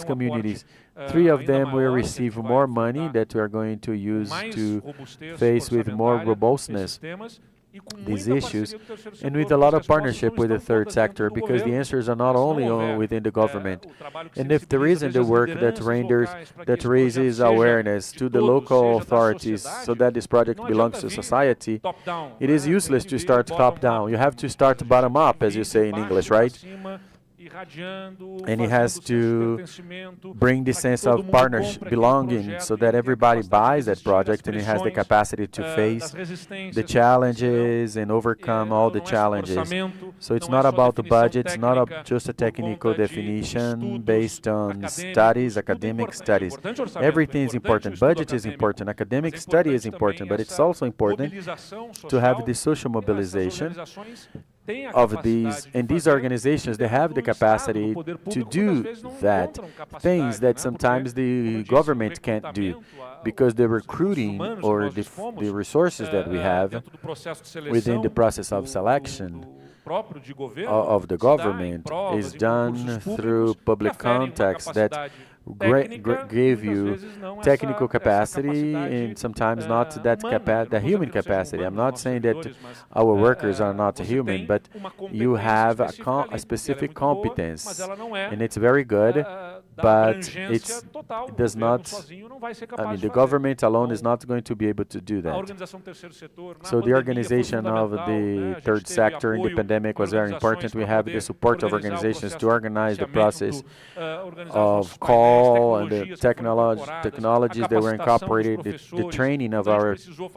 these communities. 3 of them will receive more money that we are going to use to face with more robustness these issues, and with a lot of partnership with the third sector, because the answers are not only within the government. And if there isn't the work that raises awareness to the local authorities so that this project belongs to society, it is useless to start top-down. You have to start bottom-up, as you say in English, right? And it has to bring the sense of partnership, belonging, so that everybody buys that project and it has the capacity to face the challenges and overcome all the challenges. So it's not about the budget, it's not just a technical definition based on studies, academic studies. Everything is important. Budget is important, academic study is important, but it's also important to have the social mobilization of these, and these organizations, they have the capacity to do that, things that sometimes the government can't do, because the recruiting or the resources that we have within the process of selection of the government is done through public contacts that give you technical capacity and sometimes not that the human capacity. I'm not saying that our workers are not human, but you have a specific competence, and it's very good, but it does not, I mean, the government alone is not going to be able to do that. So the organization of the third sector in the pandemic was very important. We have the support of organizations to organize the process of call and the technologies that were incorporated, the training of our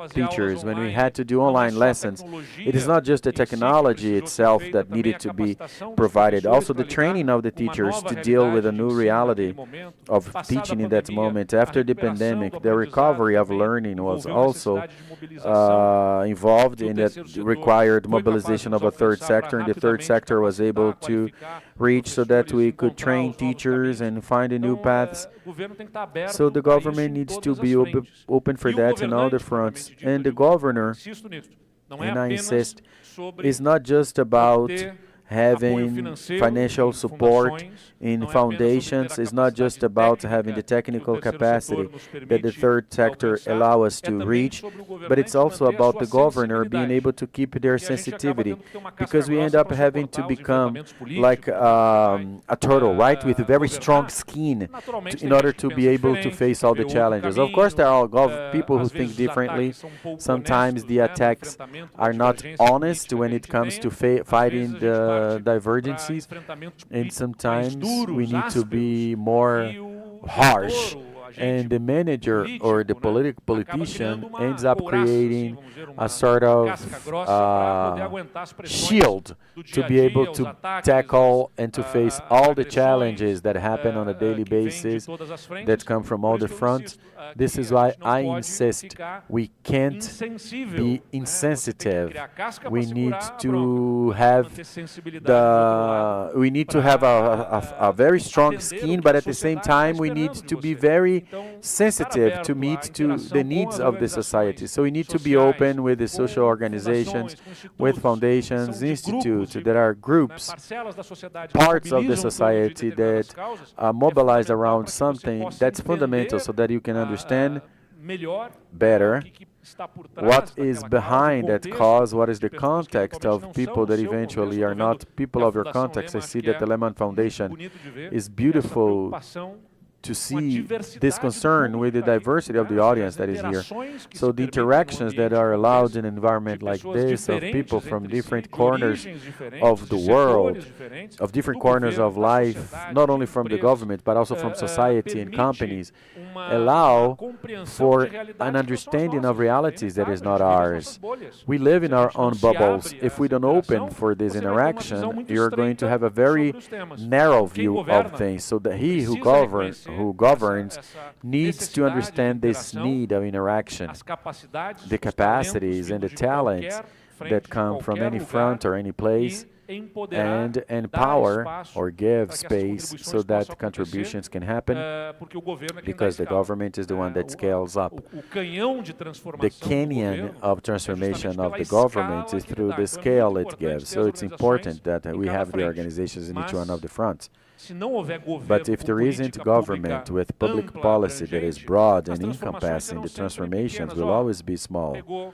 teachers when we had to do online lessons. It is not just the technology itself that needed to be provided, also the training of the teachers to deal with a new reality of teaching in that moment. After the pandemic, the recovery of learning was also involved in that required mobilization of a third sector, and the third sector was able to reach so that we could train teachers and find new paths. So the government needs to be open for that in all the fronts. And the governor, and I insist, is not just about having financial support in foundations, is not just about having the technical capacity that the third sector allow us to reach, but it's also about the governor being able to keep their sensitivity, because we end up having to become like a turtle, right, with a very strong skin in order to be able to face all the challenges. Of course, there are people who think differently. Sometimes the attacks are not honest when it comes to fighting the divergences, and sometimes we need to be more harsh, and the manager or the politician ends up creating a sort of shield to be able to tackle and to face all the challenges that happen on a daily basis that come from all the fronts. This is why I insist we can't be insensitive. We need to have a very strong skin, but at the same time we need to be very sensitive to meet to the needs of the society. So we need to be open with the social organizations, with foundations, institutes. There are groups, parts of the society that are mobilized around something that's fundamental, so that you can understand better what is behind that cause, what is the context of people that eventually are not people of your context. I see that the Lemann Foundation is beautiful to see this concern with the diversity of the audience that is here. So the interactions that are allowed in an environment like this, of people from different corners of the world, of different corners of life, not only from the government, but also from society and companies, allow for an understanding of realities that is not ours. We live in our own bubbles. If we don't open for this interaction, you're going to have a very narrow view of things, so that he who governs needs to understand this need of interaction, the capacities and the talents that come from any front or any place, and empower or give space so that contributions can happen, because the government is the one that scales up. The canyon of transformation of the government is through the scale it gives. So it's important that we have the organizations in each one of the fronts. But if there isn't government with public policy that is broad and encompassing, the transformations will always be small.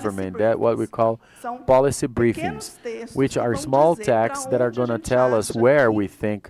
government that what we call São policy pequenos briefings, textos which que are vão small dizer texts pra that are onde a going to gente tell us acha where que we think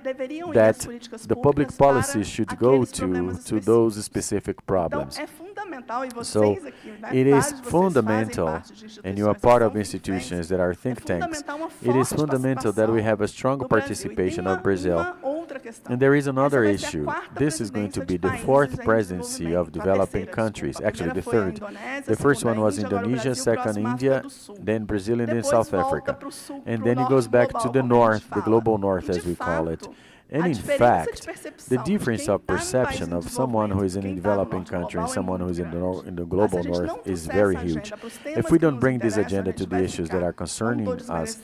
deveriam ir that as políticas the public públicas para policies should go aqueles problemas to those específicos. specific Então, problems. é fundamental, e So vocês aqui, né, it vários is de vocês fazem fundamental, parte de and you are instituições que part são of think tanks, institutions that are think é tanks. fundamental uma It is forte fundamental that we have a strong do Brasil. E tem participation of Brazil. uma outra questão. And there is Essa another vai ser a issue. quarta This is going to presidência be de the países fourth em presidency of desenvolvimento, a developing terceira, countries. desculpa. A Actually, the primeira foi a third. Indonésia, The a first segunda one was a Índia, agora o Indonesia, Brasil, second próximo a África India, do Sul. then Brazil, and then Depois South volta Africa. pro sul, And pro then it norte goes back global, to the como a gente north, the fala. global north, E, de as we call it. fato, And in fact, the difference of perception of someone who is in a developing country and someone who is in the global north is very huge. If we don't bring this agenda to the issues that are concerning us,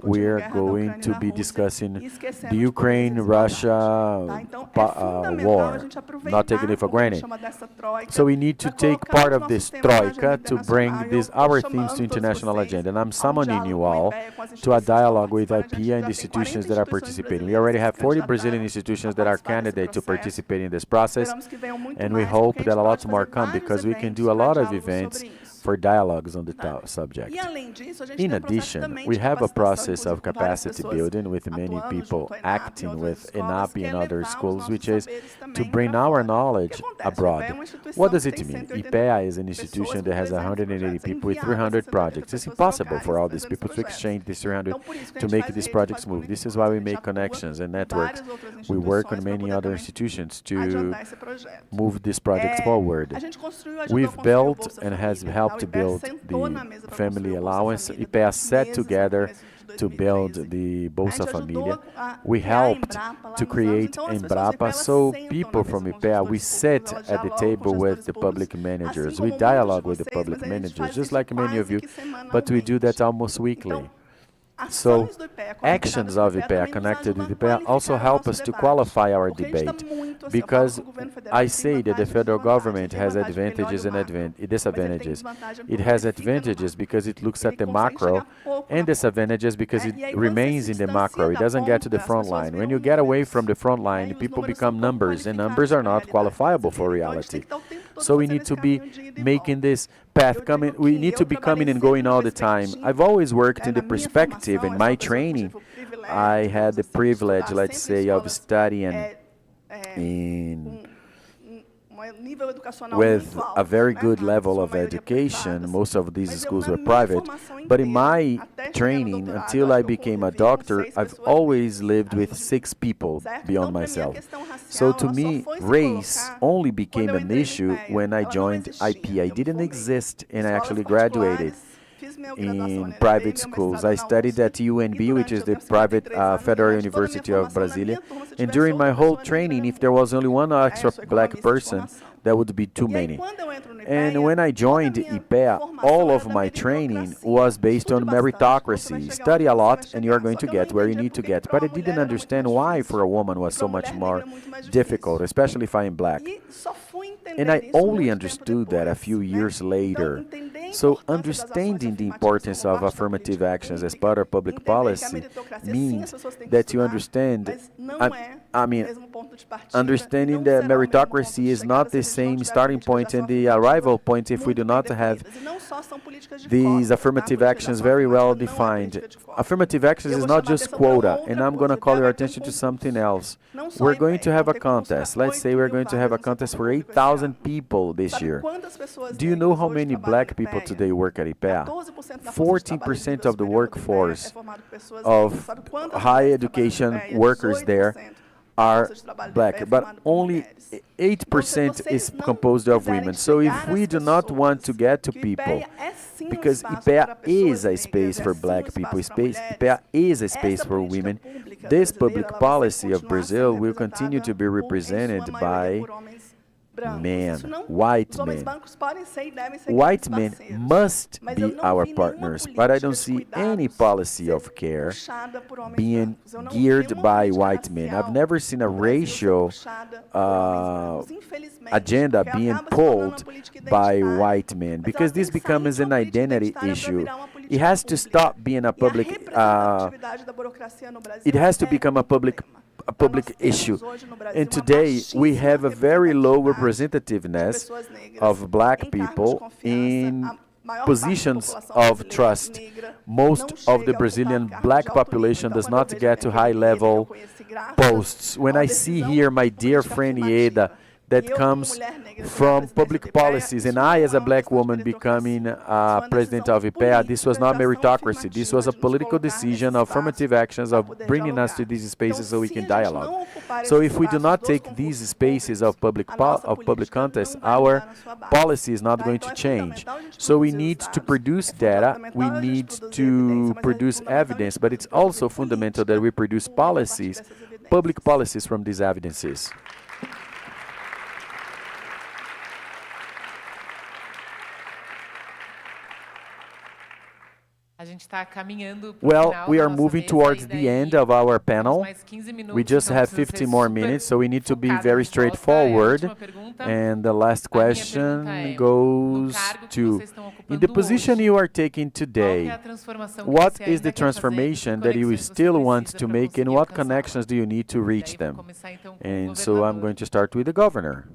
we are going to be discussing the Ukraine-Russia war, not taking it for granted. So we need to take part of this troika to bring our themes to international agenda. And I'm summoning you all to a dialogue with IPEA and the institutions that are participating. We already have 40 Brazilian institutions that are candidates to participate in this process, and we hope that a lot more come because we can do a lot of events for dialogues on the subject. In addition, we have a process of capacity building with many people acting with ENAP and other schools, which is to bring our knowledge abroad. What does it mean? IPEA is an institution that has 180 people with 300 projects. It's impossible for all these people to exchange these 300 to make these projects move. This is why we make connections and networks. We work on many other institutions to move these projects forward. We've built and has helped to build the family allowance. IPEA sat together to build the Bolsa Família. We helped to create Embrapa, so people from IPEA, we sit at the table with the public managers. We dialogue with the public managers, just like many of you, but we do that almost weekly. So, actions of IPEA connected with IPEA also help us to qualify our debate, because I say that the federal government has advantages and disadvantages. It has advantages because it looks at the macro, and disadvantages because it remains in the macro. It doesn't get to the front line. When you get away from the front line, people become numbers, and numbers are not qualifiable for reality. So we need to be making this path coming. We need to be coming and going all the time. I've always worked in the perspective. In my training, I had the privilege, let's say, of studying with a very good level of education. Most of these schools were private. But in my training, until I became a doctor, I've always lived with 6 people beyond myself. So to me, race only became an issue when I joined IPEA. It didn't exist, and I actually graduated in private schools. I studied at UNB, which is the private Federal University of Brasília. And during my whole training, if there was only one extra black person, that would be too many. And when I joined IPEA, all of my training was based on meritocracy. Study a lot and you're going to get where you need to get. But I didn't understand why for a woman was so much more difficult, especially if I'm black. And I only understood that a few years later. So understanding the importance of affirmative actions as part of public policy means that you understand, understanding that meritocracy is not the same starting point and the arrival point if we do not have these affirmative actions very well defined. Affirmative actions is not just quota, and I'm going to call your attention to something else. We're going to have a contest. Let's say we're going to have a contest for 8,000 people this year. Do you know how many black people today work at IPEA? 14% of the workforce of high education workers there are black, but only 8% is composed of women. So if we do not want to get to people, because IPEA is a space for black people, IPEA is a space for women, this public policy of Brazil will continue to be represented by men, white men. White men must be our partners, but I don't see any policy of care being geared by white men. I've never seen a racial agenda being pulled by white men, because this becomes an identity issue. It has to stop being a public, it has to become a public issue. And today we have a very low representativeness of black people in positions of trust. Most of the Brazilian black population does not get to high-level posts. When I see here my dear friend Ieda, that comes from public policies, and I, as a black woman, becoming president of IPEA, this was not meritocracy. This was a political decision of affirmative actions of bringing us to these spaces so we can dialogue. So if we do not take these spaces of public contest, our policy is not going to change. So we need to produce data, we need to produce evidence, but it's also fundamental that we produce policies public policies from these evidences. A gente está caminhando pro Well, final we da are nossa moving mesa, towards e the daí end of our panel. mais 15 minutos, We just então have precisa 15 ser more super minutes, so we need to be focado very na resposta. É a straightforward. última pergunta. And the last A minha question pergunta é, no goes cargo que to, vocês estão in the ocupando position hoje, you are taking qual que é today, a transformação que what você is the ainda quer fazer, transformation que that you conexões você still want precisa to para make, and conseguir what alcançá-la? connections do you need to reach E daí them? vou começar então com o And so I'm governador. going to start with the governor.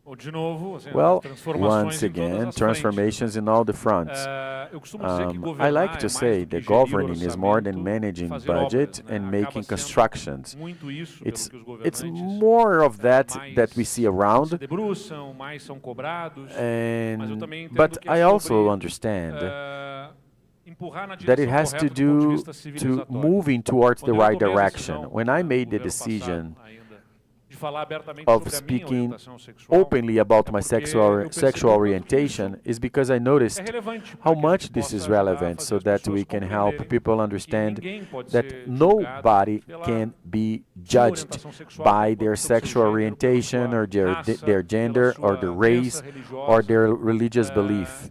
Ou de novo, assim, Well, transformações once em todas again, as transformations in all the fronts. Eu costumo dizer que I governar like é to mais say do que that gerir governing is more than orçamento, managing fazer budget obras, né? and Acaba making sendo constructions. muito isso pelo que os It's governantes more of that mais we see se around. debruçam, mais são cobrados, mas eu também entendo But que I é also sobre understand empurrar na that it direção has to correta do ponto de do vista to civilizatório. moving towards the Quando eu right tomei a direction. decisão, When I no made the governo decision passado ainda, de falar abertamente of sobre a minha speaking orientação sexual, openly about é my porque eu sexual percebi o quanto que orientation isso is because I noticed é relevante how para que a much gente this possa is ajudar a relevant fazer so as that pessoas we can help compreenderem people que understand ninguém pode that ser nobody julgado can be pela judged orientação sexual, by pelo their seu sexual gênero, pela orientation sua or raça, their gender pela or their sua race crença or religiosa, their religious belief.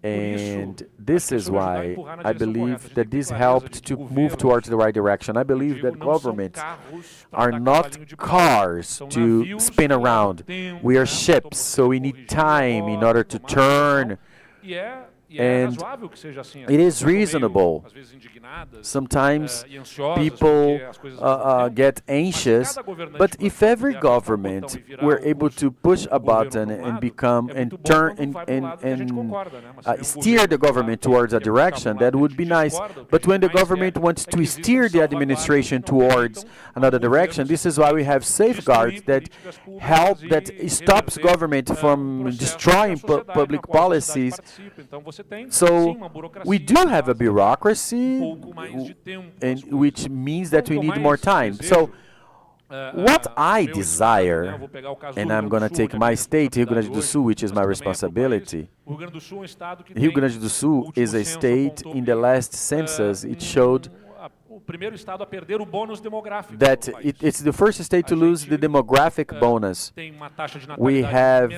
por isso, And this is ajudar a why empurrar na I direção correta. A believe gente that tem que ter this clareza helped de que to move governos, towards the right direction. I believe digo, that não são governments carros pra are dar not cavalinho de pau, cars são to navios spin que levam around. tempo, We are né, ships, so we need time in order to turn. E é And razoável que seja assim. As it is pessoas ficam meio, reasonable. às vezes, indignadas, Sometimes e ansiosas people porque as coisas não vão bem. get anxious, but if every government were able to push a button and become and turn and steer the government towards a direction, that would be nice. But when the government wants to steer the administration towards another direction, this is why we have safeguards that help, that stops government from destroying public policies. So we do have a bureaucracy, and which means that we need more time. So what I desire, and I'm going to take my state, Rio Grande do Sul, which is my responsibility. Rio Grande do Sul is a state, in the last census, it showed that it's the first state to lose the demographic bonus. We have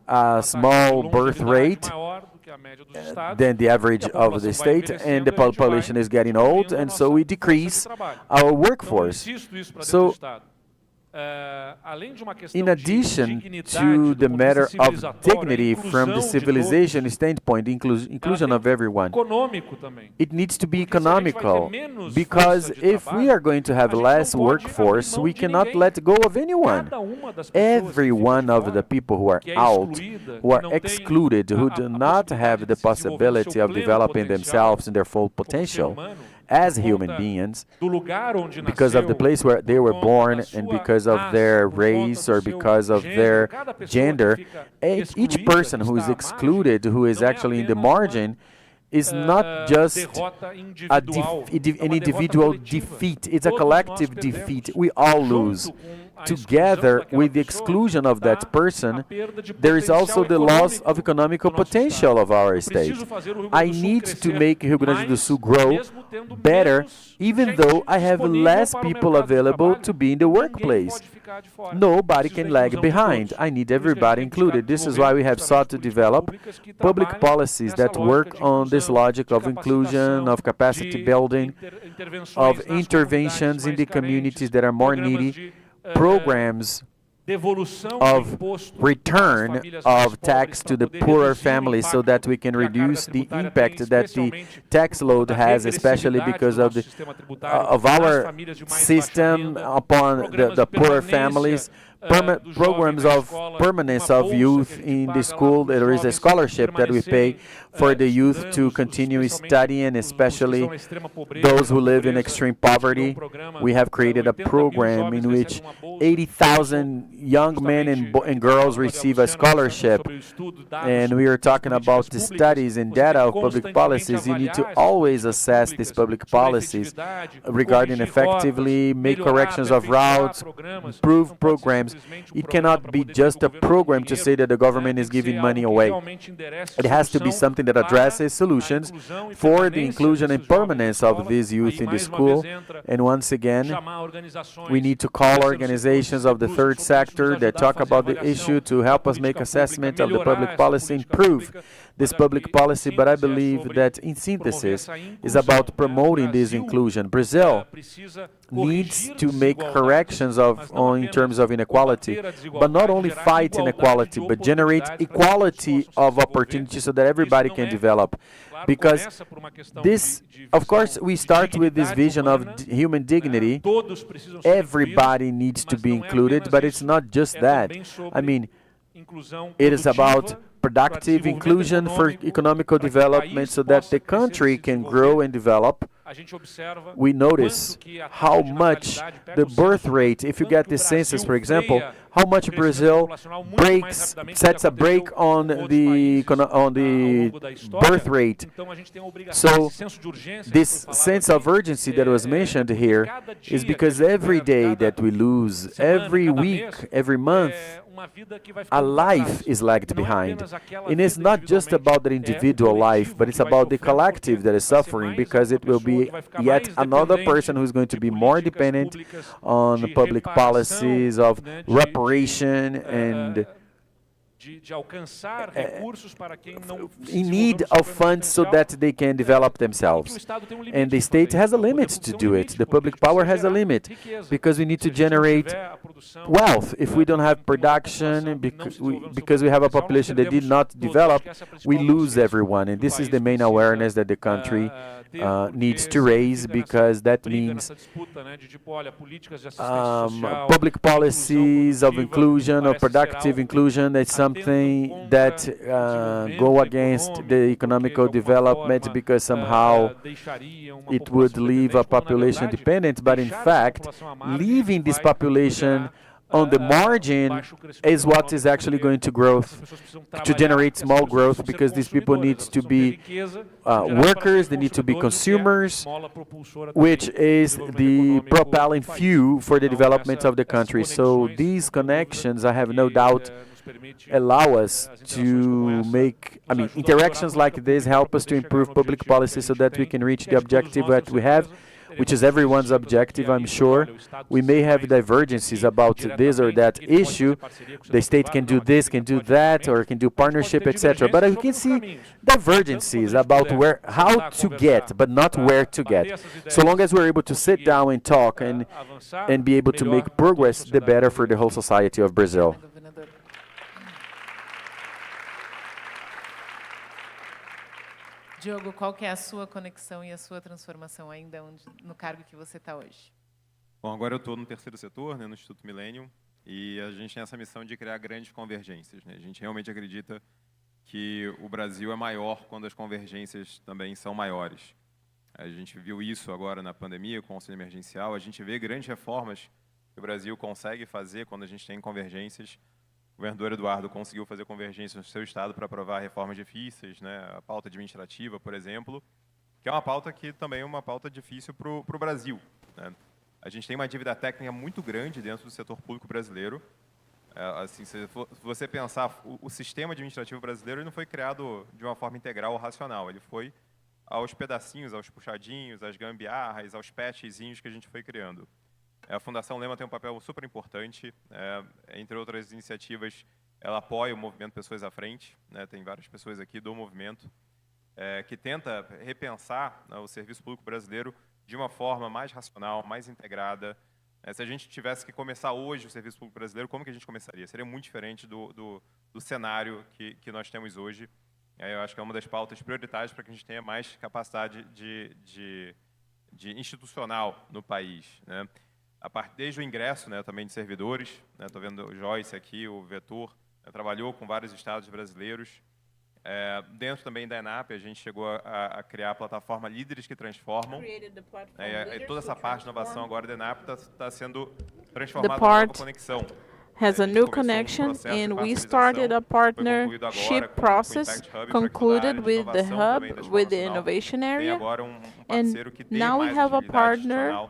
a small birth rate than the average of the state, and the population is getting old, and so we decrease our workforce. So in addition to the matter of dignity from the civilization standpoint, inclusion of everyone, it needs to be economical, because if we are going to have less workforce, we cannot let go of anyone. Every one of the people who are out, who are excluded, who do not have the possibility of developing themselves in their full potential, as human beings, because of the place where they were born and because of their race or because of their gender, each person who is excluded, who is actually in the margin, is not just an individual defeat, it's a collective defeat. We all lose. Together with the exclusion of that person, there is also the loss of economical potential of our state. I need to make Rio Grande do Sul grow better, even though I have less people available to be in the workplace. Nobody can lag behind. I need everybody included. This is why we have sought to develop public policies that work on this logic of inclusion, of capacity building, of interventions in the communities that are more needy, programs of return of tax to the poorer families so that we can reduce the impact that the tax load has, especially because of the of our system upon the poorer families. Programs of permanence of youth in the school. There is a scholarship that we pay for the youth to continue studying, especially those who live in extreme poverty. We have created a program in which 80,000 young men and girls receive a scholarship. And we are talking about the studies and data of public policies. You need to always assess these public policies regarding effectively, make corrections of routes, improve programs, sometimes it cannot be just a program to say that the government is giving money away. It has to be something that addresses solutions for the inclusion and permanence of these youth in the school. And once again, we need to call organizations of the third sector that talk about the issue to help us make assessment of the public policy, improve this public policy. But I believe that in synthesis is about promoting this inclusion. Brazil needs to make corrections in terms of inequality, but not only fight inequality, but generate equality of opportunity so that everybody can develop. Because this, of course, we start with this vision of human dignity. Everybody needs to be included, but it's not just that. I mean, it is about productive inclusion for economical development so that the country can grow and develop. We notice how much the birth rate, if you get the census, for example, how much Brazil sets a break on the birth rate. So this sense of urgency that was mentioned here is because every day that we lose, every week, every month, a life is lagged behind. And it's not just about the individual life, but it's about the collective that is suffering, because it will be yet another person who's going to be more dependent on public policies of reparation and in need of funds so that they can develop themselves. And the state has a limit to do it. The public power has a limit, because we need to generate wealth. If we don't have production, because we have a population that did not develop, we lose everyone. And this is the main awareness that the country needs to raise, because that means public policies of inclusion or productive inclusion. That's something that go against the economical development, because somehow it would leave a population dependent. But in fact, leaving this population on the margin is what is actually going to generate small growth, because these people need to be workers, they need to be consumers, which is the propelling fuel for the development of the country. So these connections, I have no doubt, allow us to make, interactions like this help us to improve public policy so that we can reach the objective that we have, which is everyone's objective, I'm sure. We may have divergences about this or that issue. The state can do this, can do that, or can do partnership, etc. But we can see divergences about how to get, but not where to get. So long as we're able to sit down and talk and be able to make progress, the better for the whole society of Brazil. Diogo, qual que é a sua conexão e a sua transformação ainda no cargo que você está hoje? Bom, agora eu estou no terceiro setor, no Instituto Millennium, e a gente tem essa missão de criar grandes convergências. A gente realmente acredita que o Brasil é maior quando as convergências também são maiores. A gente viu isso agora na pandemia, com o auxílio emergencial. A gente vê grandes reformas que o Brasil consegue fazer quando a gente tem convergências. O governador Eduardo conseguiu fazer convergência no seu estado para aprovar reformas difíceis, a pauta administrativa, por exemplo, que é uma pauta que também é uma pauta difícil para o Brasil. A gente tem uma dívida técnica muito grande dentro do setor público brasileiro. Assim, se você pensar, o sistema administrativo brasileiro ele não foi criado de uma forma integral ou racional, ele foi aos pedacinhos, aos puxadinhos, às gambiarras, aos patchzinhos que a gente foi criando. A Fundação Lemann tem um papel super importante, entre outras iniciativas, ela apoia o movimento Pessoas à Frente, tem várias pessoas aqui do movimento, que tenta repensar o serviço público brasileiro de uma forma mais racional, mais integrada. Se a gente tivesse que começar hoje o serviço público brasileiro, como que a gente começaria? Seria muito diferente do cenário que nós temos hoje. Eu acho que é uma das pautas prioritárias para que a gente tenha mais capacidade de institucional no país, desde o ingresso também de servidores, estou vendo o Joyce aqui, o Vetor, trabalhou com vários estados brasileiros. Dentro também da ENAP, a gente chegou a criar a plataforma Líderes que Transformam. Toda essa parte de inovação agora da ENAP está sendo transformada numa nova conexão. Has a new connection, and we started a partnership process concluded with the hub, with the innovation area, and now we have a partner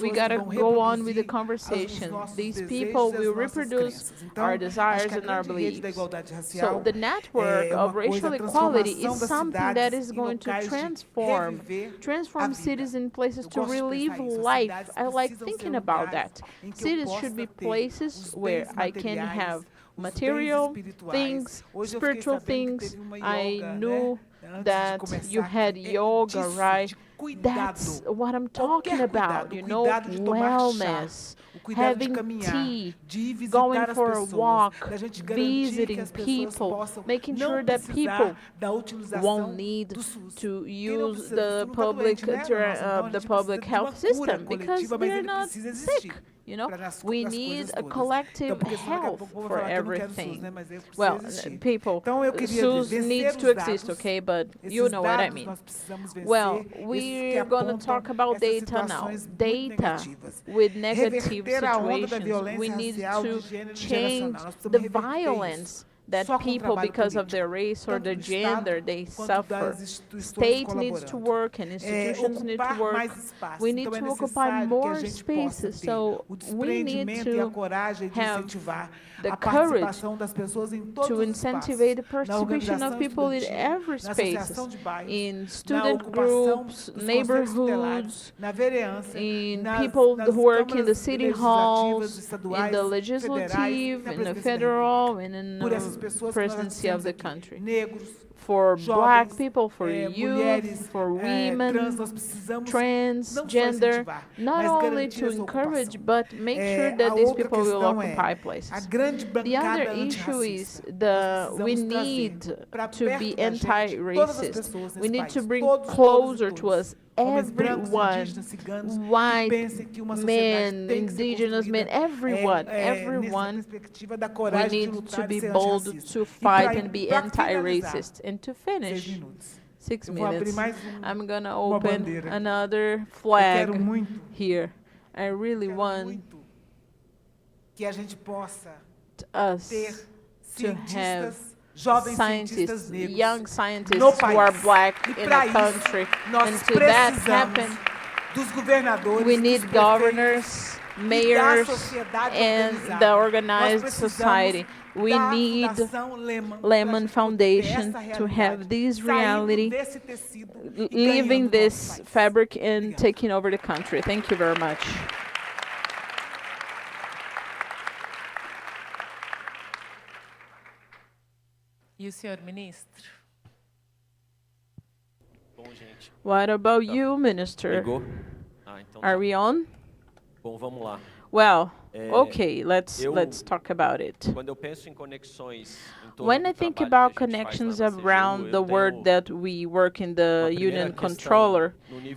We gotta go on with the conversation. These people will reproduce our desires and our beliefs. So the network of racial equality is something that is going to transform cities and places to relive life. I like thinking about that. Cities should be places where I can have material things, spiritual things. I knew that you had yoga, right? That's what I'm talking about, you know, wellness, having tea, going for a walk, visiting people, making sure that people won't need to use the public health system because they're not sick. You know, we need a collective health for everything. Well, people, SUS needs to exist, okay? But you know what I mean. Well, we're going to talk about data now. Data with negative situations. We need to change the violence that people, because of their race or their gender, they suffer. State needs to work and institutions need to work. We need to occupy more spaces. So we need to have the courage to incentivize the participation of people in every space, in student groups, neighborhoods, in people who work in the city halls, in the legislative, in the federal, and in the presidency of the country. For black people, for youth, for women, transgender, not only to encourage, but make sure that these people will occupy places. The other issue is we need to be anti-racist. We need to bring closer to us everyone, white men, indigenous men, everyone. We need to be bold to fight and be anti-racist. And to finish, 6 minutes, I'm going to open another flag here. I really want us to have scientists, young scientists who are black in a country. And to that happen, we need governors, mayors, and the organized society. We need Lemann Foundation to have this reality, leaving this fabric and taking over the country. Thank you very much. E o senhor ministro? Bom, gente. What about you, Minister? Ligou? Então Are we on? Bom, vamos lá. Well, okay, let's talk about it. Quando eu penso em conexões When I think about connections around the work that we work in the Union Controller,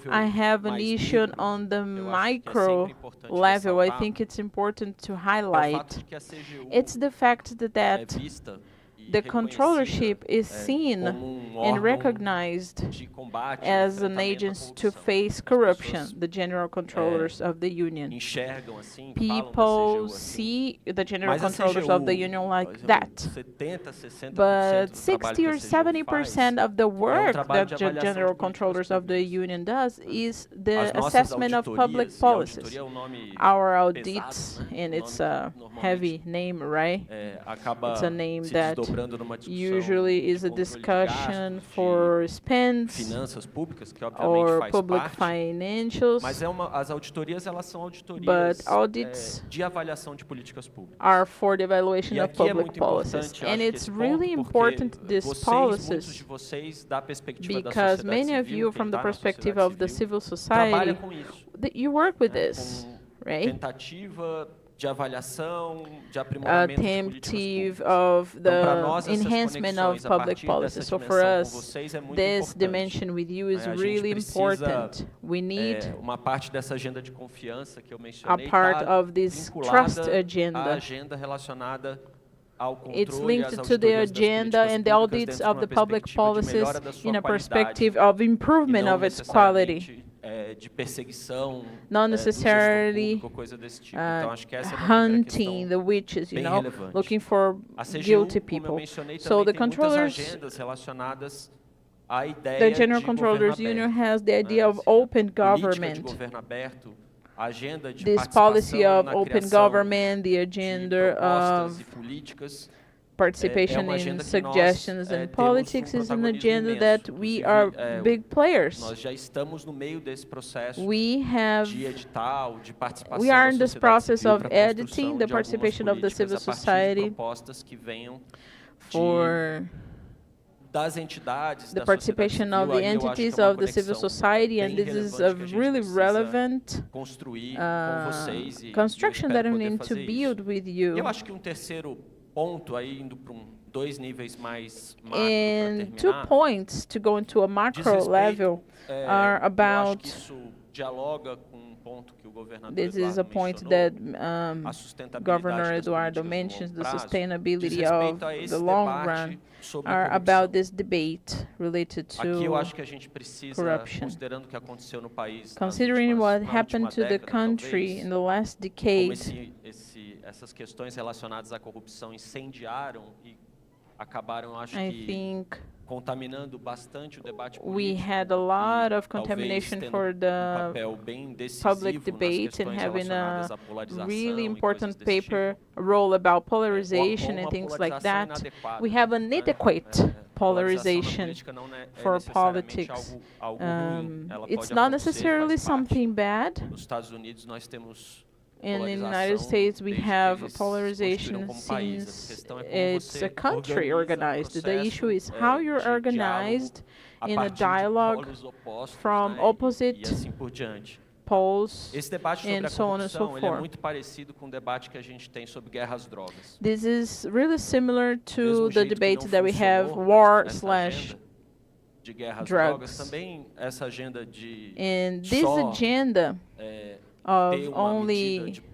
I have an issue on the micro level. I think it's important to highlight. It's the fact that the controllership is seen and recognized as an agency to face corruption, the general controllers of the union. People see the general controllers of the union like that. But 60 or 70% of the work that the general controllers of the union does is the assessment of public policies. Our audits, and it's a heavy name, right? It's a name that usually is a discussion for spends or public financials. But audits are for the evaluation of public policies. And it's really important, these policies, because many of you, from the perspective of the civil society, you work with this, right? Attentive of the enhancement of public policy. So for us, this dimension with you is really important. We need a part of this trust agenda. It's linked to the agenda and the audits of the public policies in a perspective of improvement of its quality. Not necessarily hunting the witches, you know, looking for guilty people. So the controllers, the General Controllers Union has the idea of open government. This policy of open government, the agenda of participation in suggestions and politics is an agenda that we are big players. Nós já estamos no meio desse processo We de edital, de participação we are da in this sociedade process civil of para a editing construção the de algumas participation of the civil políticas a partir de society propostas que venham for das entidades the da sociedade participation civil. of the Aí eu acho que entities é uma of the civil conexão society, and bem this is a relevante que a gente really precisa relevant construir com vocês e eu construction espero that I poder need to fazer build isso. with E you. eu acho que um terceiro ponto, aí indo para dois níveis mais macro para And 2 terminar, points to go into a diz macro respeito, level are eu acho about, que isso dialoga com um ponto que o governador this is a Eduardo point mencionou, that a sustentabilidade Governor das Eduardo políticas no mentions, longo the prazo. sustainability Diz respeito of a the esse long debate run sobre a are corrupção. about this debate related Aqui eu to acho que a gente precisa, corruption. considerando o que aconteceu no país Considering what na happened última to the década, country talvez, in the last como decade, essas questões relacionadas à corrupção incendiaram e acabaram, acho I que, think contaminando bastante o debate político. we had a lot of talvez contamination tendo for the papel bem decisivo public nas debate and questões having a relacionadas à polarização really e important coisas desse paper role about ou polarization uma and things like polarização that. inadequada, We have an né? inadequate Polarização na polarization política não é for necessariamente politics. algo ruim. Ela It's pode not acontecer, necessarily faz parte. something bad. Nos Estados Unidos nós temos And in the United polarização States, we desde que have eles polarization constituíram como país. A since questão é como it's você a country organiza organized. The processo, issue is how you're de organized diálogo a in a partir de dialogue polos opostos, from né, opposite e assim por diante. poles Esse debate sobre and a so on and so corrupção ele é forth. muito parecido com o debate que a gente tem sobre guerra às drogas. This is really similar to Mesmo the jeito que debate não that we have funcionou war nessa slash agenda de guerra às drugs. drogas, também essa agenda de And this só agenda ter of uma only medida de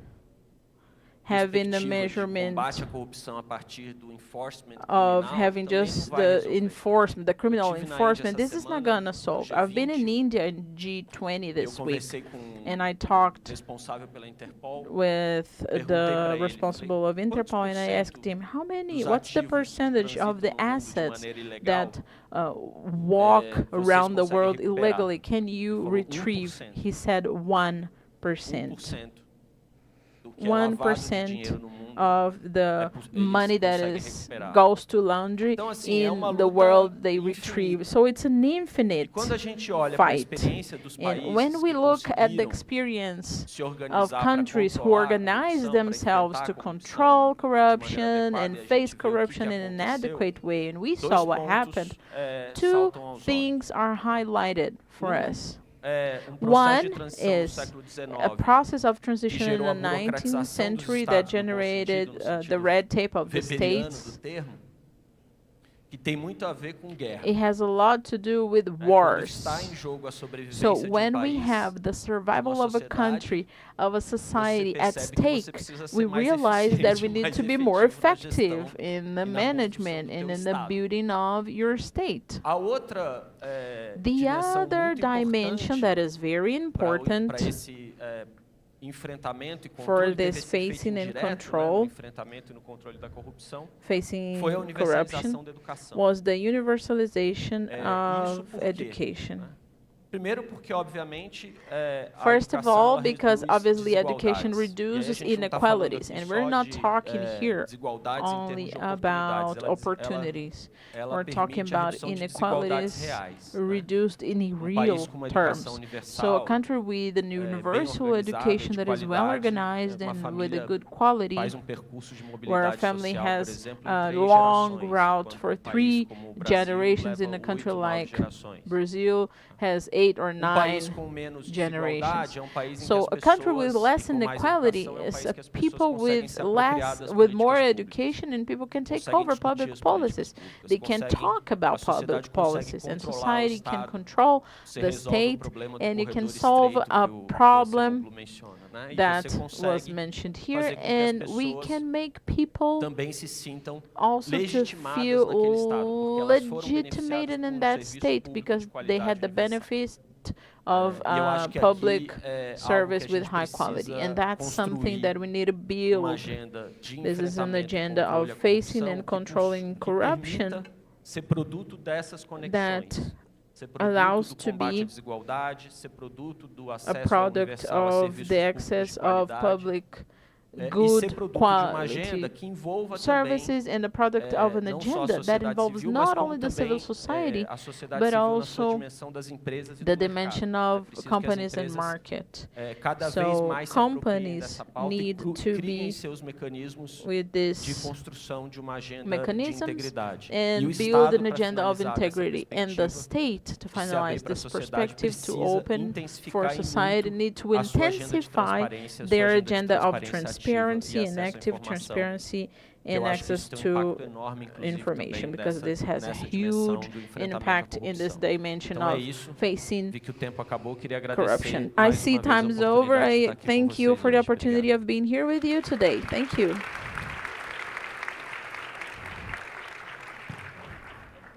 having a perspectiva de measurement combate à corrupção a partir do enforcement of criminal having também just não vai the resolver. enforcement, the criminal tive na Índia enforcement, essa this is not semana, gonna solve. no I've been in G20. India in G20 Eu this week, conversei com and I talked responsável pela Interpol. with Perguntei pra the ele, responsible falei, of Interpol, and I asked him, how many, what's the percentage of the assets that walk around the world illegally can you retrieve? He said 1%. 1% do que é lavado de 1% dinheiro no mundo of the money that conseguem is recuperar. goes to laundry Então, assim, é uma in the luta world they retrieve. So it's an infinite Quando a gente olha para a fight. experiência dos And países when we que look at the conseguiram experience se of organizar para countries who controlar a organize corrupção, para themselves enfrentar to a corrupção control de maneira corruption adequada, and e a gente face vê o que corruption in an aconteceu, adequate way, and we dois saw what pontos, happened, two saltam aos olhos. things are highlighted for us. Processo One de transição no is século XIX, a process of transition in gerou the a 19th burocratização dos century estados, that no bom generated sentido, no the sentido red tape of the weberiano states. do termo, que tem muito a ver com guerra. It has a lot to do with Quando wars. está em jogo a sobrevivência So de when we país, have the survival of a sociedade, country, of a society at percebe que você stake, precisa ser we mais realize that we eficiente, need mais to be more efetivo na effective gestão in the e na management condução do and teu in the estado. building of your state. A outra The dimensão other muito dimension importante that is very important para esse enfrentamento e for controle this deve ser feito facing and indireto, né, control, no enfrentamento e no controle da corrupção, facing foi a universalização corruption, da educação. was the universalization Isso of por quê, education. né? Primeiro porque, obviamente, a First of educação, all, ela because reduz obviously education desigualdades. E aí a reduces gente não tá falando inequalities, aqui and só we're not de, talking here desigualdades em termos only de about oportunidades. opportunities. Ela We're talking permite a about redução de desigualdades inequalities reais, né? reduced in real País com uma educação terms. universal, So a country with an universal education that is well organized uma and with a família good quality, faz percurso de where a mobilidade family social, por has exemplo, em a 3 long gerações, route enquanto for um país 3 como o Brasil generations in leva a country 8, 9 like gerações. Brazil has 8 or 9 país com menos generations. desigualdade é país em So que a as country with pessoas less e com mais inequality educação é is país a que as pessoas people conseguem with se apropriar less, das with more políticas education, and people can take conseguem over discutir public as políticas policies. públicas, They can conseguem- talk about a sociedade public consegue policies, and controlar o society can Estado. control Você the resolve o state, problema do and you can corredor solve estreito a que o problem Paulo menciona, né? E that você was consegue mentioned fazer here, com que as and we pessoas can make people também se sintam also to legitimadas feel naquele estado, porque elas foram legitimated beneficiadas in por that serviço state público because de they qualidade had the universal. benefit of E eu acho que public aqui é algo service que a with gente high quality, precisa and that's something that we need to uma build. agenda de This is an enfrentamento e agenda controle of à facing corrupção and que controlling corruption permita ser produto dessas that conexões, ser produto allows do to combate à be desigualdade, ser produto do a acesso product universal a of serviços the públicos access de of qualidade. public good good agenda que quality envolva services and the product of an não só a agenda that sociedade involves civil, mas not como only the também civil society, a sociedade but civil na sua also dimensão das empresas e the do dimension mercado. É of preciso que as companies and empresas market. cada vez So mais se apropriem companies dessa pauta e need to criem be seus mecanismos with de this construção de uma agenda de mechanisms integridade. E o and build Estado, an para agenda of finalizar essa integrity, and the perspectiva, state to de se abrir finalize para a this sociedade, perspective to precisa open intensificar for e society muito need to a sua agenda de intensify transparência, a sua their agenda de agenda of transparência ativa transparency e and acesso à active informação, transparency que eu and acho que access isso tem um to impacto enorme, inclusive, information, também because this has a nessa dimensão huge do enfrentamento à impact in this corrupção. dimension Então é of isso. facing Vi que o tempo acabou, queria agradecer corruption. I mais see uma vez a time's over. oportunidade de I estar aqui com thank you vocês for the hoje. opportunity of being here with you today. Thank you.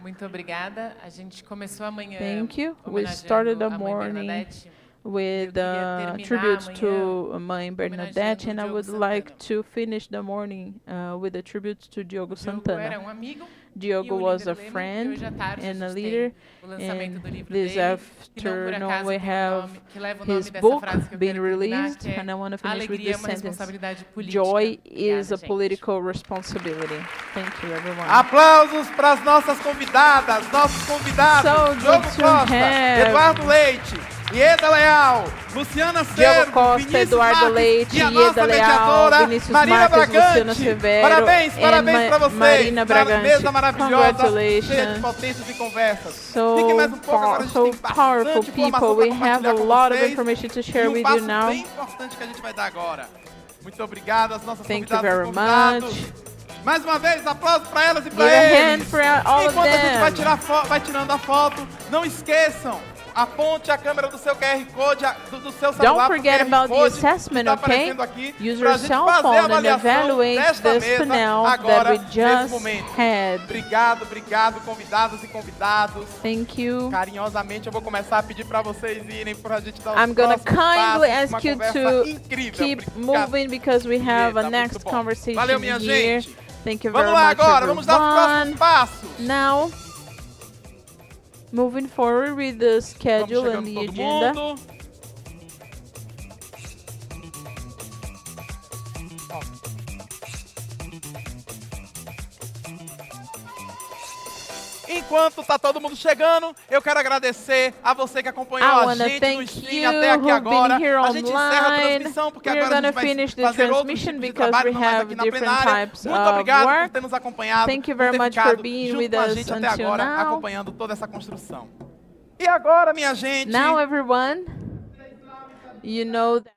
Muito obrigada. A gente começou amanhã Thank you. We homenageando started the a Mãe morning Bernadette. with terminar tributes amanhã to Mãe Bernadette, and I Diogo would Santana. like to finish the morning with a tribute to Diogo Diogo era Santana. amigo Diogo e was líder a do Lemann, friend hoje à tarde and a a gente leader, tem o lançamento and do livro this dele, que não por afternoon acaso we tem have que leva o nome his dessa book frase que eu being quero terminar, released, que é and I want to finish with alegria é this uma sentence. responsabilidade política. Joy is Obrigada, a gente. political responsibility. Thank you, everyone. Aplausos para as nossas convidadas, nossos convidados, So good Diogo to Costa, have Eduardo Leite, Ieda Leal, Luciana Cervo, Costa, Vinícius Eduardo Marques Leite, e a Ieda nossa Leal, mediadora, Vinícius Marina Marques, Luciana Bragante. Severo, Parabéns, parabéns and para vocês. Marina Bragante. Mesa maravilhosa, Congratulations. cheia de potências e conversas. So, Fiquem mais um pouco, agora a gente tem powerful bastante people. informação We para have a compartilhar com lot of vocês. information to E share with you passo now. bem importante que a gente vai dar agora. Muito obrigado às nossas Thank you convidadas e very convidados. much. Mais uma vez, aplausos para elas e para Give a hand eles. for all of Enquanto a gente vai, them. vai tirando a foto, não esqueçam, aponte a câmera do seu QR Code, do seu celular. Don't forget about the assessment, tá okay? aparecendo aqui, Use pra your gente cell fazer a phone and avaliação evaluate desta this mesa panel agora, that we nesse just momento. had. Obrigado, obrigado, convidadas e convidados. Thank you. Carinhosamente, eu vou começar a pedir para vocês irem para a gente dar os I'm gonna próximos kindly passos, ask you uma conversa to incrível. keep Obrigado. moving because we have a Tá next muito bom. conversation Valeu, minha here. gente. Thank you Vamos very lá much, agora, vamos dar os próximos everyone. passos. Now, moving forward with the schedule and Vamos the chegando todo agenda. mundo. Enquanto tá todo mundo chegando, eu quero agradecer a você que acompanhou I a wanna gente no thank stream you até aqui who've agora. been here A gente encerra a online. transmissão porque We're agora a gonna gente vai finish the fazer outros transmission tipos de because trabalho, we não mais have aqui na different plenária. types Muito of obrigado por work. ter nos acompanhado, Thank you por very ter much for ficado being junto with com a us gente até until agora, now. acompanhando toda essa construção. E agora, minha gente... Now, everyone, you know that